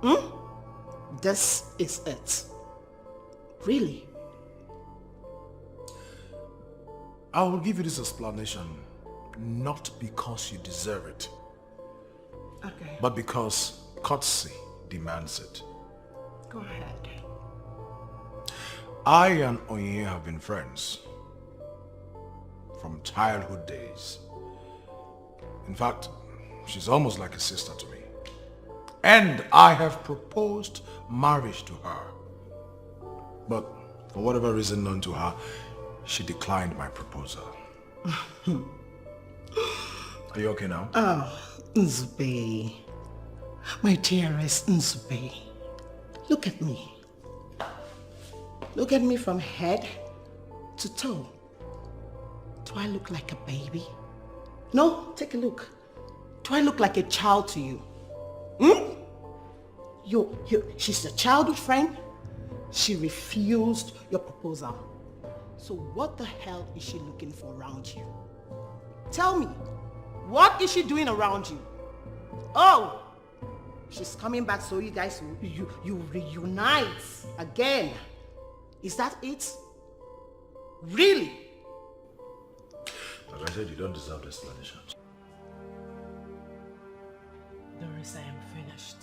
Speaker 14: Hmm? This is it. Really?
Speaker 12: I will give you this explanation not because you deserve it,
Speaker 14: Okay.
Speaker 12: but because courtesy demands it.
Speaker 14: Go ahead.
Speaker 12: I and Onyinye have been friends from childhood days. In fact, she's almost like a sister to me. And I have proposed marriage to her. But for whatever reason known to her, she declined my proposal. Are you okay now?
Speaker 14: Oh, Nzube. My dearest Nzube. Look at me. Look at me from head to toe. Do I look like a baby? No, take a look. Do I look like a child to you? Hmm? She's a childhood friend. She refused your proposal. So what the hell is she looking for around you? Tell me, what is she doing around you? Oh, she's coming back so you guys you reunite again. Is that it? Really?
Speaker 12: As I said, you don't deserve the explanation.
Speaker 1: Doris, I am finished.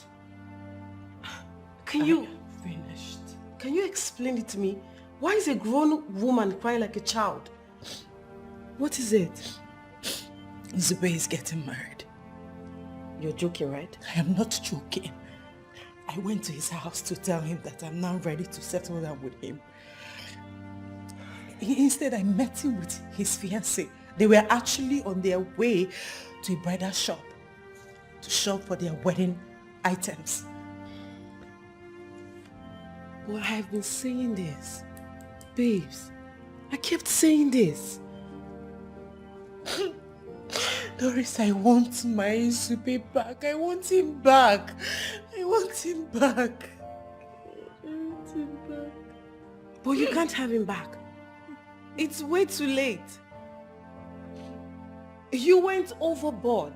Speaker 9: Can you
Speaker 1: Finished.
Speaker 9: Can you explain it to me? Why is a grown woman crying like a child? What is it?
Speaker 1: Zube is getting married.
Speaker 9: You're joking, right?
Speaker 1: I am not joking. I went to his house to tell him that I'm now ready to settle down with him. Instead, I met him with his fiancée. They were actually on their way to a bridal shop to shop for their wedding items.
Speaker 9: Well, I have been saying this. Babes, I kept saying this.
Speaker 1: Doris, I want my Zube back. I want him back. I want him back. I want him back.
Speaker 9: But you can't have him back. It's way too late. You went overboard.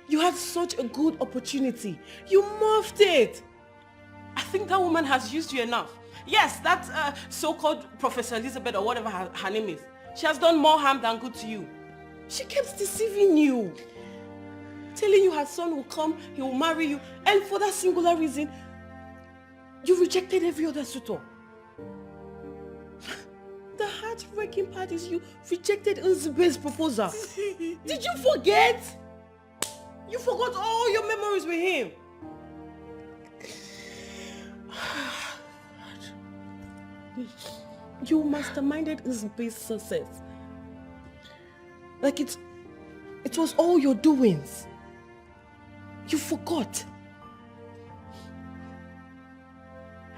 Speaker 9: You had such a good opportunity. You muffed it. I think that woman has used you enough. Yes, that so-called Professor Elizabeth or whatever her name is. She has done more harm than good to you. She keeps deceiving you. Telling you her son will come, he will marry you. And for that singular reason, you rejected every other suitor. The heartbreaking part is you rejected Nzube's proposal. Did you forget? You forgot all your memories with him. you masterminded Nzube's success. Like it was all your doings. You forgot.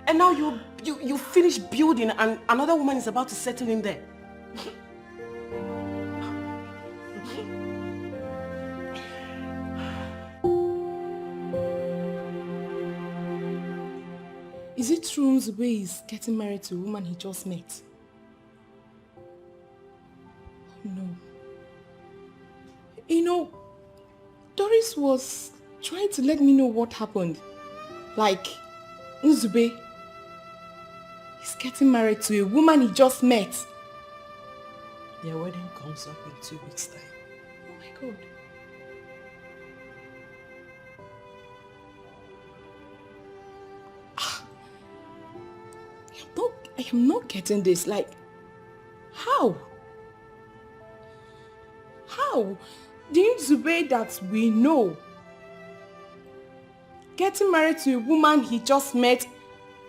Speaker 9: And now you finish building and another woman is about to settle in there. Is it true Nzube is getting married to a woman he just met? No. You know, Doris was trying to let me know what happened. Like, Nzube is getting married to a woman he just met.
Speaker 3: Their wedding comes up in 2 weeks' time.
Speaker 9: Oh my God. I am not getting this. Like, how? How? The Nzube that we know getting married to a woman he just met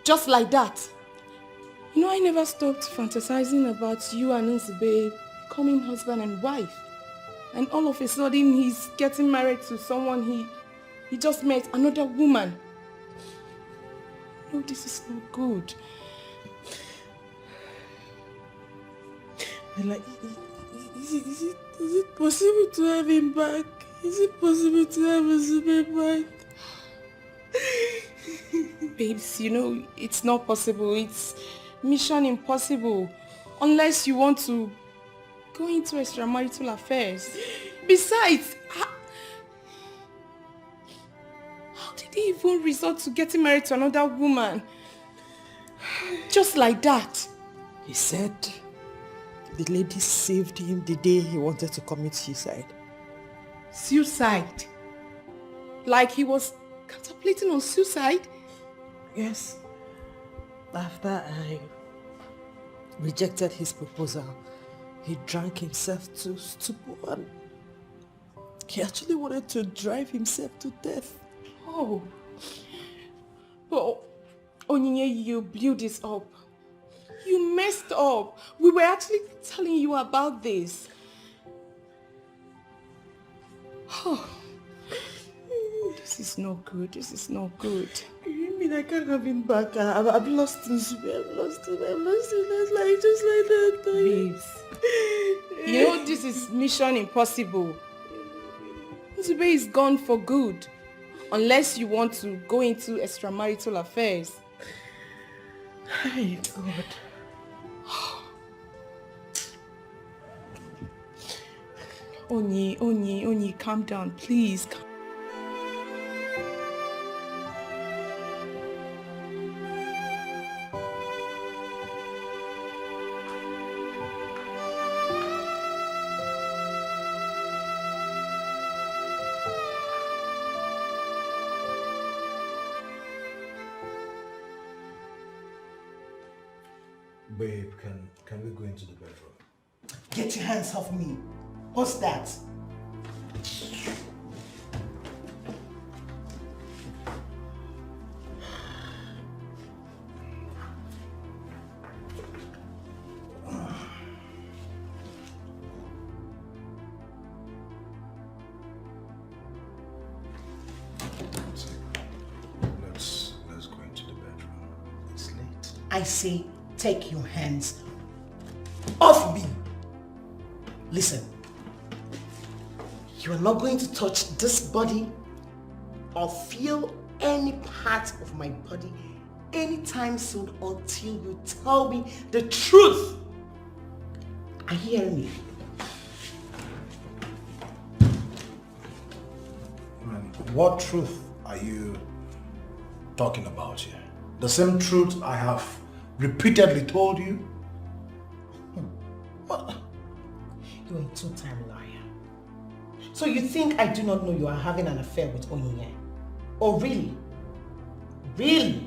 Speaker 9: just like that. You know, I never stopped fantasizing about you and Nzube becoming husband and wife. And all of a sudden he's getting married to someone he just met, another woman. No, this is not good.
Speaker 3: Like, is it possible to have him back? Is it possible to have Nzube back?
Speaker 9: Babes, you know, it's not possible. It's mission impossible. Unless you want to go into extramarital affairs. Besides, how did he even resort to getting married to another woman? Just like that.
Speaker 3: He said the lady saved him the day he wanted to commit suicide.
Speaker 9: Suicide? Like he was contemplating on suicide?
Speaker 3: Yes. After I rejected his proposal, he drank himself to stupor and he actually wanted to drive himself to death.
Speaker 9: Oh. Well, Onyinye, you blew this up. You messed up. We were actually telling you about this. Oh. This is not good. This is not good.
Speaker 3: You mean I can't have him back? I've lost Nzube. I've lost him. Just like that.
Speaker 9: Babes. You know this is mission impossible. Nzube is gone for good. Unless you want to go into extramarital affairs.
Speaker 3: Hey, God.
Speaker 9: Onyi, calm down, please.
Speaker 12: Babe, can we go into the bedroom?
Speaker 14: Get your hands off me. What's that?
Speaker 12: Let's go into the bedroom. It's late.
Speaker 14: I say, take your hands off me. Listen, you are not going to touch this body or feel any part of my body anytime soon until you tell me the truth. Are you hearing me?
Speaker 12: What truth are you talking about here? The same truth I have repeatedly told you?
Speaker 14: What? You're a two-time liar. So you think I do not know you are having an affair with Onyinye? Oh, really? Really?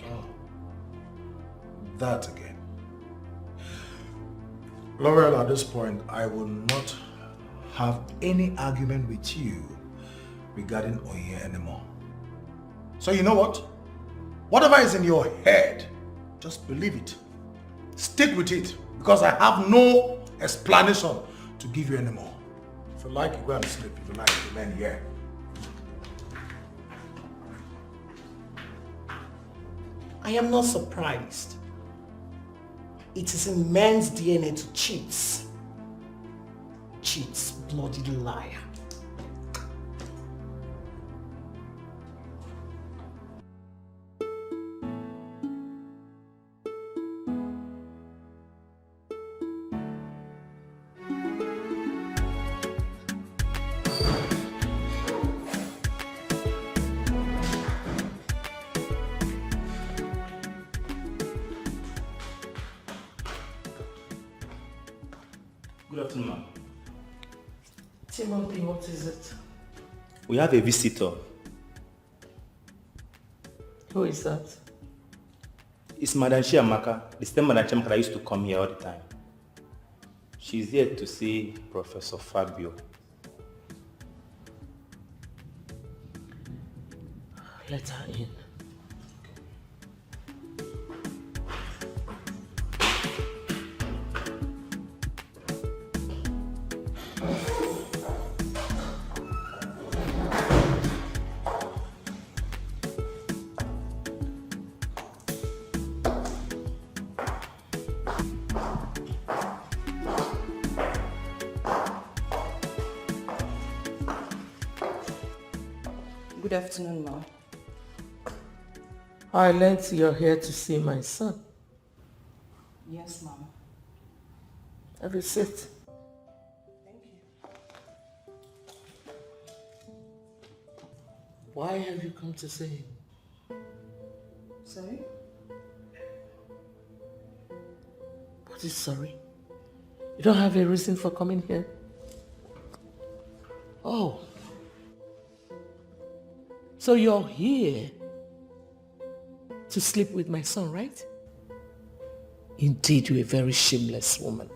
Speaker 12: Oh. That again. Laurel, at this point, I will not have any argument with you regarding Onyinye anymore. So you know what? Whatever is in your head, Just believe it. Stick with it, because I have no explanation to give you anymore. If you like, you go and sleep. If you like, you remain here.
Speaker 14: I am not surprised. It is in man's DNA to cheat. Cheats, bloody liar.
Speaker 11: Good afternoon, ma'am.
Speaker 3: Timothy, what is it?
Speaker 11: We have a visitor.
Speaker 3: Who is that?
Speaker 11: It's Madam Chiamaka, the same Madam Chiamaka that used to come here all the time. She's here to see Professor Fabio.
Speaker 3: Let her in.
Speaker 16: Good afternoon, ma'am.
Speaker 3: I learned you're here to see my son.
Speaker 16: Yes, ma'am.
Speaker 3: Have a seat. Why have you come to see him?
Speaker 16: Sorry?
Speaker 3: What is sorry? You don't have a reason for coming here? Oh. So you're here to sleep with my son, right? Indeed, you're a very shameless woman.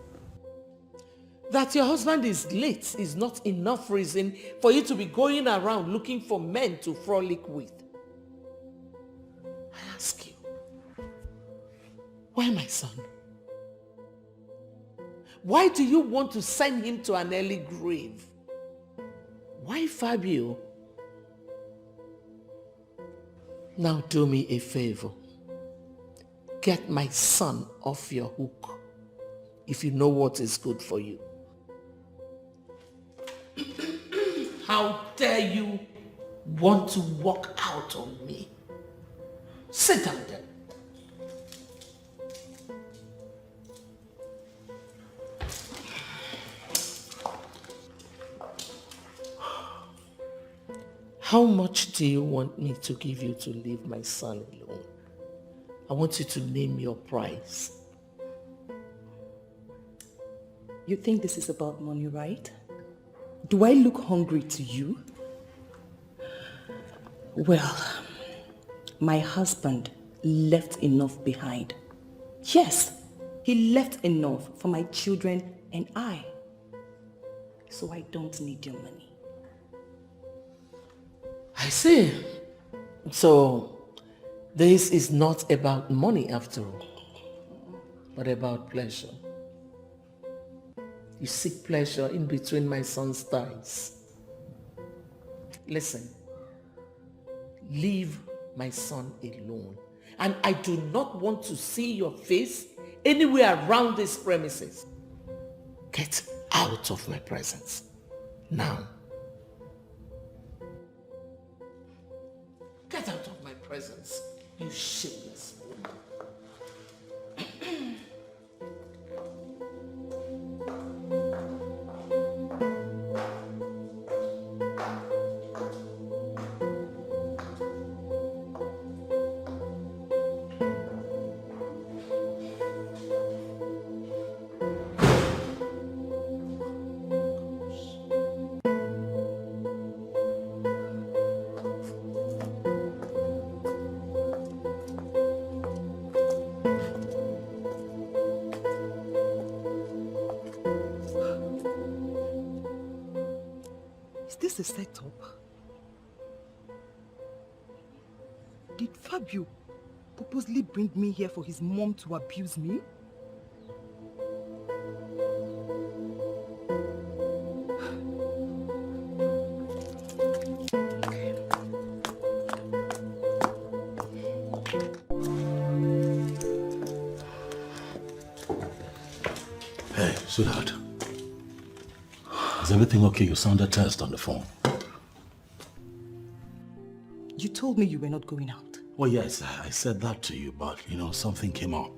Speaker 3: That your husband is late is not enough reason for you to be going around looking for men to frolic with. I ask you, why my son? Why do you want to send him to an early grave? Why Fabio? Now do me a favor. Get my son off your hook if you know what is good for you. How dare you want to walk out on me? Sit down then. How much do you want me to give you to leave my son alone? I want you to name your price.
Speaker 16: You think this is about money, right? Do I look hungry to you? Well, my husband left enough behind. Yes, he left enough for my children and I. So I don't need your money.
Speaker 3: I see. So this is not about money after all, but about pleasure. You seek pleasure in between my son's thighs. Listen, leave my son alone. And I do not want to see your face anywhere around these premises. Get out of my presence. Now. Get out of my presence, you shameless woman.
Speaker 17: Is this a setup? Did Fabio
Speaker 16: purposely bring me here for his mom to abuse me?
Speaker 2: Hey, sweetheart. Is everything okay? You sounded tense on the phone.
Speaker 16: You told me you were not going out.
Speaker 2: Well, yes, I said that to you, but, something came up.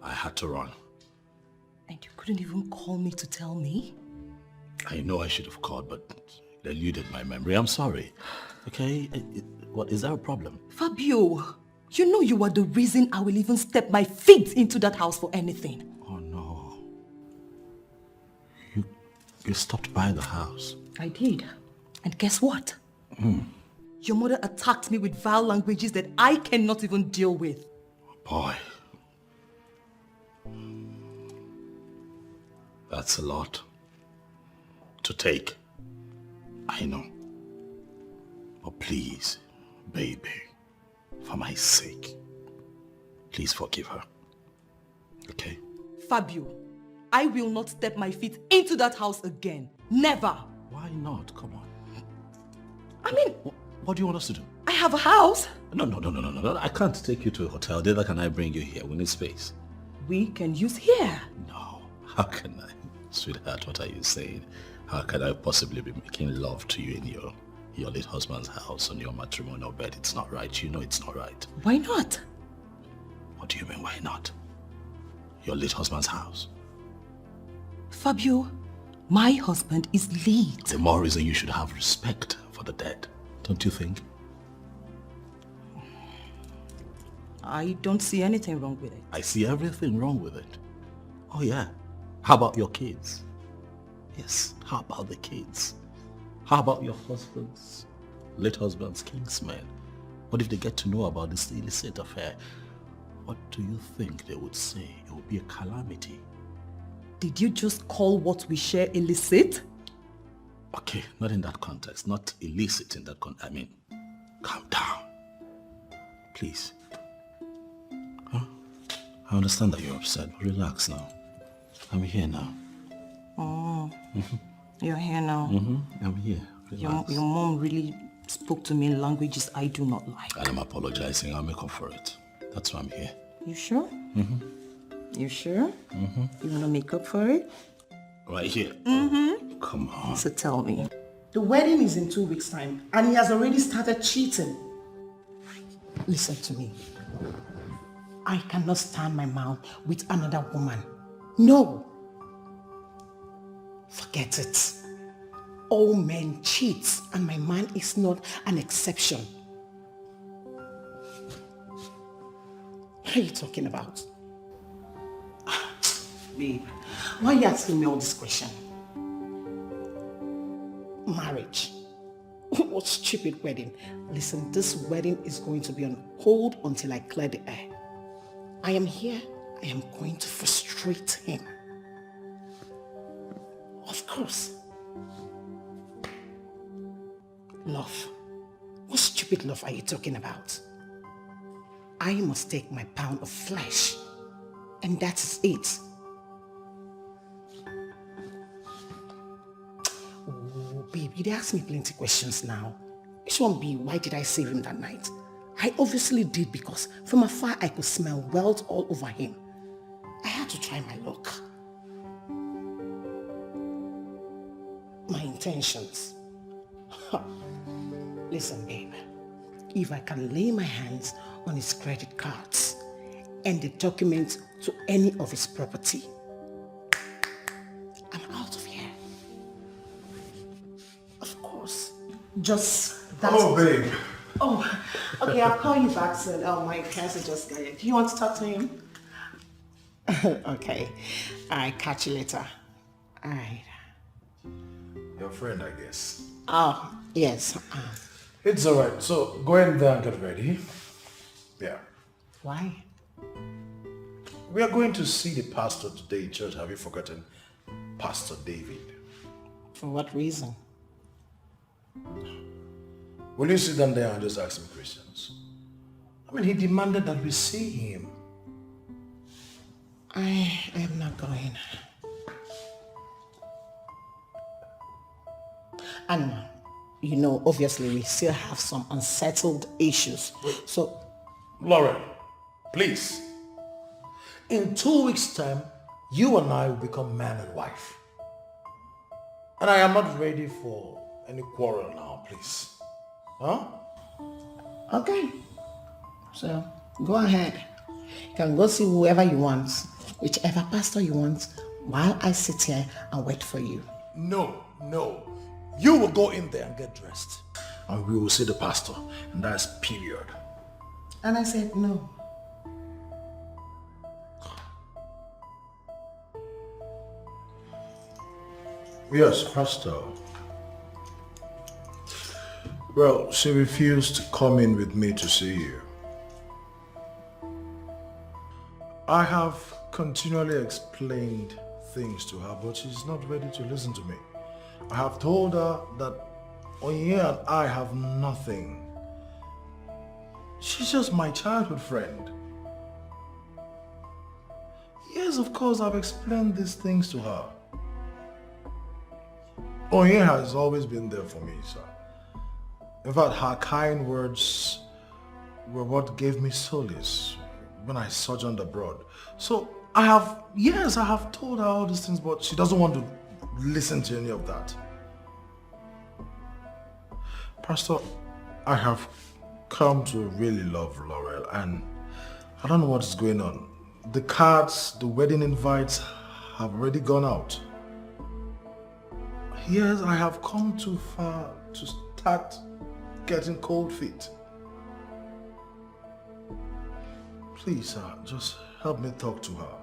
Speaker 2: I had to run.
Speaker 16: And you couldn't even call me to tell me?
Speaker 2: I know I should have called, but it eluded my memory. I'm sorry. Okay? What, is there a problem?
Speaker 16: Fabio, you know you are the reason I will even step my feet into that house for anything.
Speaker 2: Oh, no. You stopped by the house.
Speaker 16: I did. And guess what? Your mother attacked me with vile languages that I cannot even deal with.
Speaker 2: Boy. That's a lot to take. I know. But please, baby, for my sake, please forgive her. Okay?
Speaker 16: Fabio, I will not step my feet into that house again. Never.
Speaker 2: Why not? Come on.
Speaker 16: I mean...
Speaker 2: What do you want us to do?
Speaker 16: I have a house.
Speaker 2: No. I can't take you to a hotel. Neither can I bring you here. We need space.
Speaker 16: We can use here.
Speaker 2: No. How can I? Sweetheart, what are you saying? How can I possibly be making love to you in your late husband's house on your matrimonial bed? It's not right. You know it's not right.
Speaker 16: Why not?
Speaker 2: What do you mean, why not? Your late husband's house.
Speaker 16: Fabio, my husband is late.
Speaker 2: The more reason you should have respect for the dead. Don't you think?
Speaker 16: I don't see anything wrong with it.
Speaker 2: I see everything wrong with it. Oh yeah. How about your kids? Yes, how about the kids? How about your late husband's kingsmen? What if they get to know about this illicit affair? What do you think they would say? It would be a calamity.
Speaker 16: Did you just call what we share illicit?
Speaker 2: Okay, not in that context. Not illicit in that context. I mean, calm down. Please. Huh? I understand that you're upset, but relax now. I'm here now.
Speaker 16: Oh, you're here now.
Speaker 2: I'm here.
Speaker 16: Your mom really spoke to me in languages I do not like.
Speaker 2: And I'm apologizing. I'll make up for it. That's why I'm here.
Speaker 16: You sure? You sure? You want to make up for it?
Speaker 2: Right here. Come on.
Speaker 16: So tell me.
Speaker 14: The wedding is in 2 weeks' time, and he has already started cheating. Listen to me. I cannot stand my mouth with another woman. No. Forget it. All men cheat, and my man is not an exception. What are you talking about? Babe, why are you asking me all this question? Marriage. What stupid wedding? Listen, this wedding is going to be on hold until I clear the air. I am here. I am going to frustrate him. Of course. Love. What stupid love are you talking about? I must take my pound of flesh. And that is it. Oh, babe, you asked me plenty questions now. Which one be, why did I save him that night? I obviously did because from afar I could smell wealth all over him. I had to try my luck. My intentions. Listen, babe. If I can lay my hands on his credit cards and the documents to any of his property, I'm out of here. Of course. Just that.
Speaker 12: Oh, babe.
Speaker 14: Oh, okay, I'll call you back soon. Oh, my cancer just got it. Do you want to talk to him? Okay. All right, catch you later. All right.
Speaker 12: Your friend, I guess.
Speaker 14: Oh, yes.
Speaker 12: It's all right. So go in there and get ready. Yeah.
Speaker 14: Why?
Speaker 12: We are going to see the pastor today in church. Have you forgotten Pastor David?
Speaker 14: For what reason?
Speaker 12: Will you sit down there and just ask him questions? I mean, he demanded that we see him.
Speaker 14: I am not going. And, you know, obviously we still have some unsettled issues. So,
Speaker 12: Laurel, please. In 2 weeks' time, you and I will become man and wife. And I am not ready for any quarrel now, please. Huh?
Speaker 14: okay. So, go ahead. You can go see whoever you want, whichever pastor you want, while I sit here and wait for you.
Speaker 12: No. You will go in there and get dressed. And we will see the pastor. And that's period.
Speaker 14: And I said no.
Speaker 12: Yes, pastor. Well, she refused to come in with me to see you. I have continually explained things to her, but she's not ready to listen to me. I have told her that Onye and I have nothing. She's just my childhood friend. Yes, of course, I've explained these things to her. Onye has always been there for me, sir. In fact, her kind words were what gave me solace when I sojourned abroad. So I have told her all these things, but she doesn't want to listen to any of that. Pastor, I have come to really love Laurel, and I don't know what is going on. The cards, the wedding invites have already gone out. Yes, I have come too far to start getting cold feet. Please, sir, just help me talk to her.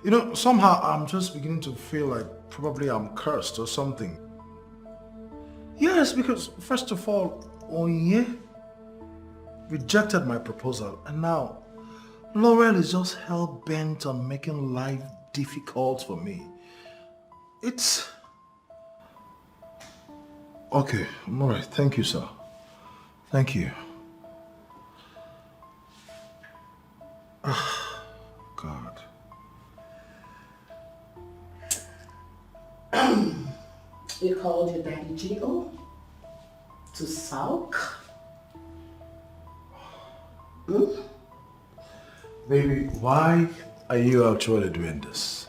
Speaker 12: You know, somehow I'm just beginning to feel like probably I'm cursed or something. Yes, because first of all, Onye rejected my proposal, and now Laurel is just hell-bent on making life difficult for me. It's... Okay, I'm all right. Thank you, sir. Thank you. God.
Speaker 14: You called your daddy Jigo to sulk?
Speaker 12: Baby, why are you actually doing this?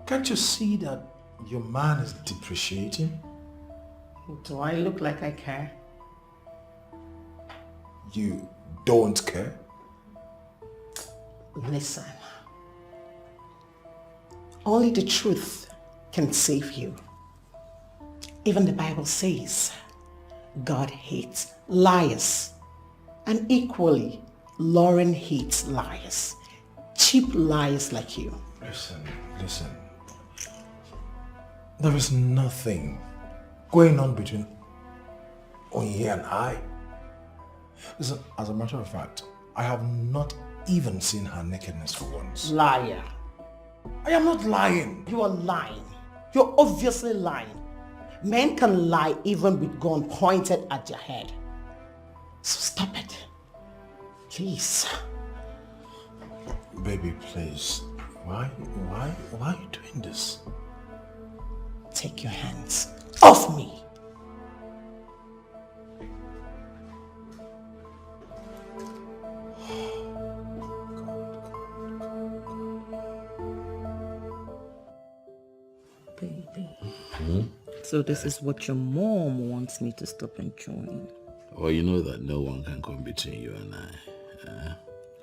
Speaker 12: Can't you see that your man is depreciating?
Speaker 14: Do I look like I care?
Speaker 12: You don't care?
Speaker 14: Listen. Only the truth can save you. Even the Bible says God hates liars. And equally, Lauren hates liars. Cheap liars like you.
Speaker 12: Listen. There is nothing going on between Onye and I. Listen, as a matter of fact, I have not even seen her nakedness for once.
Speaker 14: Liar.
Speaker 12: I am not lying.
Speaker 14: You are lying. You're obviously lying. Men can lie even with gun pointed at your head. So stop it. Please.
Speaker 12: Baby, please. Why are you doing this?
Speaker 14: Take your hands off me.
Speaker 1: Baby. So this is what your mom wants me to stop enjoying.
Speaker 2: Well, you know that no one can come between you and I.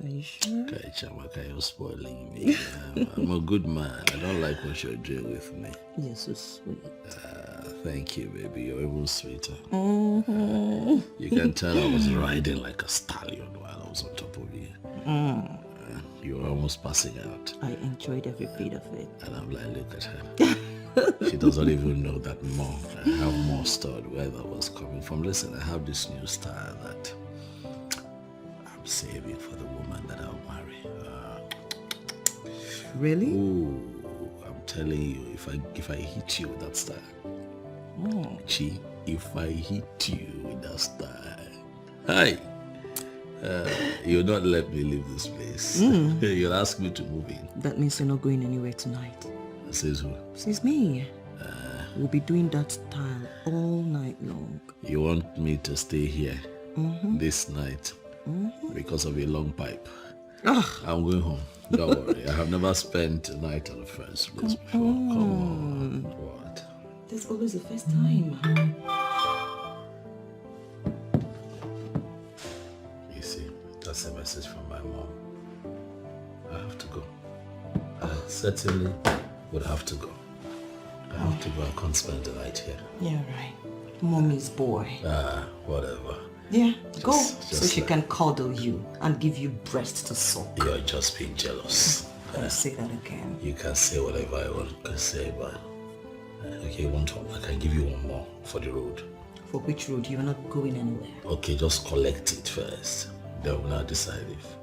Speaker 1: Are you sure?
Speaker 2: Chamaka, you're spoiling me. I'm a good man. I don't like what you're doing with me.
Speaker 1: You're so sweet.
Speaker 2: Thank you, baby. You're even sweeter.
Speaker 1: Mm-hmm.
Speaker 2: You can tell I was riding like a stallion while I was on top of you. You were almost passing out.
Speaker 1: I enjoyed every bit of it.
Speaker 2: And I'm like, look at her. She doesn't even know that more. I have more stored where that was coming from. Listen, I have this new style that I'm saving for the woman that I'll marry.
Speaker 1: Really?
Speaker 2: Ooh, I'm telling you, if I hit you with that style, Chi, if I hit you with that style, Hi. You'll not let me leave this place. You'll ask me to move in.
Speaker 1: That means you're not going anywhere tonight.
Speaker 2: Says who?
Speaker 1: Says me. We'll be doing that style all night long.
Speaker 2: You want me to stay here this night because of a long pipe? I'm going home. Don't worry. I have never spent a night on the first place before. Come on. What?
Speaker 1: There's always a first time.
Speaker 2: You see, that's a message from my mom. I have to go. I certainly would have to go. I have to go. I can't spend the night here.
Speaker 1: Yeah, right. Mommy's boy.
Speaker 2: Whatever.
Speaker 1: Yeah, go. So
Speaker 2: just
Speaker 1: she can cuddle you and give you breast to suck.
Speaker 2: You're just being jealous.
Speaker 1: Don't say that again.
Speaker 2: You can say whatever I want to say, but... okay, one time. I can give you one more for the road.
Speaker 1: For which road? You're not going anywhere.
Speaker 2: Okay, just collect it first. Then we'll now decide if...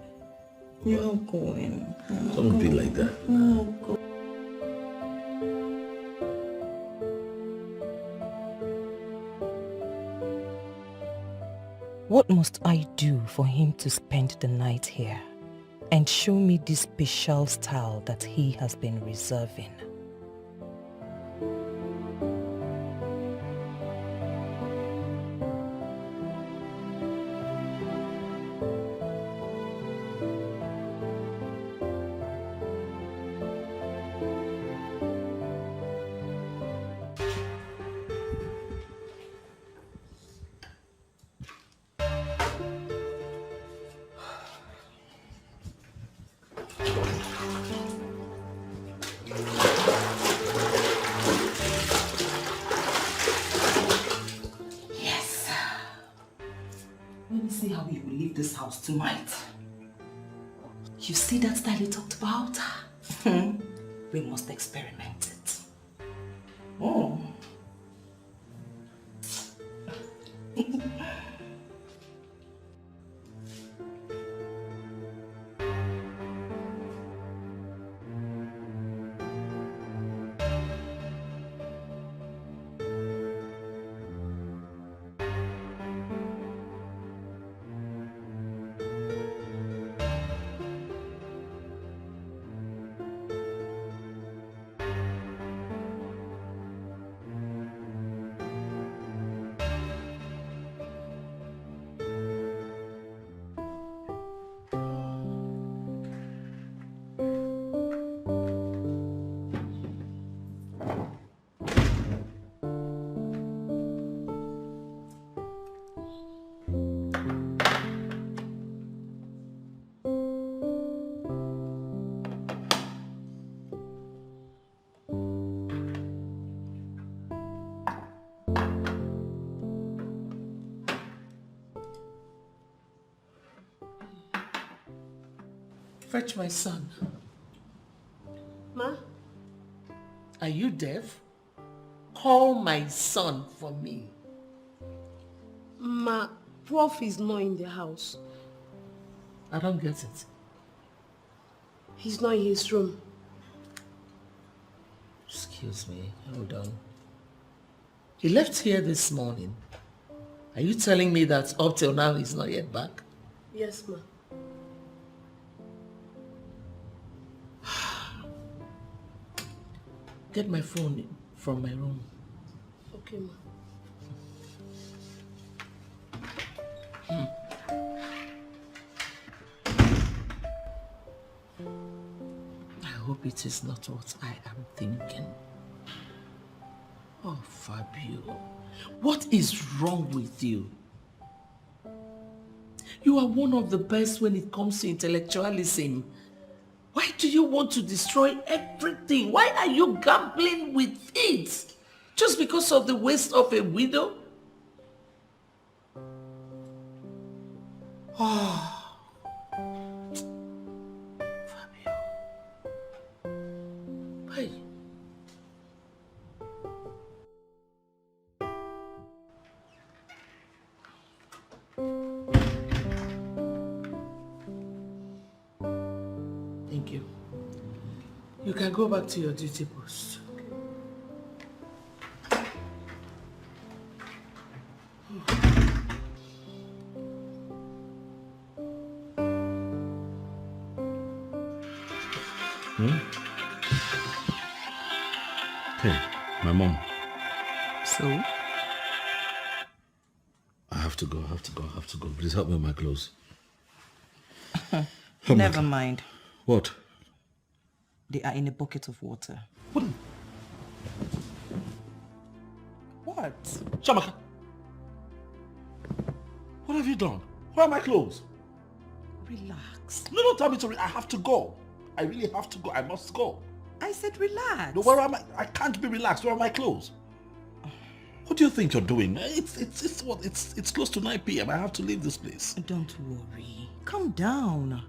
Speaker 1: You're not going.
Speaker 2: Don't be like that.
Speaker 1: No, go. What must I do for him to spend the night here and show me this special style that he has been reserving? Tonight. You see that style you talked about? We must experiment it. Oh.
Speaker 3: Fetch my son.
Speaker 5: Ma?
Speaker 3: Are you deaf? Call my son for me.
Speaker 5: Ma, Prof is not in the house.
Speaker 3: I don't get it.
Speaker 5: He's not in his room.
Speaker 3: Excuse me, hold on. He left here this morning. Are you telling me that up till now he's not yet back?
Speaker 5: Yes, ma.
Speaker 3: Get my phone from my room.
Speaker 5: Okay, ma.
Speaker 3: I hope it is not what I am thinking. Oh, Fabio, what is wrong with you? You are one of the best when it comes to intellectualism. Why do you want to destroy everything? Why are you gambling with it? Just because of the waste of a widow? Oh, Fabio. Hey. Thank you. You can go back to your duty post.
Speaker 2: Hey, my mom.
Speaker 1: So?
Speaker 2: I have to go. Please help me with my clothes.
Speaker 1: Never mind.
Speaker 2: What?
Speaker 1: They are in a bucket of water.
Speaker 2: What? Shamaka. What have you done? Where are my clothes?
Speaker 1: Relax.
Speaker 2: No, don't tell me to. I have to go. I really have to go. I must go.
Speaker 1: I said relax.
Speaker 2: No, where am I? I can't be relaxed. Where are my clothes? What do you think you're doing? It's close to 9 p.m. I have to leave this place.
Speaker 1: Don't worry. Calm down.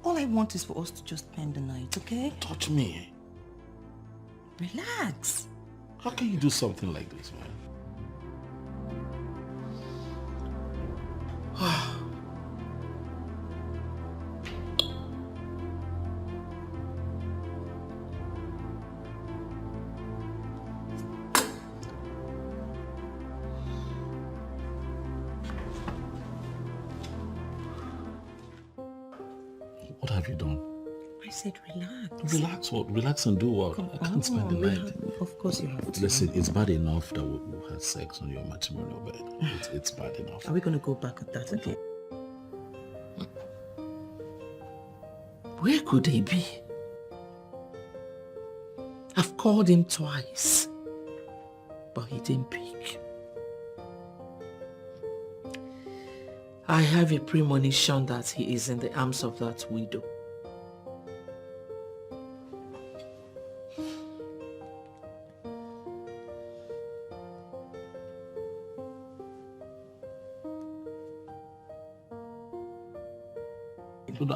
Speaker 1: All I want is for us to just spend the night, okay?
Speaker 2: Touch me.
Speaker 1: Relax.
Speaker 2: How can you do something like this, man? What have you done?
Speaker 1: I said relax.
Speaker 2: Relax what? Relax and do what? I can't spend the night.
Speaker 1: Of course you have to.
Speaker 2: Listen, it's bad enough that we had sex on your matrimonial bed. It's bad enough.
Speaker 1: Are we going to go back at that again?
Speaker 3: Where could he be? I've called him twice, but he didn't pick. I have a premonition that he is in the arms of that widow.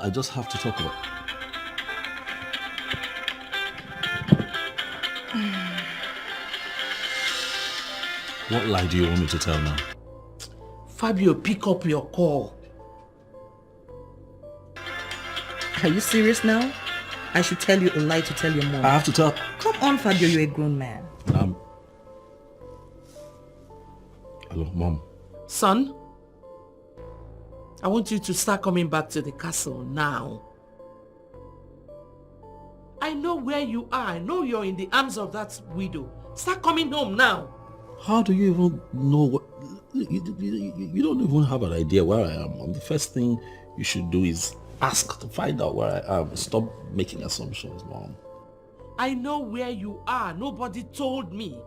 Speaker 2: I just have to talk about. What lie do you want me to tell now?
Speaker 3: Fabio, pick up your call.
Speaker 1: Are you serious now? I should tell you a lie to tell your mom.
Speaker 2: I have to tell.
Speaker 1: Come on, Fabio, you're a grown man.
Speaker 2: Hello, Mom.
Speaker 3: Son, I want you to start coming back to the castle now. I know where you are. I know you're in the arms of that widow. Start coming home now.
Speaker 2: How do you even know what... You don't even have an idea where I am. And the first thing you should do is ask to find out where I am. Stop making assumptions, Mom.
Speaker 3: I know where you are. Nobody told me.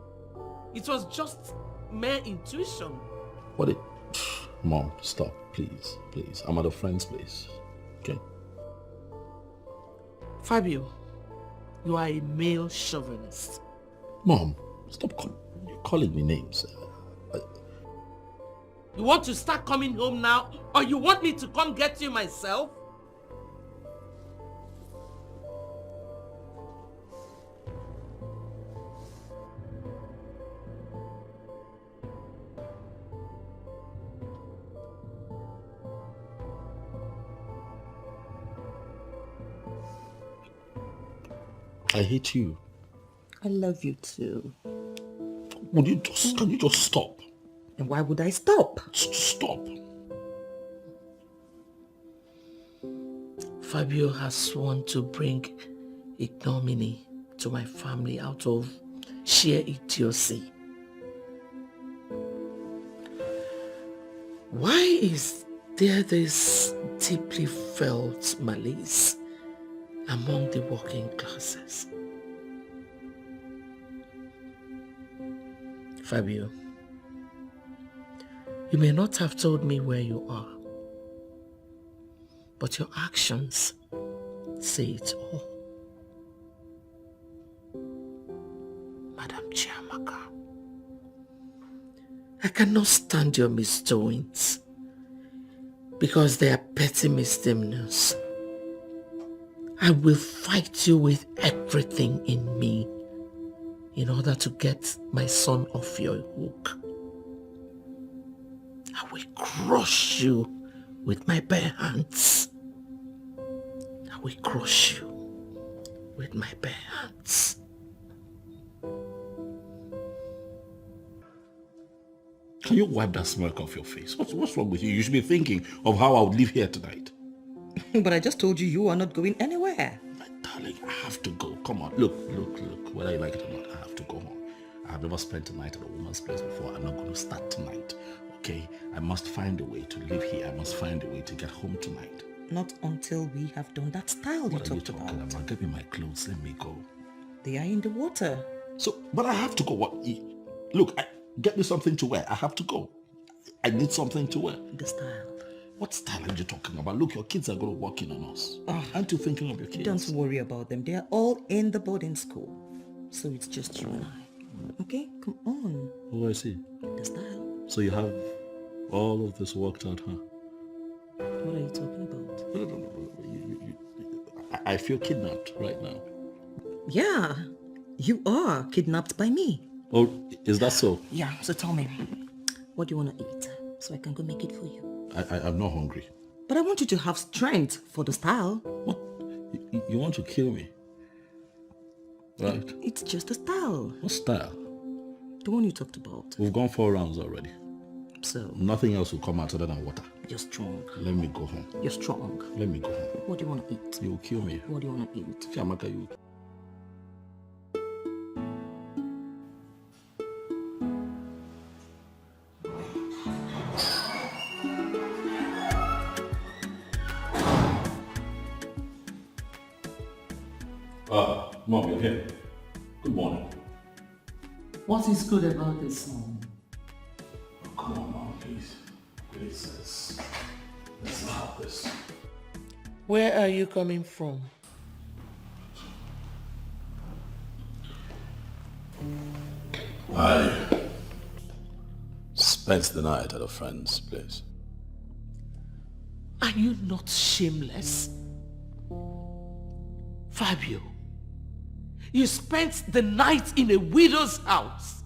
Speaker 3: It was just mere intuition.
Speaker 2: What it... Mom, stop. Please, please. I'm at a friend's place. Okay?
Speaker 3: Fabio, you are a male chauvinist.
Speaker 2: Mom, stop calling me names.
Speaker 3: You want to start coming home now, or you want me to come get you myself?
Speaker 2: I hate you.
Speaker 1: I love you too.
Speaker 2: Can you just stop?
Speaker 1: And why would I stop?
Speaker 2: Stop.
Speaker 3: Fabio has sworn to bring ignominy to my family out of sheer idiocy. Why is there this deeply felt malice among the working classes? Fabio, you may not have told me where you are, but your actions say it all. Madam Chiamaka, I cannot stand your misdoings because they are petty misdemeanors. I will fight you with everything in me in order to get my son off your hook. I will crush you with my bare hands. I will crush you with my bare hands.
Speaker 2: Can you wipe that smirk off your face? What's wrong with you? You should be thinking of how I would live here tonight.
Speaker 1: But I just told you you are not going anywhere.
Speaker 2: Darling, I have to go. Come on. Look. Whether you like it or not, I have to go home. I have never spent a night at a woman's place before. I'm not going to start tonight. Okay? I must find a way to live here. I must find a way to get home tonight.
Speaker 1: Not until we have done that style
Speaker 2: What
Speaker 1: you
Speaker 2: are you
Speaker 1: talked
Speaker 2: talking about? Get me my clothes. Let me go.
Speaker 1: They are in the water.
Speaker 2: So, but I have to go. What? Look, get me something to wear. I have to go. I need something to wear.
Speaker 1: The style.
Speaker 2: What style are you talking about? Look, your kids are going to walk in on us. Aren't you thinking of your kids?
Speaker 1: Don't worry about them. They are all in the boarding school. So it's just you and I. Okay? Come on.
Speaker 2: Oh, I see.
Speaker 1: The style.
Speaker 2: So you have all of this worked out, huh?
Speaker 1: What are you talking about?
Speaker 2: No. I feel kidnapped right now.
Speaker 1: Yeah. You are kidnapped by me.
Speaker 2: Oh, is that so?
Speaker 1: Yeah. So tell me, what do you want to eat? So I can go make it for you.
Speaker 2: I'm not hungry.
Speaker 1: But I want you to have strength for the style.
Speaker 2: What? You want to kill me? Right?
Speaker 1: It's just a style.
Speaker 2: What style?
Speaker 1: The one you talked about.
Speaker 2: We've gone 4 rounds already.
Speaker 1: So?
Speaker 2: Nothing else will come out other than water.
Speaker 1: You're strong.
Speaker 2: Let me go home.
Speaker 1: You're strong.
Speaker 2: Let me go home.
Speaker 1: What do you want to eat?
Speaker 2: You'll kill me.
Speaker 1: What do you want to eat?
Speaker 2: Chiamaka, you... Mom, you're here. Good morning.
Speaker 3: What is good about this song?
Speaker 2: Oh, come on, Mom, please. Please, let's not have this.
Speaker 3: Where are you coming from?
Speaker 2: I spent the night at a friend's place.
Speaker 3: Are you not shameless? Fabio, you spent the night in a widow's house.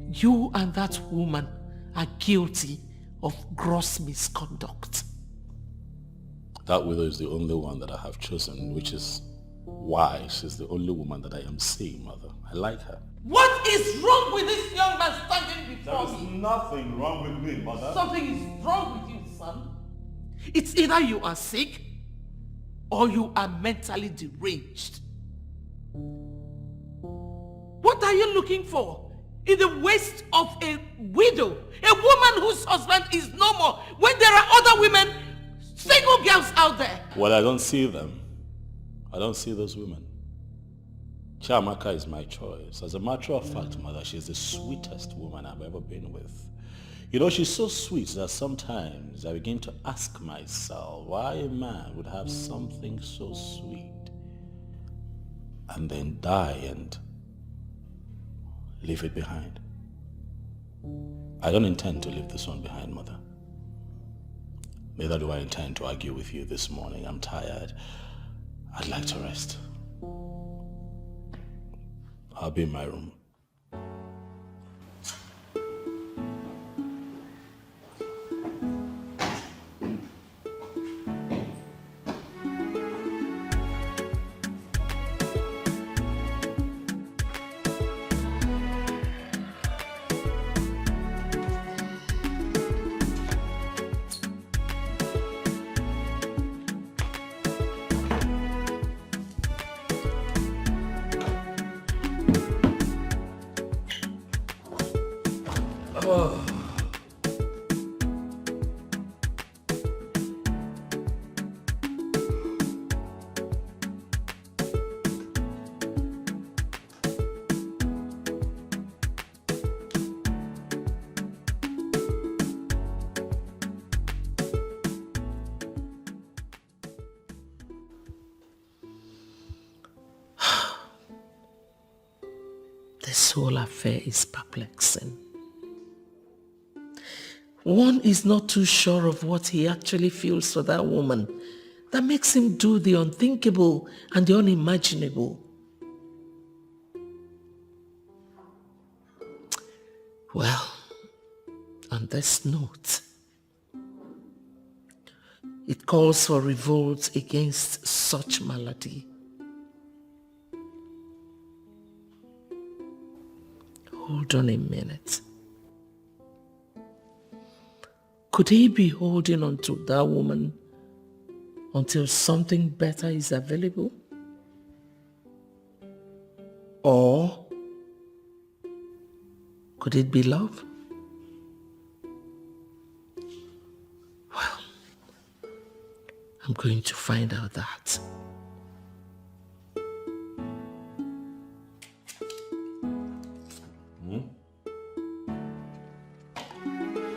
Speaker 3: You and that woman are guilty of gross misconduct.
Speaker 2: That widow is the only one that I have chosen, which is why she's the only woman that I am seeing, Mother. I like her.
Speaker 3: What is wrong with this young man standing before me?
Speaker 2: There is nothing wrong with me, Mother.
Speaker 3: Something is wrong with you, son. It's either you are sick or you are mentally deranged. What are you looking for in the waist of a widow, a woman whose husband is no more, when there are other women, single girls out there?
Speaker 2: Well, I don't see them. I don't see those women. Chiamaka is my choice. As a matter of fact, Mother, she's the sweetest woman I've ever been with. You know, she's so sweet that sometimes I begin to ask myself why a man would have something so sweet and then die and leave it behind. I don't intend to leave this one behind, Mother. Neither do I intend to argue with you this morning. I'm tired. I'd like to rest. I'll be in my room.
Speaker 3: This whole affair is perplexing. One is not too sure of what he actually feels for that woman that makes him do the unthinkable and the unimaginable. Well, on this note, it calls for revolt against such malady. Hold on a minute. Could he be holding on to that woman until something better is available? Or could it be love? Well, I'm going to find out that.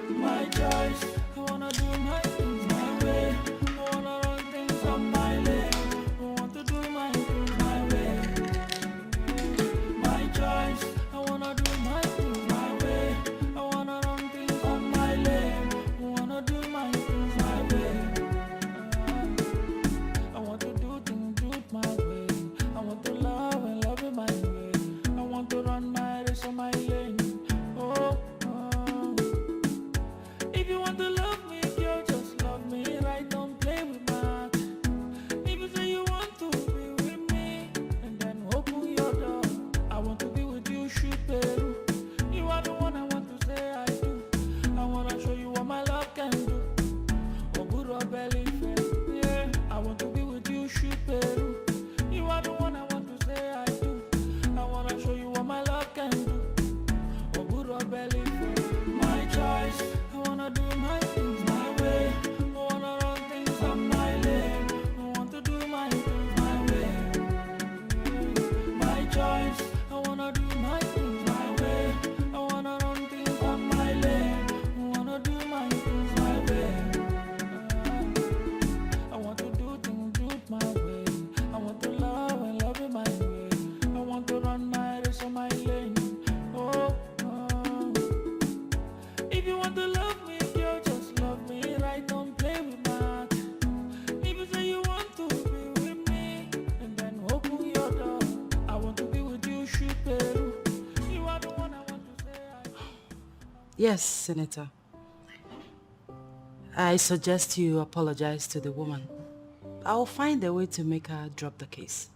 Speaker 15: My choice, I wanna do my things my way. I wanna run things on my lane. I want to do my things my way. My choice, I wanna do my things my way. I wanna run things on my lane. I wanna do my things my way. I want to do things my way. I want to love and love in my way. I want to run my race on my lane. Oh, oh. If you want to love me, girl, just love me right. Don't play with my heart. If you say you want to be with me, and then open your door. I want to be with you, shoot Peru. You are the one I want to say I do. I want to show you what my love can do. Oh, good or belly fat. Yeah, I want to be with you, shoot Peru. You are the one I want to say I do. I want to show you what my love can do. Oh, good or belly fat. My choice. I wanna do my things my way. I wanna run things on my lane. I want to do my things my way. My choice. I wanna do my things my way. I wanna run things on my lane. I wanna do my things my way. I want to do things my way. I want to love and love in my way. I want to run my race on my lane. Oh, oh. If you want to love me, girl, just love me right. Don't play with my heart. If you say you want to be with me, and then open your door. I want to be with you, shoot Peru. You are the one I want to say I do.
Speaker 4: Yes, Senator. I suggest you apologize to the woman. I'll find a way to make her drop the case.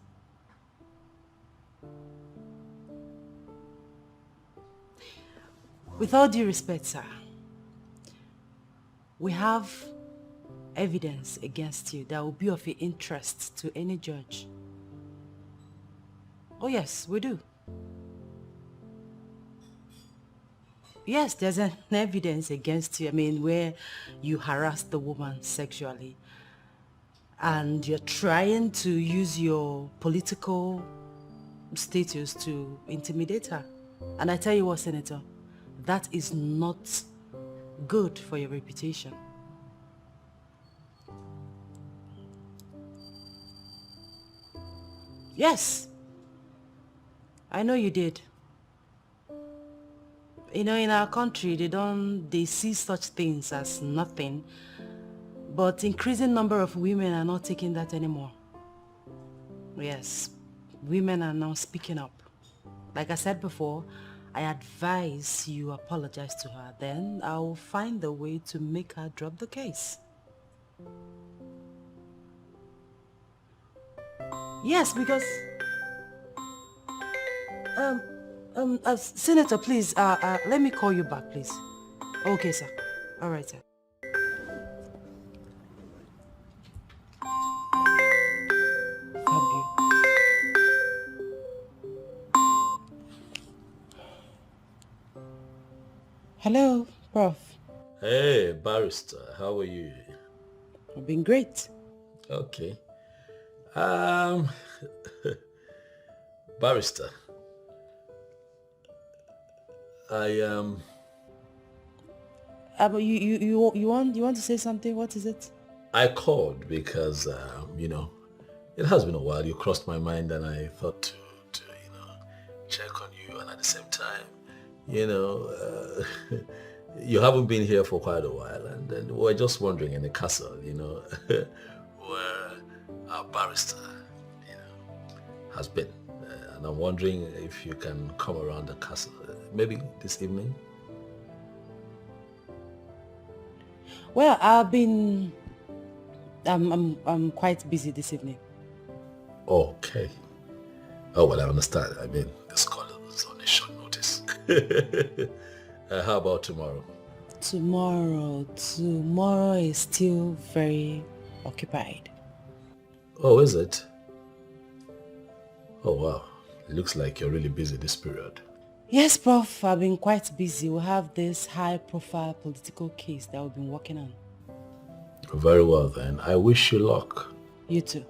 Speaker 4: With all due respect, sir, we have evidence against you that will be of interest to any judge. Oh yes, we do. Yes, there's an evidence against you. I mean, where you harassed the woman sexually and you're trying to use your political status to intimidate her. And I tell you what, Senator, that is not good for your reputation. Yes, I know you did. You know, in our country, they see such things as nothing, but increasing number of women are not taking that anymore. Yes, women are now speaking up. Like I said before, I advise you apologize to her, then I'll find a way to make her drop the case. Yes, because Senator, please, let me call you back, please. Okay, sir. All right, sir. Fabio. Hello, Prof.
Speaker 2: Hey, barrister, how are you?
Speaker 4: I've been great.
Speaker 2: Okay. Barrister,
Speaker 4: You want to say something? What is it?
Speaker 2: I called because it has been a while. You crossed my mind, and I thought to check on you, and at the same time, you haven't been here for quite a while, and then we're just wondering in the castle, where our barrister, has been, and I'm wondering if you can come around the castle, maybe this evening.
Speaker 4: Well, I'm quite busy this evening.
Speaker 2: Okay. Oh, well, I understand. I mean, this call is on a short notice. How about tomorrow?
Speaker 4: Tomorrow is still very occupied.
Speaker 2: Oh, is it? Oh, wow. It looks like you're really busy this period.
Speaker 9: Yes, Prof. I've been quite busy. We have this high-profile political case that we've been working on.
Speaker 2: Very well then. I wish you luck.
Speaker 9: You too.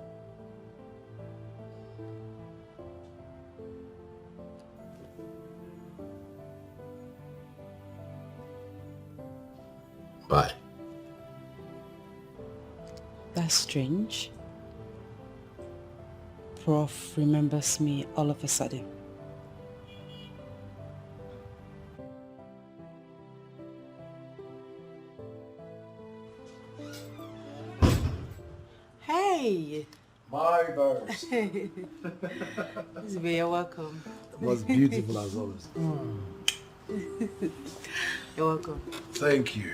Speaker 2: Bye.
Speaker 9: That's strange. Prof remembers me all of a sudden. Hey!
Speaker 12: My birds.
Speaker 9: You're welcome.
Speaker 12: It was beautiful as always.
Speaker 9: You're welcome.
Speaker 12: Thank you.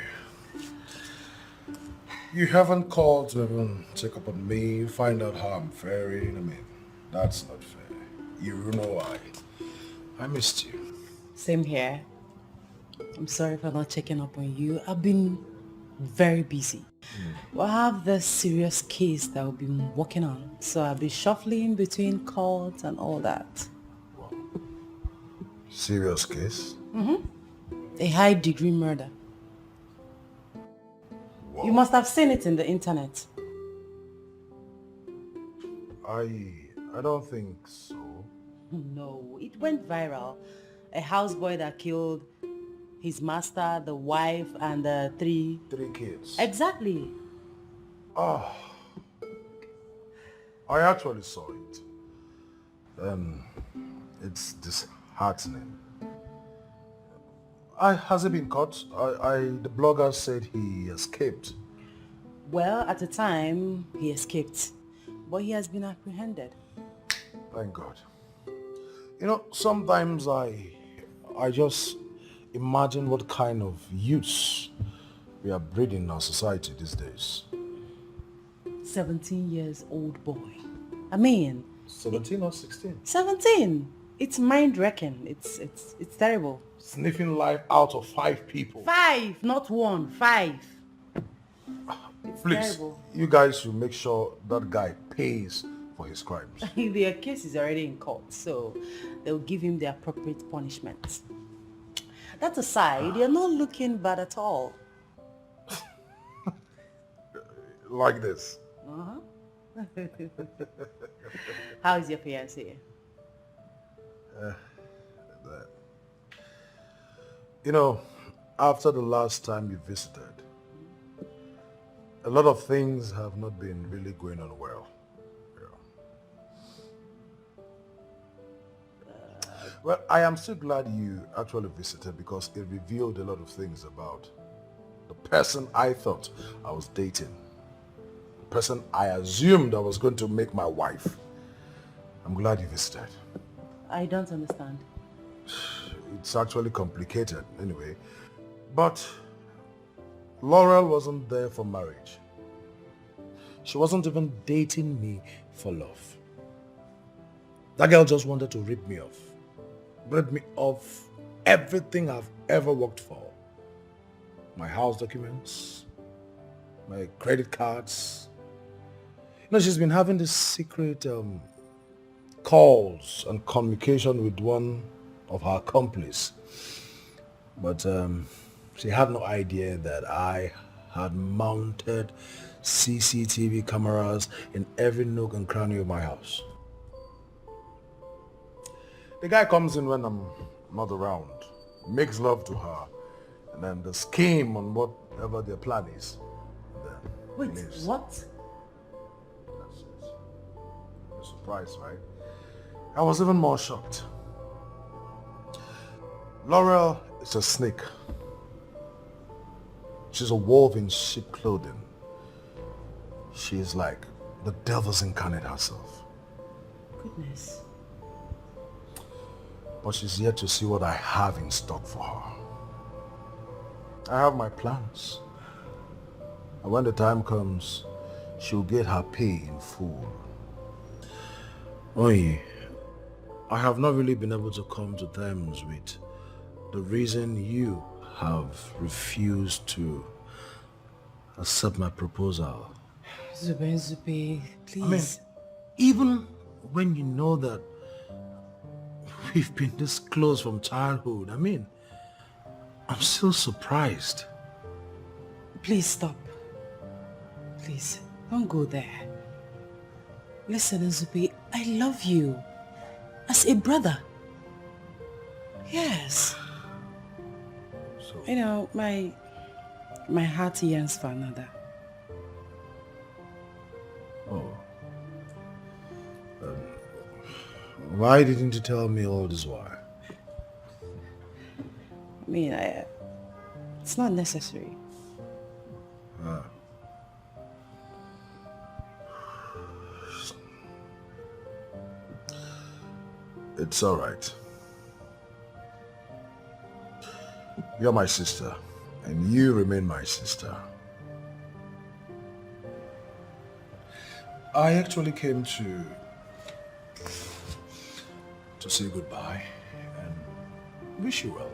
Speaker 12: You haven't called to even check up on me, find out how I'm faring. I mean, that's not fair. You know why. I missed you.
Speaker 9: Same here. I'm sorry for not checking up on you. I've been very busy. We'll have this serious case that we've been working on. So I'll be shuffling between calls and all that.
Speaker 12: Serious case?
Speaker 9: A high-degree murder.
Speaker 12: Whoa.
Speaker 9: You must have seen it in the internet.
Speaker 12: I don't think so.
Speaker 9: No, it went viral. A houseboy that killed his master, the wife, and the three
Speaker 12: kids.
Speaker 9: Exactly.
Speaker 12: Oh, I actually saw it. It's disheartening. Has he been caught? The blogger said he escaped.
Speaker 9: Well, at the time, he escaped. But he has been apprehended.
Speaker 12: Thank God. You know, sometimes I just imagine what kind of youths we are breeding in our society these days.
Speaker 9: 17 years old boy. I mean...
Speaker 12: 17 or 16?
Speaker 9: 17! It's mind-wrecking. It's terrible.
Speaker 12: Sniffing life out of 5 people.
Speaker 9: 5, not 1. 5. It's
Speaker 12: Please,
Speaker 9: terrible.
Speaker 12: you guys should make sure that guy pays for his crimes.
Speaker 9: Their case is already in court, so they'll give him the appropriate punishment. That aside, you're not looking bad at all.
Speaker 12: Like this.
Speaker 9: How is your fiancé?
Speaker 12: You know, after the last time you visited, a lot of things have not been really going on well. Well, I am so glad you actually visited because it revealed a lot of things about the person I thought I was dating. The person I assumed I was going to make my wife. I'm glad you visited.
Speaker 9: I don't understand.
Speaker 12: It's actually complicated anyway. But Laurel wasn't there for marriage. She wasn't even dating me for love. That girl just wanted to rip me off. Rip me off everything I've ever worked for. My house documents, my credit cards. You know, she's been having this secret calls and communication with one of her accomplices. But she had no idea that I had mounted CCTV cameras in every nook and cranny of my house. The guy comes in when I'm not around, makes love to her, and then the scheme on whatever their plan is.
Speaker 9: Wait, what?
Speaker 12: That's it. You're surprised, right? I was even more shocked. Laurel is a snake. She's a wolf in sheep clothing. She's like the devil's incarnate herself.
Speaker 9: Goodness.
Speaker 12: But she's yet to see what I have in stock for her. I have my plans. And when the time comes, she'll get her pay in full. Only, I have not really been able to come to terms with the reason you have refused to accept my proposal.
Speaker 9: Zube, please.
Speaker 12: I mean, Even when you know that we've been this close from childhood, I mean, I'm still surprised.
Speaker 14: Please stop. Please, don't go there. Listen, Nzubi, I love you. As a brother. Yes.
Speaker 12: So,
Speaker 14: you know, my heart yearns for another.
Speaker 12: Oh. Why didn't you tell me all this while?
Speaker 14: I mean, it's not necessary.
Speaker 12: Ah. It's all right. You're my sister, and you remain my sister. I actually came to say goodbye and wish you well.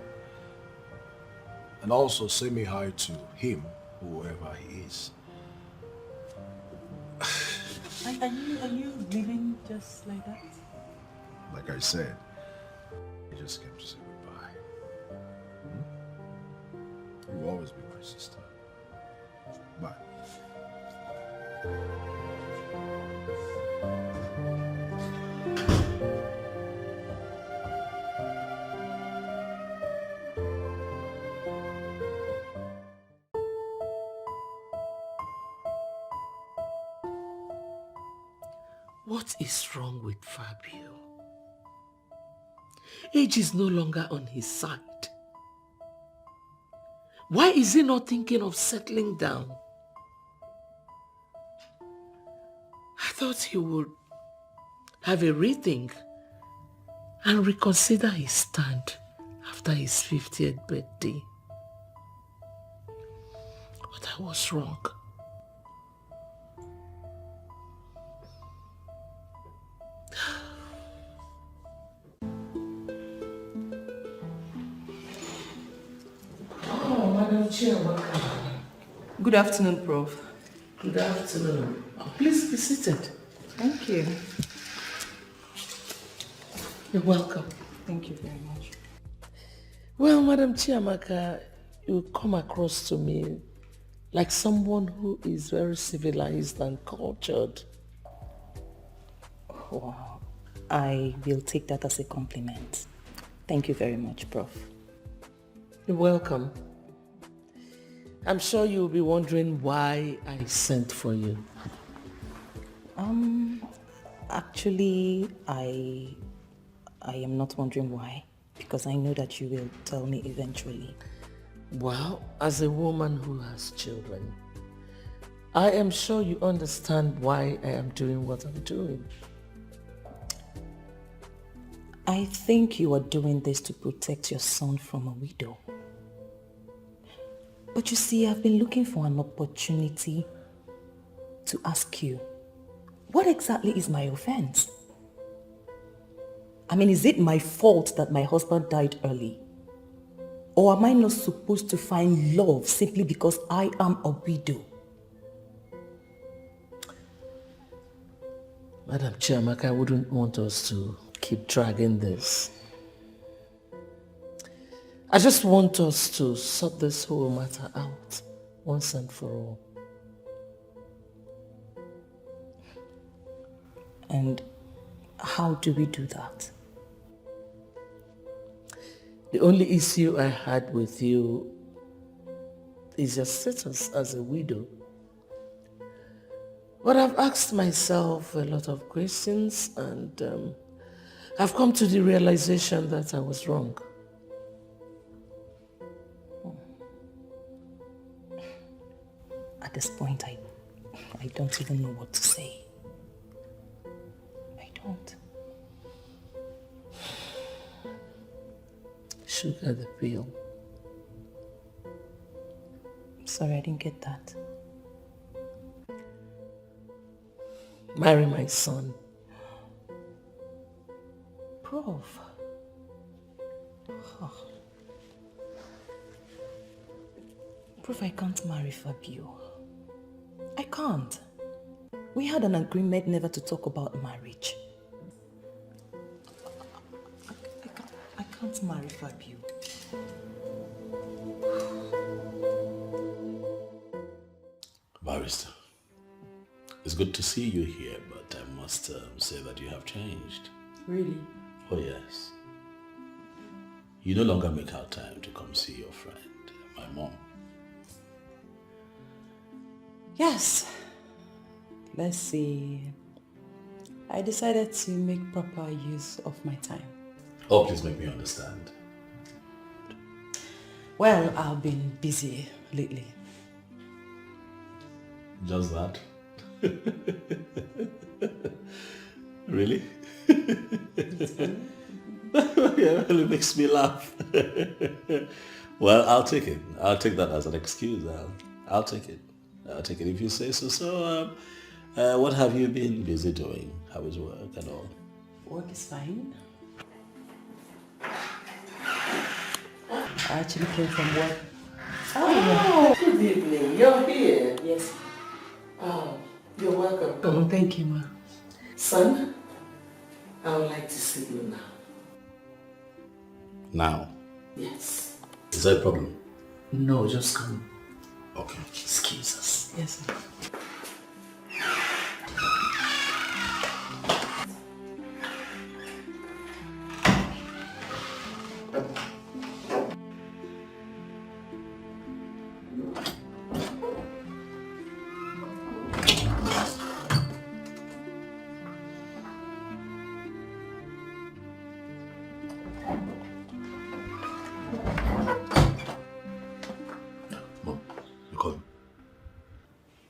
Speaker 12: And also say me hi to him, whoever he is.
Speaker 14: Are you leaving just like that?
Speaker 12: Like I said, I just came to say goodbye. You will always be my sister. Bye.
Speaker 3: What is wrong with Fabio? Age is no longer on his side. Why is he not thinking of settling down? I thought he would have a rethink and reconsider his stand after his 50th birthday. But I was wrong. Oh, Madam Chair, welcome.
Speaker 16: Good afternoon, Prof.
Speaker 3: Good afternoon. Please be seated.
Speaker 16: Thank you.
Speaker 3: You're welcome.
Speaker 16: Thank you very much.
Speaker 3: Well, Madam Chiamaka, you come across to me like someone who is very civilized and cultured.
Speaker 16: Wow. I will take that as a compliment. Thank you very much, Prof.
Speaker 3: You're welcome. I'm sure you'll be wondering why I sent for you.
Speaker 16: Actually, I am not wondering why, because I know that you will tell me eventually.
Speaker 3: Well, as a woman who has children, I am sure you understand why I am doing what I'm doing.
Speaker 16: I think you are doing this to protect your son from a widow. But you see, I've been looking for an opportunity to ask you, what exactly is my offense? I mean, is it my fault that my husband died early? Or am I not supposed to find love simply because I am a widow?
Speaker 3: Madam Chiamaka, I wouldn't want us to keep dragging this. I just want us to sort this whole matter out once and for all.
Speaker 16: And how do we do that?
Speaker 3: The only issue I had with you is your status as a widow. But I've asked myself a lot of questions and I've come to the realization that I was wrong.
Speaker 16: At this point, I don't even know what to say. I don't.
Speaker 3: Sugar the pill.
Speaker 16: Sorry, I didn't get that.
Speaker 3: Marry my son.
Speaker 16: Prof. Oh. Prof, I can't marry Fabio. I can't. We had an agreement never to talk about marriage. I can't marry Fabio.
Speaker 2: Barrister, it's good to see you here, but I must say that you have changed.
Speaker 16: Really?
Speaker 2: Oh yes. You no longer make out time to come see your friend, my mom.
Speaker 16: Yes. Let's see. I decided to make proper use of my time.
Speaker 2: Oh, please make me understand.
Speaker 16: Well, I've been busy lately.
Speaker 2: Just that? Really? Yeah, really makes me laugh. Well, I'll take it. I'll take that as an excuse. I'll take it. I'll take it if you say so. So, what have you been busy doing? How is work and all?
Speaker 16: Work is fine. I actually came from work.
Speaker 3: Oh, good evening. You're here.
Speaker 16: Yes.
Speaker 3: Oh, you're welcome.
Speaker 16: Oh, thank you, ma.
Speaker 3: Son, I would like to see you now.
Speaker 2: Now?
Speaker 3: Yes.
Speaker 2: Is that a problem?
Speaker 3: No, just come.
Speaker 2: Okay.
Speaker 3: Excuse us.
Speaker 16: Yes, sir.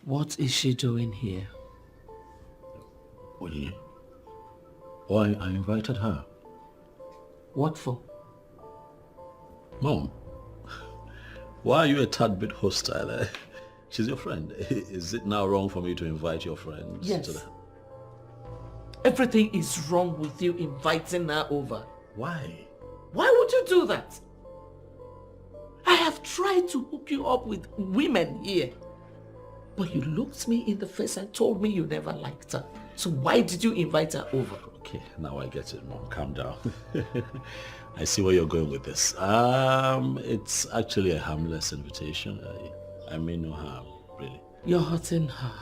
Speaker 3: What is she doing here?
Speaker 2: Why, I invited her.
Speaker 3: What for?
Speaker 2: Mom, why are you a tad bit hostile? She's your friend. Is it now wrong for me to invite your friends?
Speaker 3: Yes.
Speaker 2: To the...
Speaker 3: Everything is wrong with you inviting her over.
Speaker 2: Why?
Speaker 3: Why would you do that? I have tried to hook you up with women here. But you looked me in the face and told me you never liked her. So why did you invite her over?
Speaker 2: Okay, now I get it, Mom. Calm down. I see where you're going with this. It's actually a harmless invitation. I mean no harm, really.
Speaker 3: You're hurting her.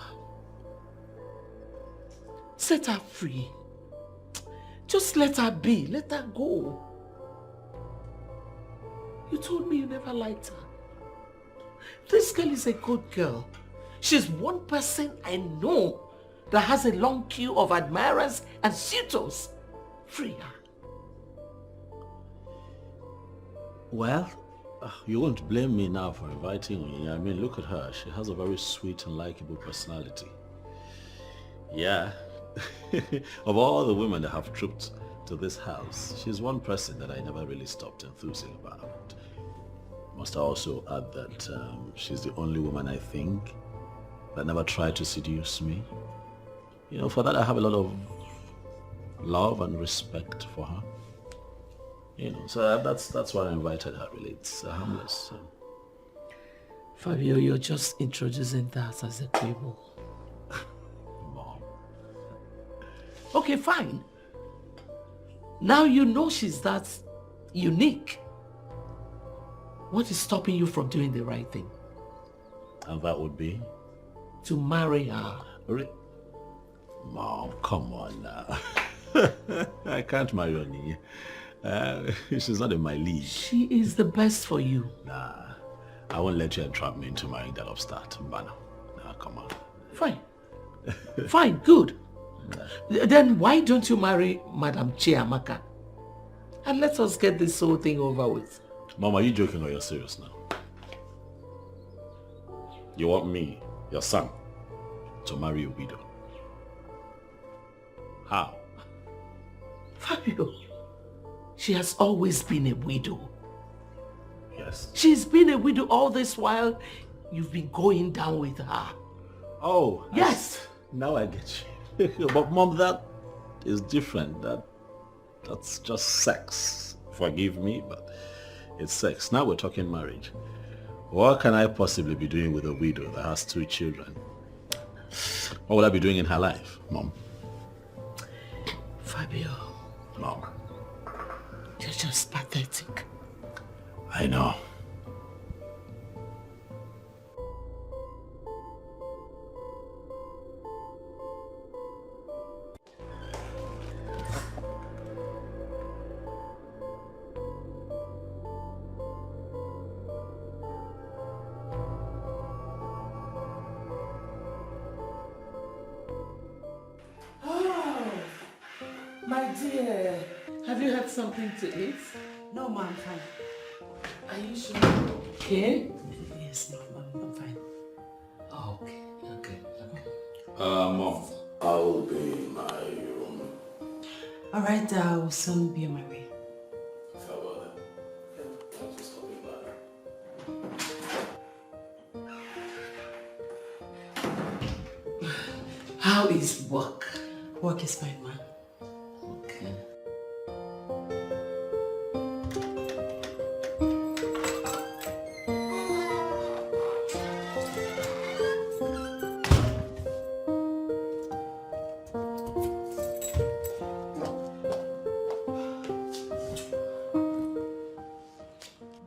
Speaker 3: Set her free. Just let her be. Let her go. You told me you never liked her. This girl is a good girl. She's one person I know that has a long queue of admirers and suitors. Free her.
Speaker 2: Well, you won't blame me now for inviting me. I mean, look at her. She has a very sweet and likable personality. Yeah. Of all the women that have trooped to this house, she's one person that I never really stopped enthusing about. Must I also add that she's the only woman I think that never tried to seduce me. You know, for that I have a lot of love and respect for her. You know, so that's why I invited her, really. It's harmless.
Speaker 3: Fabio, you're just introducing that as a quibble.
Speaker 2: Mom.
Speaker 3: Okay, fine. Now you know she's that unique. What is stopping you from doing the right thing?
Speaker 2: And that would be?
Speaker 3: To marry her.
Speaker 2: Mom, come on now. I can't marry Oni. She's not in my league.
Speaker 3: She is the best for you.
Speaker 2: Nah, I won't let you entrap me into marrying that upstart. Nah, come on.
Speaker 3: Fine. Fine, good. Then why don't you marry Madam Chiamaka? And let us get this whole thing over with.
Speaker 2: Mom, are you joking or you're serious now? You want me, your son, to marry a widow? How?
Speaker 3: Fabio, she has always been a widow.
Speaker 2: Yes.
Speaker 3: She's been a widow all this while you've been going down with her.
Speaker 2: Oh.
Speaker 3: Yes.
Speaker 2: Now I get you. But Mom, that is different. That's just sex. Forgive me, but it's sex. Now we're talking marriage. What can I possibly be doing with a widow that has 2 children? What will I be doing in her life, Mom?
Speaker 3: Fabio,
Speaker 2: Mom.
Speaker 3: you're just pathetic.
Speaker 2: I know.
Speaker 3: My dear, have you had something to eat?
Speaker 14: No, ma, I'm fine.
Speaker 3: Are you sure? Okay?
Speaker 14: Yes, no, I'm fine.
Speaker 3: Oh, okay.
Speaker 2: Mom. I'll be in my room.
Speaker 14: All right, I will soon be on my way.
Speaker 3: How is work?
Speaker 14: Work is fine, ma.
Speaker 3: Okay.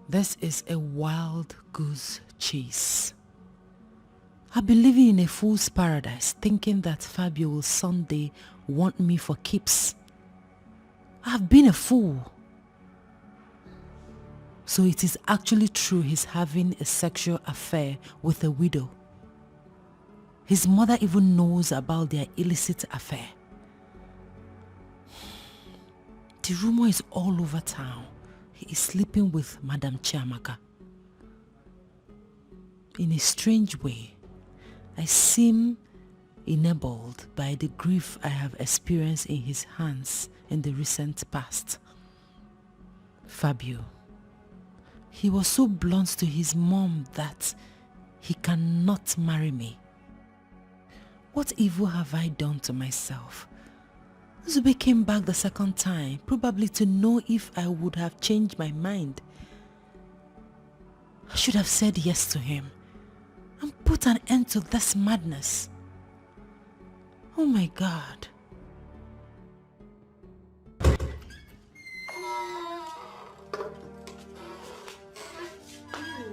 Speaker 4: This is a wild goose chase. I've been living in a fool's paradise thinking that Fabio will someday want me for keeps. I've been a fool. So it is actually true he's having a sexual affair with a widow. His mother even knows about their illicit affair. The rumor is all over town. He is sleeping with Madam Chiamaka. In a strange way, I seem enabled by the grief I have experienced in his hands in the recent past. Fabio. He was so blunt to his mom that he cannot marry me. What evil have I done to myself? Zube came back the second time, probably to know if I would have changed my mind. I should have said yes to him and put an end to this madness. Oh my God.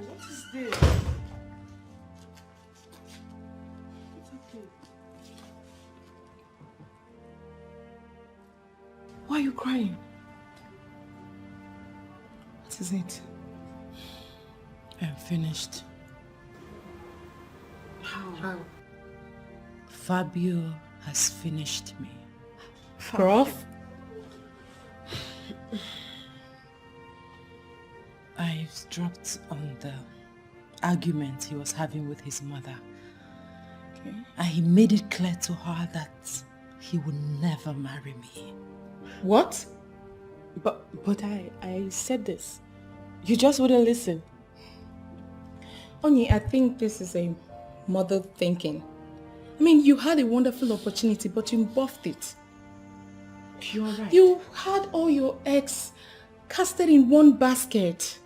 Speaker 9: What is this? It's okay.
Speaker 3: Why are you crying? What is it?
Speaker 4: I'm finished.
Speaker 3: How?
Speaker 4: Fabio has finished me.
Speaker 3: Prof?
Speaker 4: I dropped on the argument he was having with his mother.
Speaker 3: Okay.
Speaker 4: And he made it clear to her that he would never marry me.
Speaker 3: What?
Speaker 9: But I said this. You just wouldn't listen.
Speaker 8: Onyi, I think this is a mother thinking. I mean, you had a wonderful opportunity, but you buffed it.
Speaker 9: You're right.
Speaker 8: You had all your eggs casted in one basket.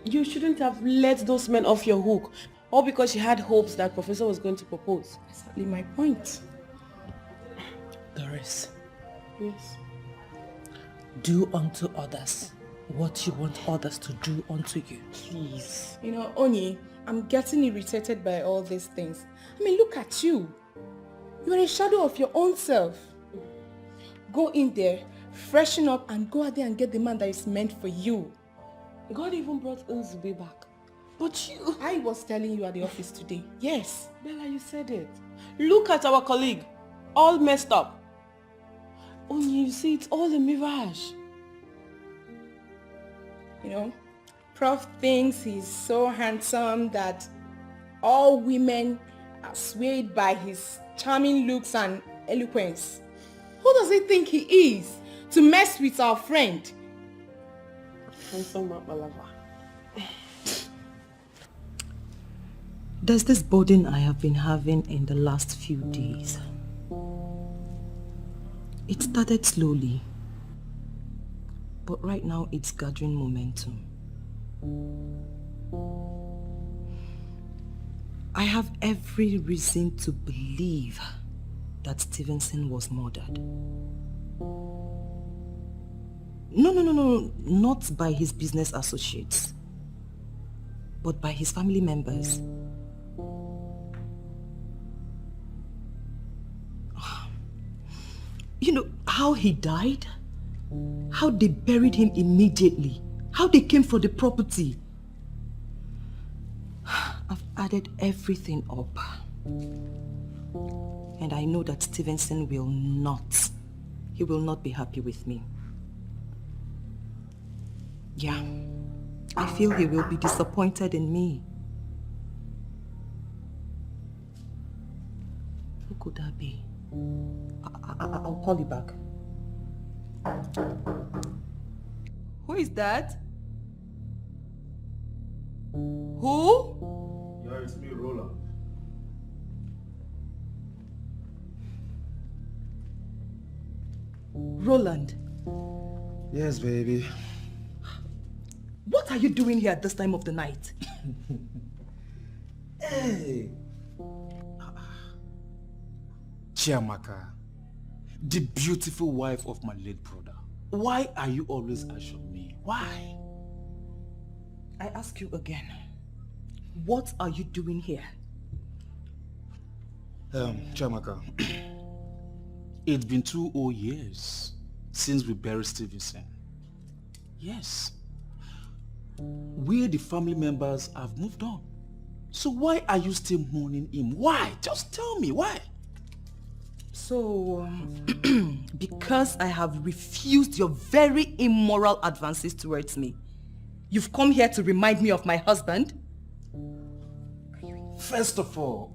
Speaker 9: You shouldn't have let those men off your hook. All because she had hopes that Professor was going to propose.
Speaker 8: Exactly my point.
Speaker 4: Doris.
Speaker 9: Yes.
Speaker 4: Do unto others what you want others to do unto you.
Speaker 9: Please.
Speaker 8: You know, Onyi, I'm getting irritated by all these things. I mean, look at you. You're a shadow of your own self. Go in there, freshen up, and go out there and get the man that is meant for you.
Speaker 9: God even brought Uzube back. But you...
Speaker 8: I was telling you at the office today. Yes.
Speaker 9: Bella, you said it. Look at our colleague. All messed up. Only you see, it's all a mirage.
Speaker 8: You know, Prof thinks he's so handsome that all women are swayed by his charming looks and eloquence. Who does he think he is to mess with our friend?
Speaker 9: Handsome Malava.
Speaker 1: There's this burden I have been having in the last few days. It started slowly, but right now it's gathering momentum.
Speaker 16: I have every reason to believe that Stevenson was murdered. No, not by his business associates, but by his family members. You know how he died? How they buried him immediately? How they came for the property? I've added everything up. And I know that Stevenson will not be happy with me. Yeah, I feel he will be disappointed in me. Who could that be? I'll call you back. Who is that? Who?
Speaker 2: Yeah, it's me, Roland.
Speaker 16: Roland.
Speaker 12: Yes, baby.
Speaker 16: What are you doing here at this time of the night?
Speaker 12: Hey.
Speaker 7: Chiamaka, the beautiful wife of my late brother. Why are you always asking me? Why?
Speaker 16: I ask you again. What are you doing here?
Speaker 12: Chiamaka.
Speaker 7: It's been 2 whole years since we buried Stevenson. Yes. We, the family members, have moved on. So why are you still mourning him? Why? Just tell me, why?
Speaker 16: So, because I have refused your very immoral advances towards me, you've come here to remind me of my husband?
Speaker 7: First of all,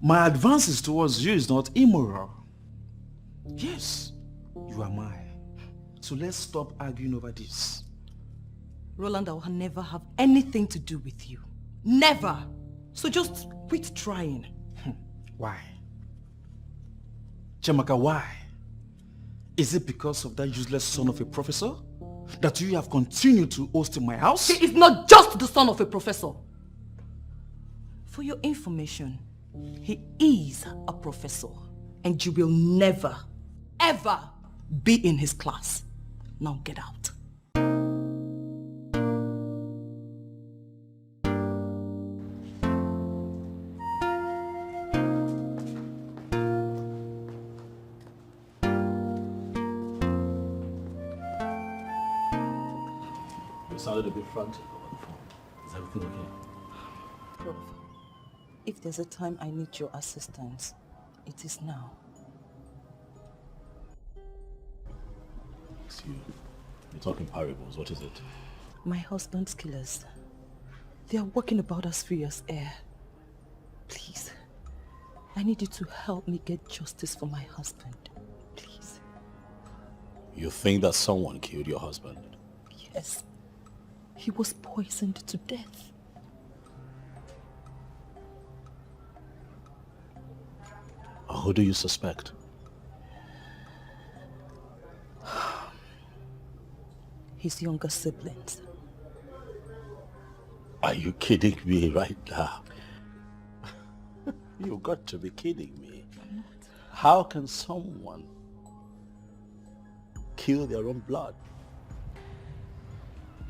Speaker 7: my advances towards you is not immoral. Yes, you are mine. So let's stop arguing over this.
Speaker 16: Roland, I will never have anything to do with you. Never! So just quit trying.
Speaker 7: Why? Chiamaka, why? Is it because of that useless son of a professor that you have continued to host in my house?
Speaker 16: He is not just the son of a professor. For your information, he is a professor, and you will never, ever be in his class. Now get out.
Speaker 2: You sounded a bit frantic over the phone. Is everything okay?
Speaker 16: Prof, if there's a time I need your assistance, it is now.
Speaker 2: You're talking parables. What is it?
Speaker 16: My husband's killers. They are walking about as free as air. Please, I need you to help me get justice for my husband. Please.
Speaker 2: You think that someone killed your husband?
Speaker 16: Yes. He was poisoned to death.
Speaker 2: Who do you suspect?
Speaker 16: His younger siblings.
Speaker 2: Are you kidding me right now? You got to be kidding me. How can someone kill their own blood?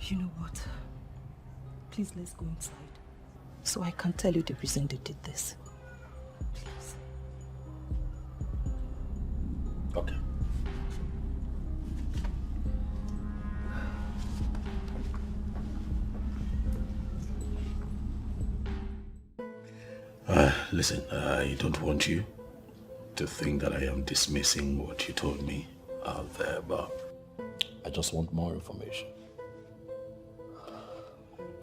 Speaker 16: You know what? Please, let's go inside so I can tell you the reason they did this. Please.
Speaker 2: Okay. Listen, I don't want you to think that I am dismissing what you told me out there, but I just want more information.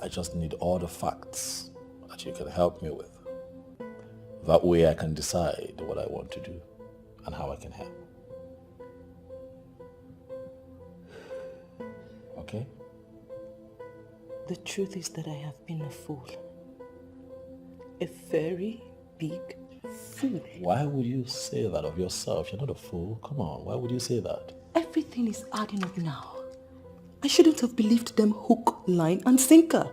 Speaker 2: I just need all the facts that you can help me with. That way I can decide what I want to do and how I can help. Okay?
Speaker 16: The truth is that I have been a fool. A very big fool.
Speaker 2: Why would you say that of yourself? You're not a fool. Come on, why would you say that?
Speaker 16: Everything is adding up now. I shouldn't have believed them hook, line, and sinker.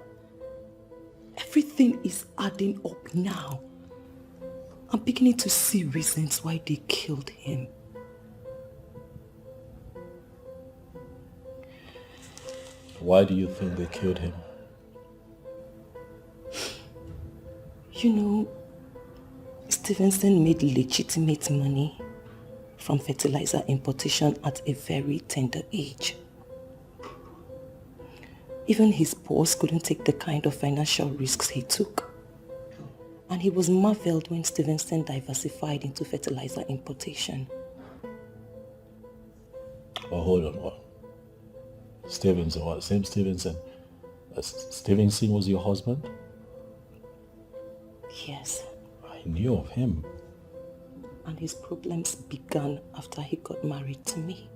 Speaker 1: Everything is adding up now. I'm beginning to see reasons why they killed him.
Speaker 2: Why do you think they killed him?
Speaker 1: You know, Stevenson made legitimate money from fertilizer importation at a very tender age. Even his boss couldn't take the kind of financial risks he took. And he was marveled when Stevenson diversified into fertilizer importation.
Speaker 2: Oh, hold on. What? Stevenson, what? Same Stevenson? Stevenson was your husband?
Speaker 1: Yes.
Speaker 2: I knew of him.
Speaker 1: And his problems began after he got married to me.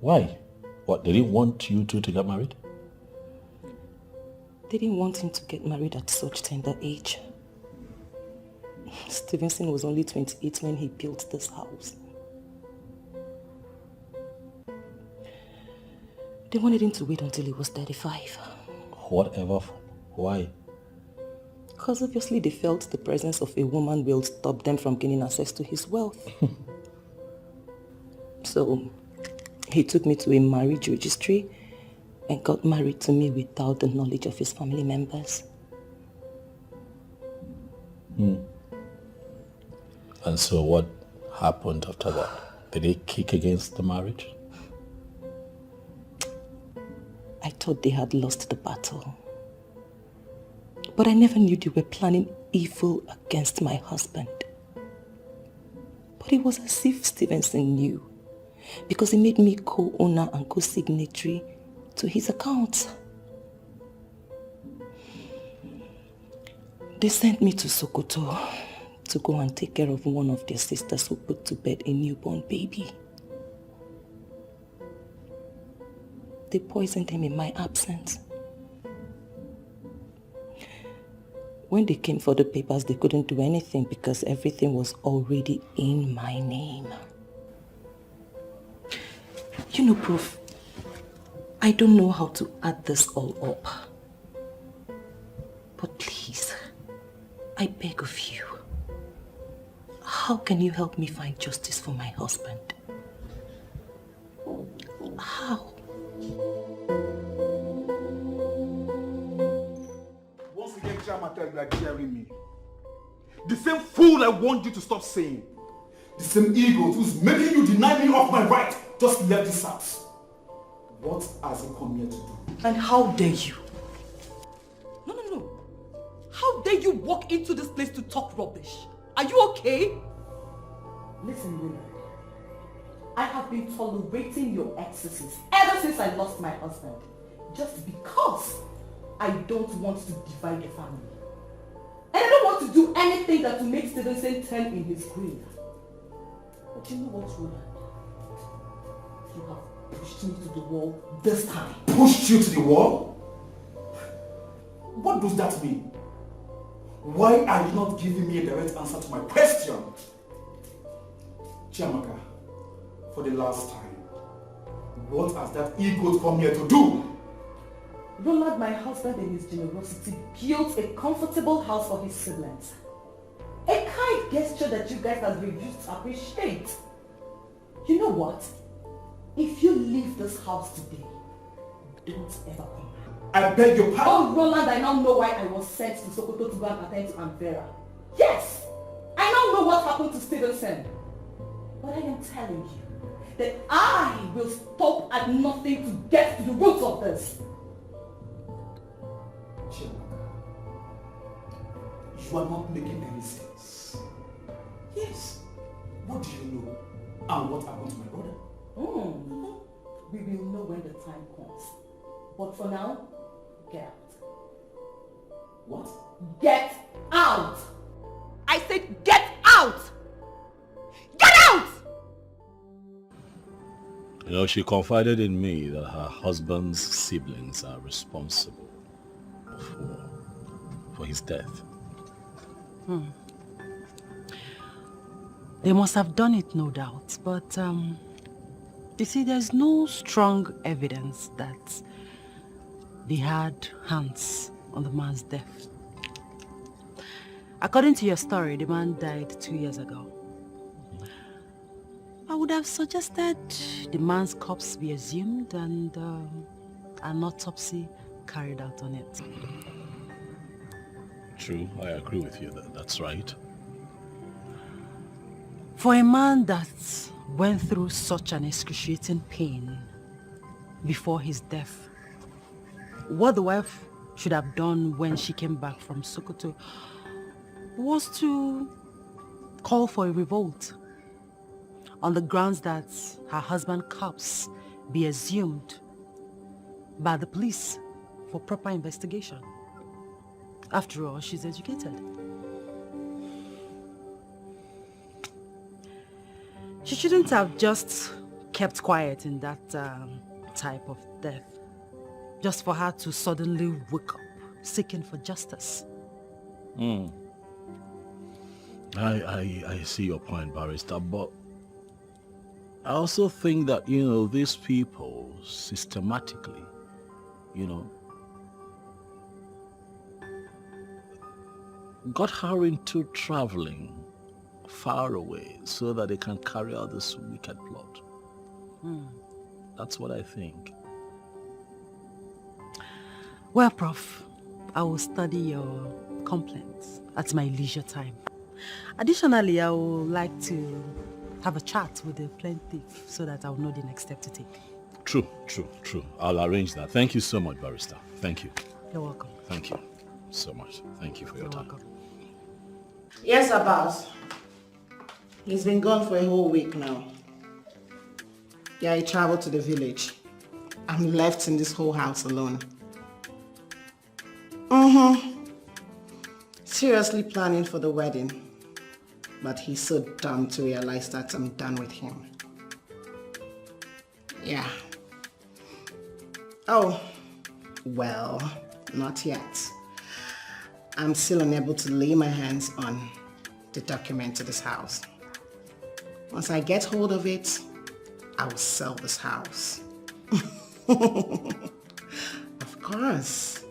Speaker 2: Why? What, they didn't want you two to get married?
Speaker 1: They didn't want him to get married at such tender age. Stevenson was only 28 when he built this house. They wanted him to wait until he was 35.
Speaker 2: Whatever. Why?
Speaker 1: Because obviously they felt the presence of a woman will stop them from gaining access to his wealth. So he took me to a marriage registry and got married to me without the knowledge of his family members.
Speaker 2: And so what happened after that? Did they kick against the marriage?
Speaker 1: I thought they had lost the battle. But I never knew they were planning evil against my husband. But it was as if Stevenson knew, because he made me co-owner and co-signatory to his account. They sent me to Sokoto to go and take care of one of their sisters who put to bed a newborn baby. They poisoned him in my absence. When they came for the papers, they couldn't do anything because everything was already in my name. You know, Prof, I don't know how to add this all up. But please, I beg of you, how can you help me find justice for my husband? How?
Speaker 12: Once again, Chiamaka, you are daring me. The same fool I want you to stop saying. The same ego who's making you deny me of my right just left this house. What has he come here to do?
Speaker 1: And how dare you? No. How dare you walk into this place to talk rubbish? Are you okay?
Speaker 16: Listen, Leonard. I have been tolerating your excesses ever since I lost my husband. Just because I don't want to divide the family. And I don't want to do anything that will make Stevenson turn in his grave. But you know what, Leonard? You have pushed me to the wall this time.
Speaker 12: Pushed you to the wall? What does that mean? Why are you not giving me a direct answer to my question? Chiamaka, for the last time, what has that ego come here to do?
Speaker 16: Leonard, my husband, in his generosity, built a comfortable house for his siblings. A kind gesture that you guys have refused to appreciate. You know what? If you leave this house today, don't ever come back.
Speaker 12: I beg your pardon.
Speaker 16: Oh, Roland, I now know why I was sent to Sokoto to go and attend to Vera. Yes! I now know what happened to Stevenson. But I am telling you that I will stop at nothing to get to the roots of this.
Speaker 12: You are not making any sense. Yes. What do you know? And what happened to my brother?
Speaker 16: We will know when the time comes. But for now, get out.
Speaker 12: What?
Speaker 16: Get out! I said get out! Get out!
Speaker 2: You know, she confided in me that her husband's siblings are responsible for his death.
Speaker 17: They must have done it, no doubt. But, you see, there's no strong evidence that they had hands on the man's death. According to your story, the man died 2 years ago. I would have suggested the man's corpse be exhumed and an autopsy carried out on it.
Speaker 2: True, I agree with you. That's right.
Speaker 17: For a man that went through such an excruciating pain before his death, what the wife should have done when she came back from Sokoto was to call for a revolt on the grounds that her husband's corpse be exhumed by the police for proper investigation. After all, she's educated. She shouldn't have just kept quiet in that type of death, just for her to suddenly wake up seeking for justice.
Speaker 2: I see your point, Barrister, but I also think that, these people systematically, got her into traveling far away so that they can carry out this wicked plot. That's what I think.
Speaker 17: Well, Prof, I will study your complaints at my leisure time. Additionally, I would like to have a chat with the plaintiff so that I will know the next step to take.
Speaker 2: True. I'll arrange that. Thank you so much, Barrister. Thank you.
Speaker 17: You're welcome.
Speaker 2: Thank you so much. Thank you for your time.
Speaker 17: Welcome.
Speaker 14: Yes, Abbas. He's been gone for a whole week now. Yeah, he traveled to the village. I'm left in this whole house alone. Seriously planning for the wedding. But he's so dumb to realize that I'm done with him. Yeah. Oh, well, not yet. I'm still unable to lay my hands on the document to this house. Once I get hold of it, I will sell this house. Of course.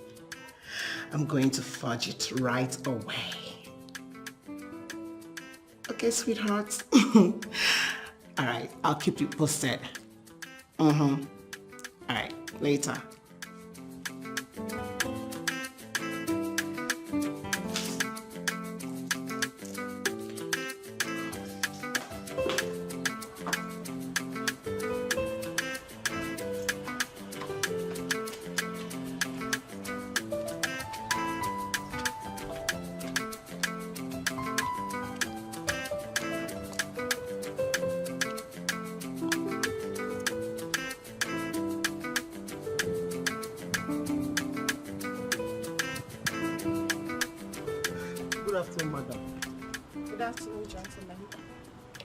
Speaker 14: I'm going to forge it right away. Okay, sweetheart. All right, I'll keep you posted. All right, later.
Speaker 18: Good afternoon, madam.
Speaker 14: Good afternoon, gentlemen.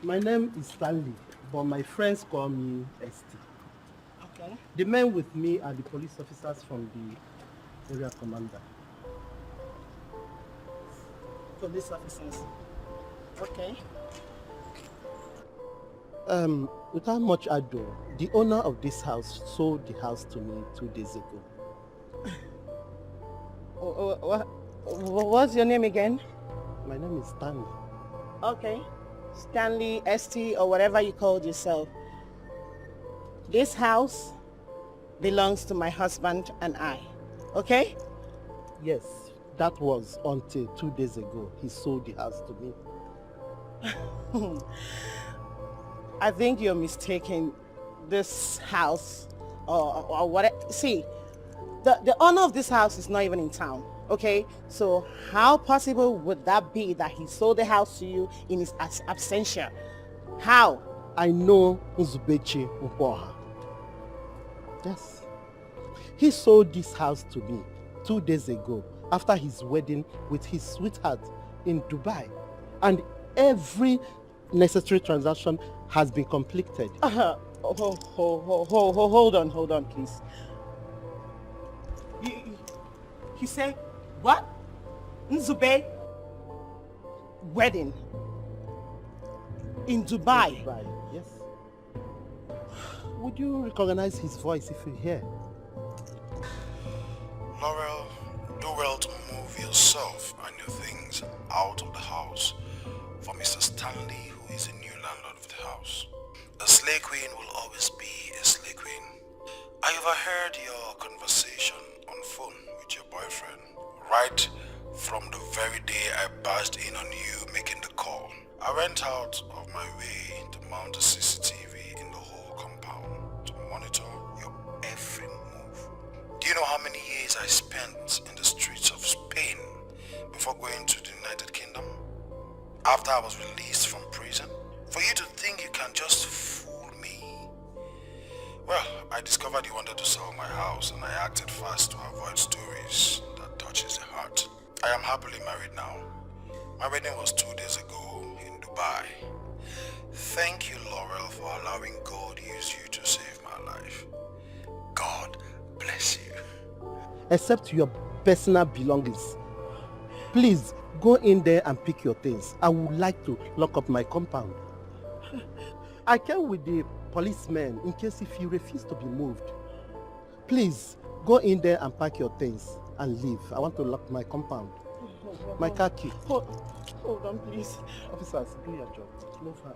Speaker 18: My name is Stanley, but my friends call me ST.
Speaker 14: Okay.
Speaker 18: The men with me are the police officers from the area commander.
Speaker 14: Police officers. Okay.
Speaker 18: Without much ado, the owner of this house sold the house to me 2 days ago.
Speaker 14: What's your name again?
Speaker 18: My name is Stanley.
Speaker 14: Okay. Stanley, ST, or whatever you called yourself. This house belongs to my husband and I. Okay?
Speaker 18: Yes, that was until 2 days ago. He sold the house to me.
Speaker 14: I think you're mistaken. This house, or what? See, the owner of this house is not even in town. Okay, so how possible would that be that he sold the house to you in his absentia? How?
Speaker 18: I know Uzubechi Ukwaha. Yes. He sold this house to me 2 days ago after his wedding with his sweetheart in Dubai. And every necessary transaction has been completed.
Speaker 14: Hold on, please. You say, what? Nzube? Wedding? In Dubai?
Speaker 18: In Dubai, yes. Would you recognize his voice if you hear?
Speaker 12: Laurel, do well to move yourself and your things out slay queen will always be a slay queen. I overheard your conversation on phone with your boyfriend right from the very day I barged in on you making the call. I went out of my way to mount a CCTV in the whole compound to monitor your every move. Do you know how many years I spent in the streets of Spain before going to the United Kingdom? After I was released from prison? For you to think you can just fool me? Well, I discovered you wanted to sell my house and I acted fast to avoid stories that touches the heart. I am happily married now. My wedding was 2 days ago in Dubai. Thank you, Laurel, for allowing God to use you to save my life. God bless you.
Speaker 18: Except your personal belongings. Please, go in there and pick your things. I would like to lock up my compound. I came with the policeman in case if you refuse to be moved. Please, go in there and pack your things and leave. I want to lock my compound. My car key.
Speaker 14: Hold on, please.
Speaker 18: Officers, do your job. Move her.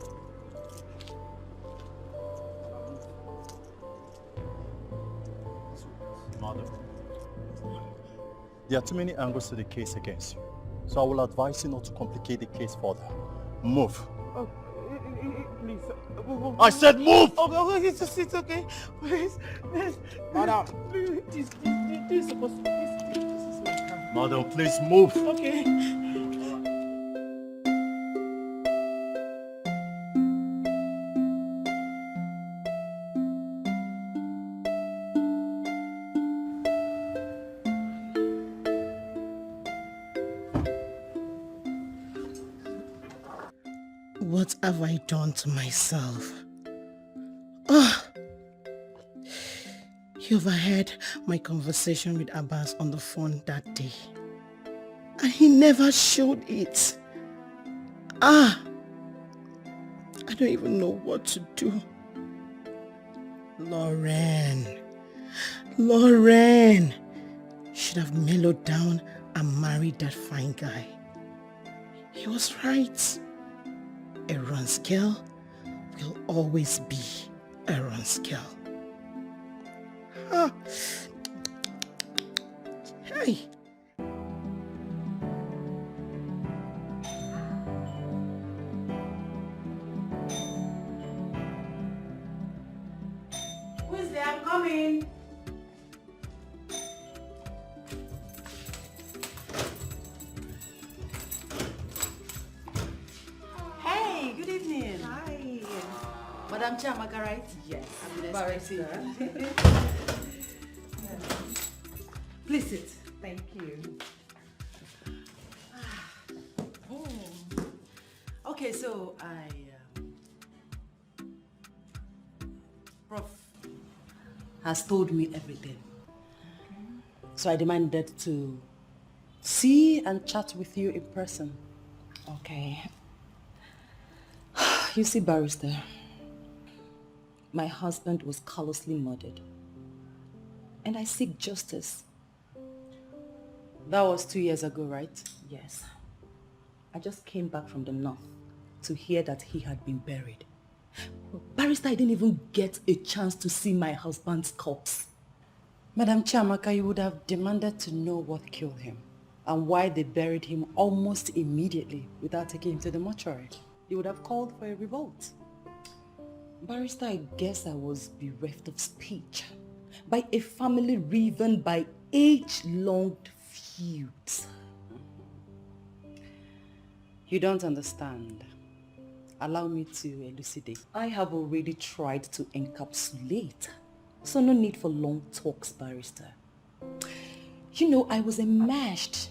Speaker 19: Mother, there are too many angles to the case against you, so I will advise you not to complicate the case further. Move.
Speaker 14: Oh, please.
Speaker 19: I said move!
Speaker 14: Oh, it's okay. Please.
Speaker 19: Madam.
Speaker 14: Please, this is supposed to be. This is my car.
Speaker 19: Madam, please move.
Speaker 14: Okay.
Speaker 18: What have I done to myself? Oh, you overheard my conversation with Abbas on the phone that day. And he never showed it. I don't even know what to do. Lauren, should have mellowed down and married that fine guy. He was right. Aaron's girl will always be Aaron's girl. Hey.
Speaker 14: Who is there? I'm coming. Hey, good evening. Hi. Madam Chiamaka, right? Yes. Barrister. Please sit. Thank you. Okay, so Prof has told me everything. So I demanded to see and chat with you in person.
Speaker 16: Okay. You see, Barrister, my husband was callously murdered. And I seek justice.
Speaker 14: That was 2 years ago, right?
Speaker 16: Yes. I just came back from the north to hear that he had been buried. Barrister, I didn't even get a chance to see my husband's corpse.
Speaker 14: Madam Chiamaka, you would have demanded to know what killed him and why they buried him almost immediately without taking him to the mortuary. You would have called for a revolt.
Speaker 16: Barrister, I guess I was bereft of speech by a family riven by age-long feuds.
Speaker 14: You don't understand. Allow me to elucidate.
Speaker 16: I have already tried to encapsulate, so no need for long talks, Barrister. You know, I was enmeshed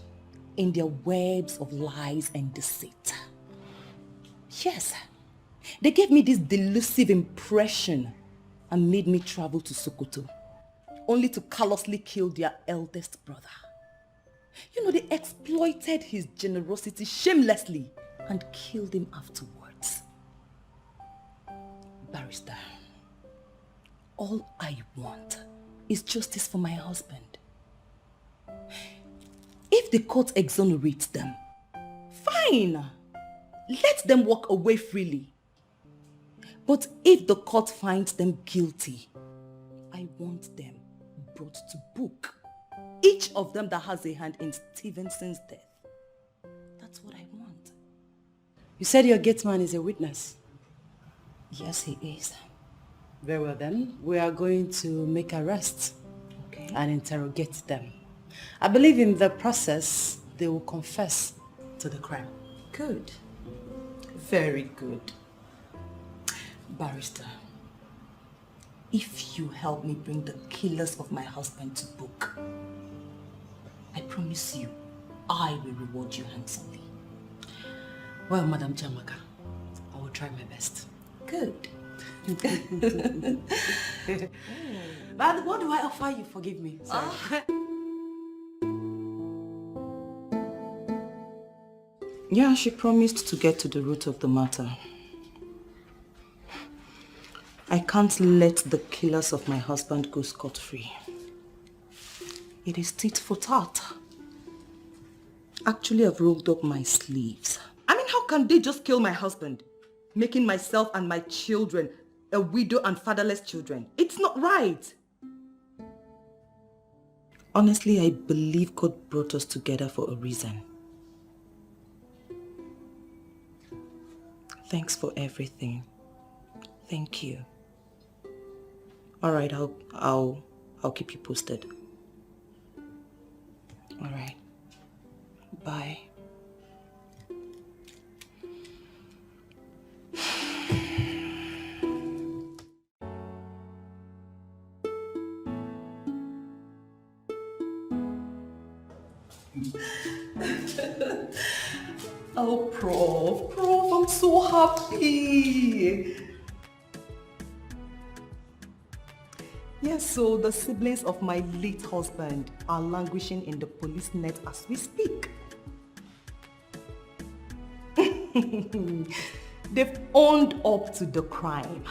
Speaker 16: in their webs of lies and deceit. Yes, they gave me this delusive impression and made me travel to Sokoto, only to callously kill their eldest brother. You know, they exploited his generosity shamelessly and killed him afterwards. Barrister, all I want is justice for my husband. If the court exonerates them, fine. Let them walk away freely. But if the court finds them guilty, I want them brought to book. Each of them that has a hand in Stevenson's death. That's what I want.
Speaker 17: You said your gate man is a witness?
Speaker 16: Yes, he is.
Speaker 17: Very well then, we are going to make arrests and interrogate them. I believe in the process, they will confess to the crime.
Speaker 16: Good. Very good. Barrister, if you help me bring the killers of my husband to book, I promise you, I will reward you handsomely.
Speaker 17: Well, Madam Chamaka, I will try my best.
Speaker 16: Good.
Speaker 17: But what do I offer you? Forgive me. Sorry.
Speaker 16: Yeah, she promised to get to the root of the matter. I can't let the killers of my husband go scot-free. It is tit for tat. Actually, I've rolled up my sleeves. I mean, how can they just kill my husband? Making myself and my children a widow and fatherless children. It's not right. Honestly, I believe God brought us together for a reason. Thanks for everything. Thank you. All right, I'll keep you posted. All right. Bye. Oh, Prof, I'm so happy. Yes, so the siblings of my late husband are languishing in the police net as we speak. They've owned up to the crime.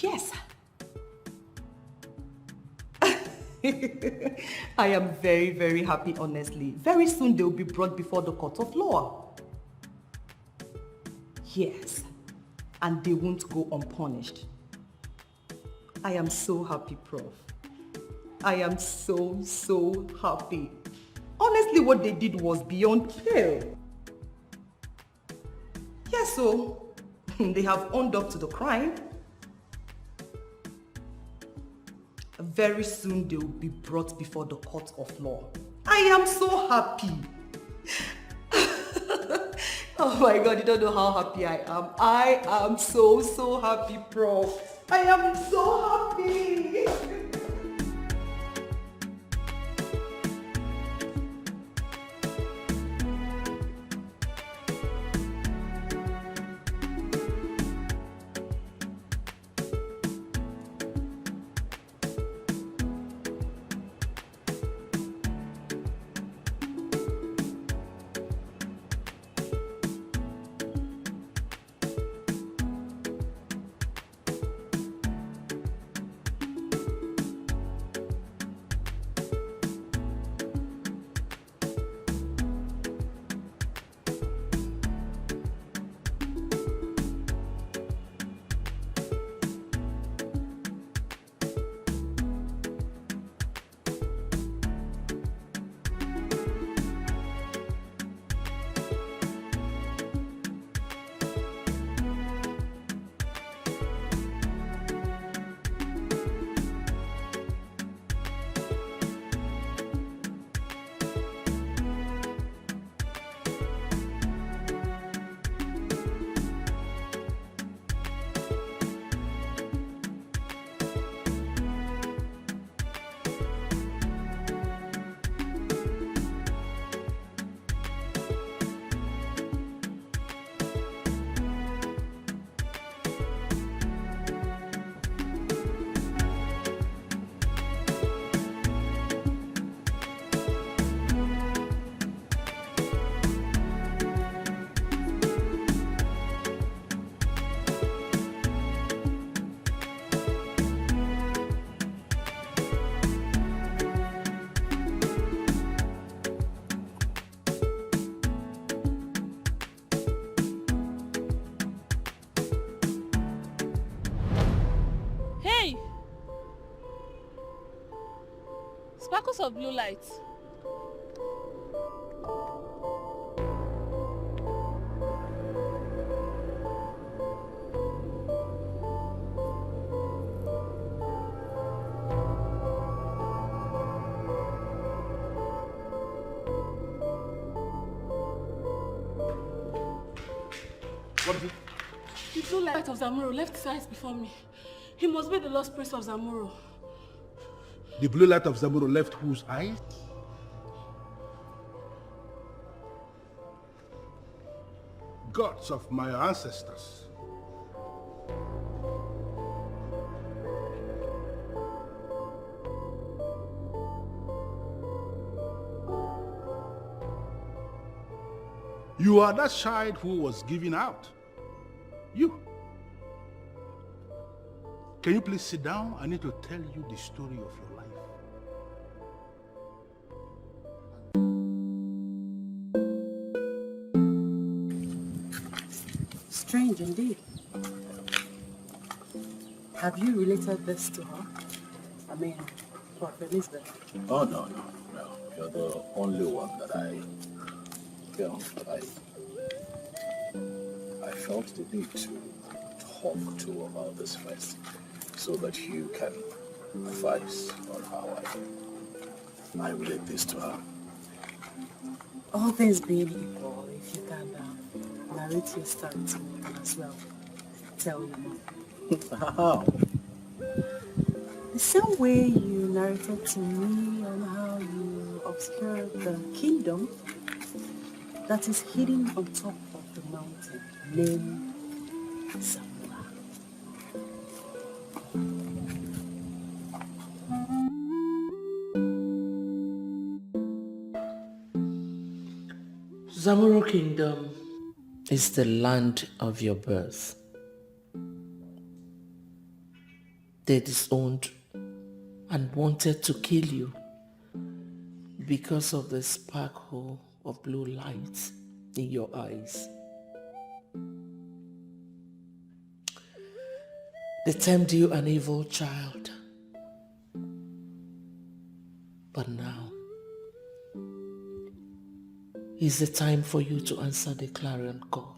Speaker 16: Yes. I am very, very happy, honestly. Very soon they'll be brought before the court of law. Yes. And they won't go unpunished. I am so happy, Prof. I am so, so happy. Honestly, what they did was beyond pale. Yes, so they have owned up to the crime. Very soon they will be brought before the court of law. I am so happy. Oh my God, you don't know how happy I am. I am so, so happy, Prof. I am so happy.
Speaker 8: because of blue light.
Speaker 12: What is it?
Speaker 8: The blue light of Zamuro left his eyes before me. He must be the lost prince of Zamuro.
Speaker 12: The blue light of Zamuro left whose eyes? Gods of my ancestors. You are that child who was given out. You. Can you please sit down? I need to tell you the story of your life.
Speaker 14: Strange indeed. Have you related this to her? I mean, Prof. Elizabeth?
Speaker 2: Oh, no. You're the only one that I felt the need to talk to about this first, so that you can advise on how I relate this to her.
Speaker 14: All things being equal, if you can narrate your story to me as well. Tell you more.
Speaker 2: How?
Speaker 14: The same way you narrated to me on how you obscured the kingdom that is hidden on top of the mountain named Zamura.
Speaker 3: Zamuro Kingdom is the land of your birth. They disowned and wanted to kill you because of the sparkle of blue light in your eyes. They termed you an evil child. But now is the time for you to answer the clarion call.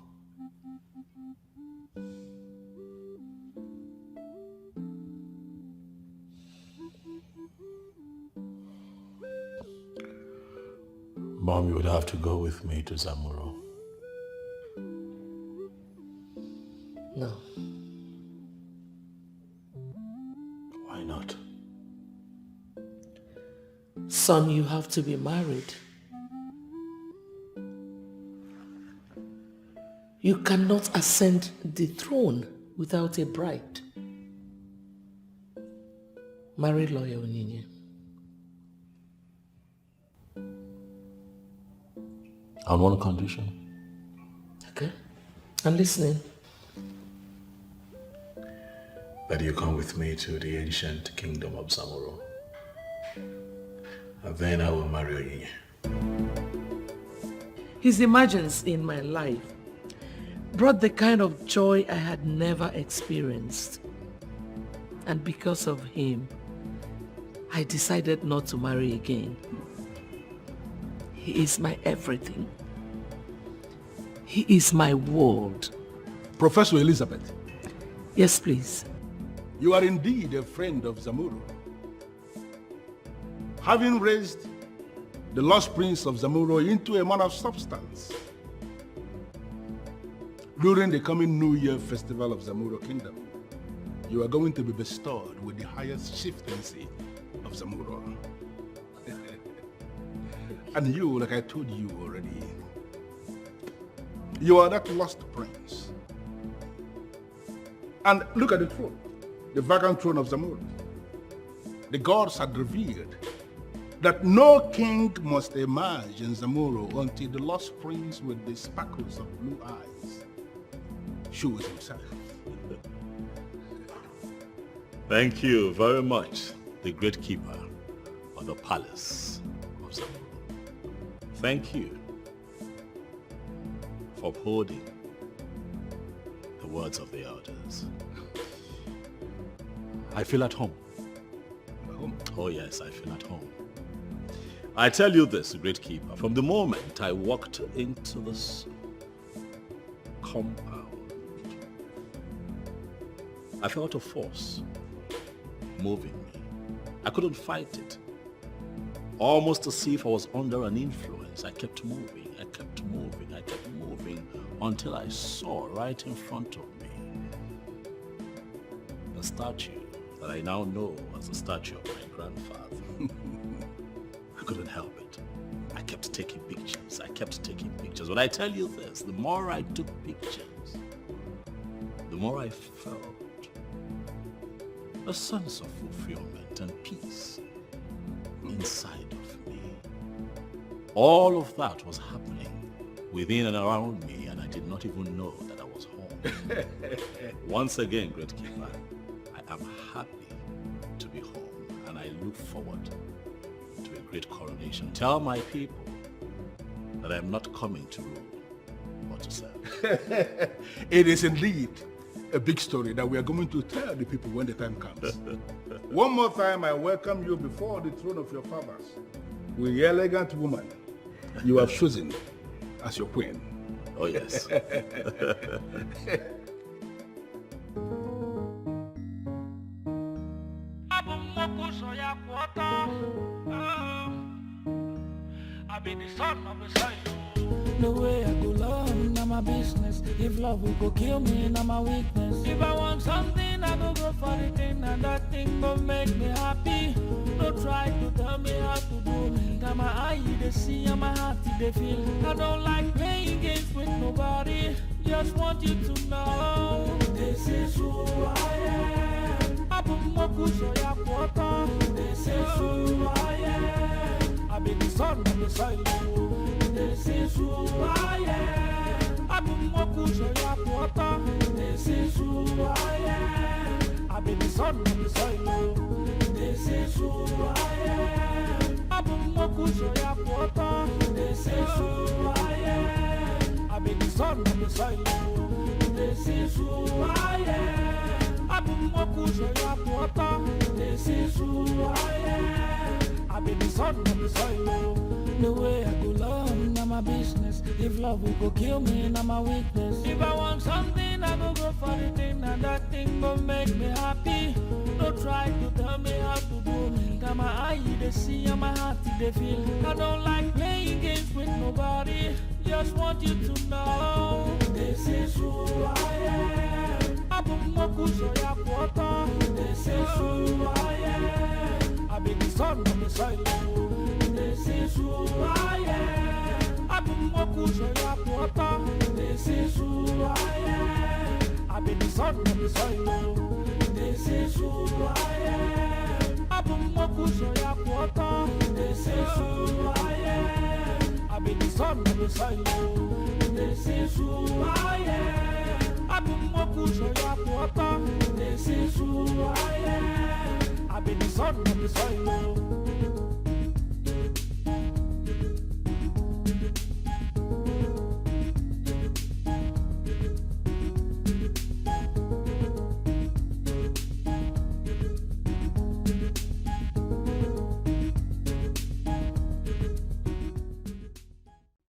Speaker 2: Mom, you would have to go with me to Zamuro.
Speaker 3: No.
Speaker 2: Why not?
Speaker 3: Son, you have to be married. You cannot ascend the throne without a bride. Marry Lawyer Onyinye.
Speaker 2: On one condition.
Speaker 3: Okay, I'm listening.
Speaker 2: That you come with me to the ancient kingdom of Zamuro. And then I will marry Onyinye.
Speaker 3: His emergence in my life brought the kind of joy I had never experienced. And because of him, I decided not to marry again. He is my everything. He is my world.
Speaker 12: Professor Elizabeth.
Speaker 3: Yes, please.
Speaker 12: You are indeed a friend of Zamuro. Having raised the lost prince of Zamuro into a man of substance, during the coming New Year festival of Zamuro Kingdom, you are going to be bestowed with the highest chieftaincy of Zamuro. And you, like I told you already, you are that lost prince. And look at the throne, the vacant throne of Zamuro. The gods had revealed that no king must emerge in Zamuro until the lost prince with the sparkles of blue eyes shows himself.
Speaker 2: Thank you very much, the great keeper of the palace of Zamuro. Thank you for upholding the words of the elders. I feel at home.
Speaker 12: Home?
Speaker 2: Oh yes, I feel at home. I tell you this, great keeper, from the moment I walked into this compound, I felt a force moving me. I couldn't fight it. Almost as if I was under an influence. I kept moving, I kept moving, I kept moving until I saw right in front of me a statue that I now know as the statue of my grandfather. I couldn't help it. I kept taking pictures. I kept taking pictures. But I tell you this, the more I took pictures, the more I felt a sense of fulfillment and peace inside of me. All of that was happening within and around me, and I did not even know that I was home. Once again, great keeper, I am happy to be home, and I look forward to a great coronation. Tell my people that I am not coming to rule, but to serve.
Speaker 13: It is indeed a big story that we are going to tell the people when the time comes. One more time, I welcome you before the throne of your fathers with the elegant woman you have chosen as your queen.
Speaker 2: Oh, yes.
Speaker 15: I be the son of the soil. The way I go love, now my business. If love will go kill me, now my weakness. If I want something, I go for the thing, and that thing go make me happy. Don't try to tell me how to do me. Got my eye they see and my heart they feel. I don't like playing games with nobody. Just want you to know this is who I am. This is who I am. I be the son of the soil. This is who I am. This is who I am. I be the son of the soil. This is who I am. This is who I am. I be the son of the soil. This is who I am. This is who I am. I be the son of the soil. The way I go love, now my business. If love will go kill me, now my weakness. If I want something, I go for the thing, and that thing go make me happy. Don't try to tell me how to do me. Got my eye they see and my heart they feel. I don't like playing games with nobody. Just want you to know this is who I am. This is who I am. I be the son of the soil. This is who I am. This is who I am. I be the son of the soil. This is who I am. This is who I am. I be the son of the soil. This is who I am. This is who I am. I be the son of the soil.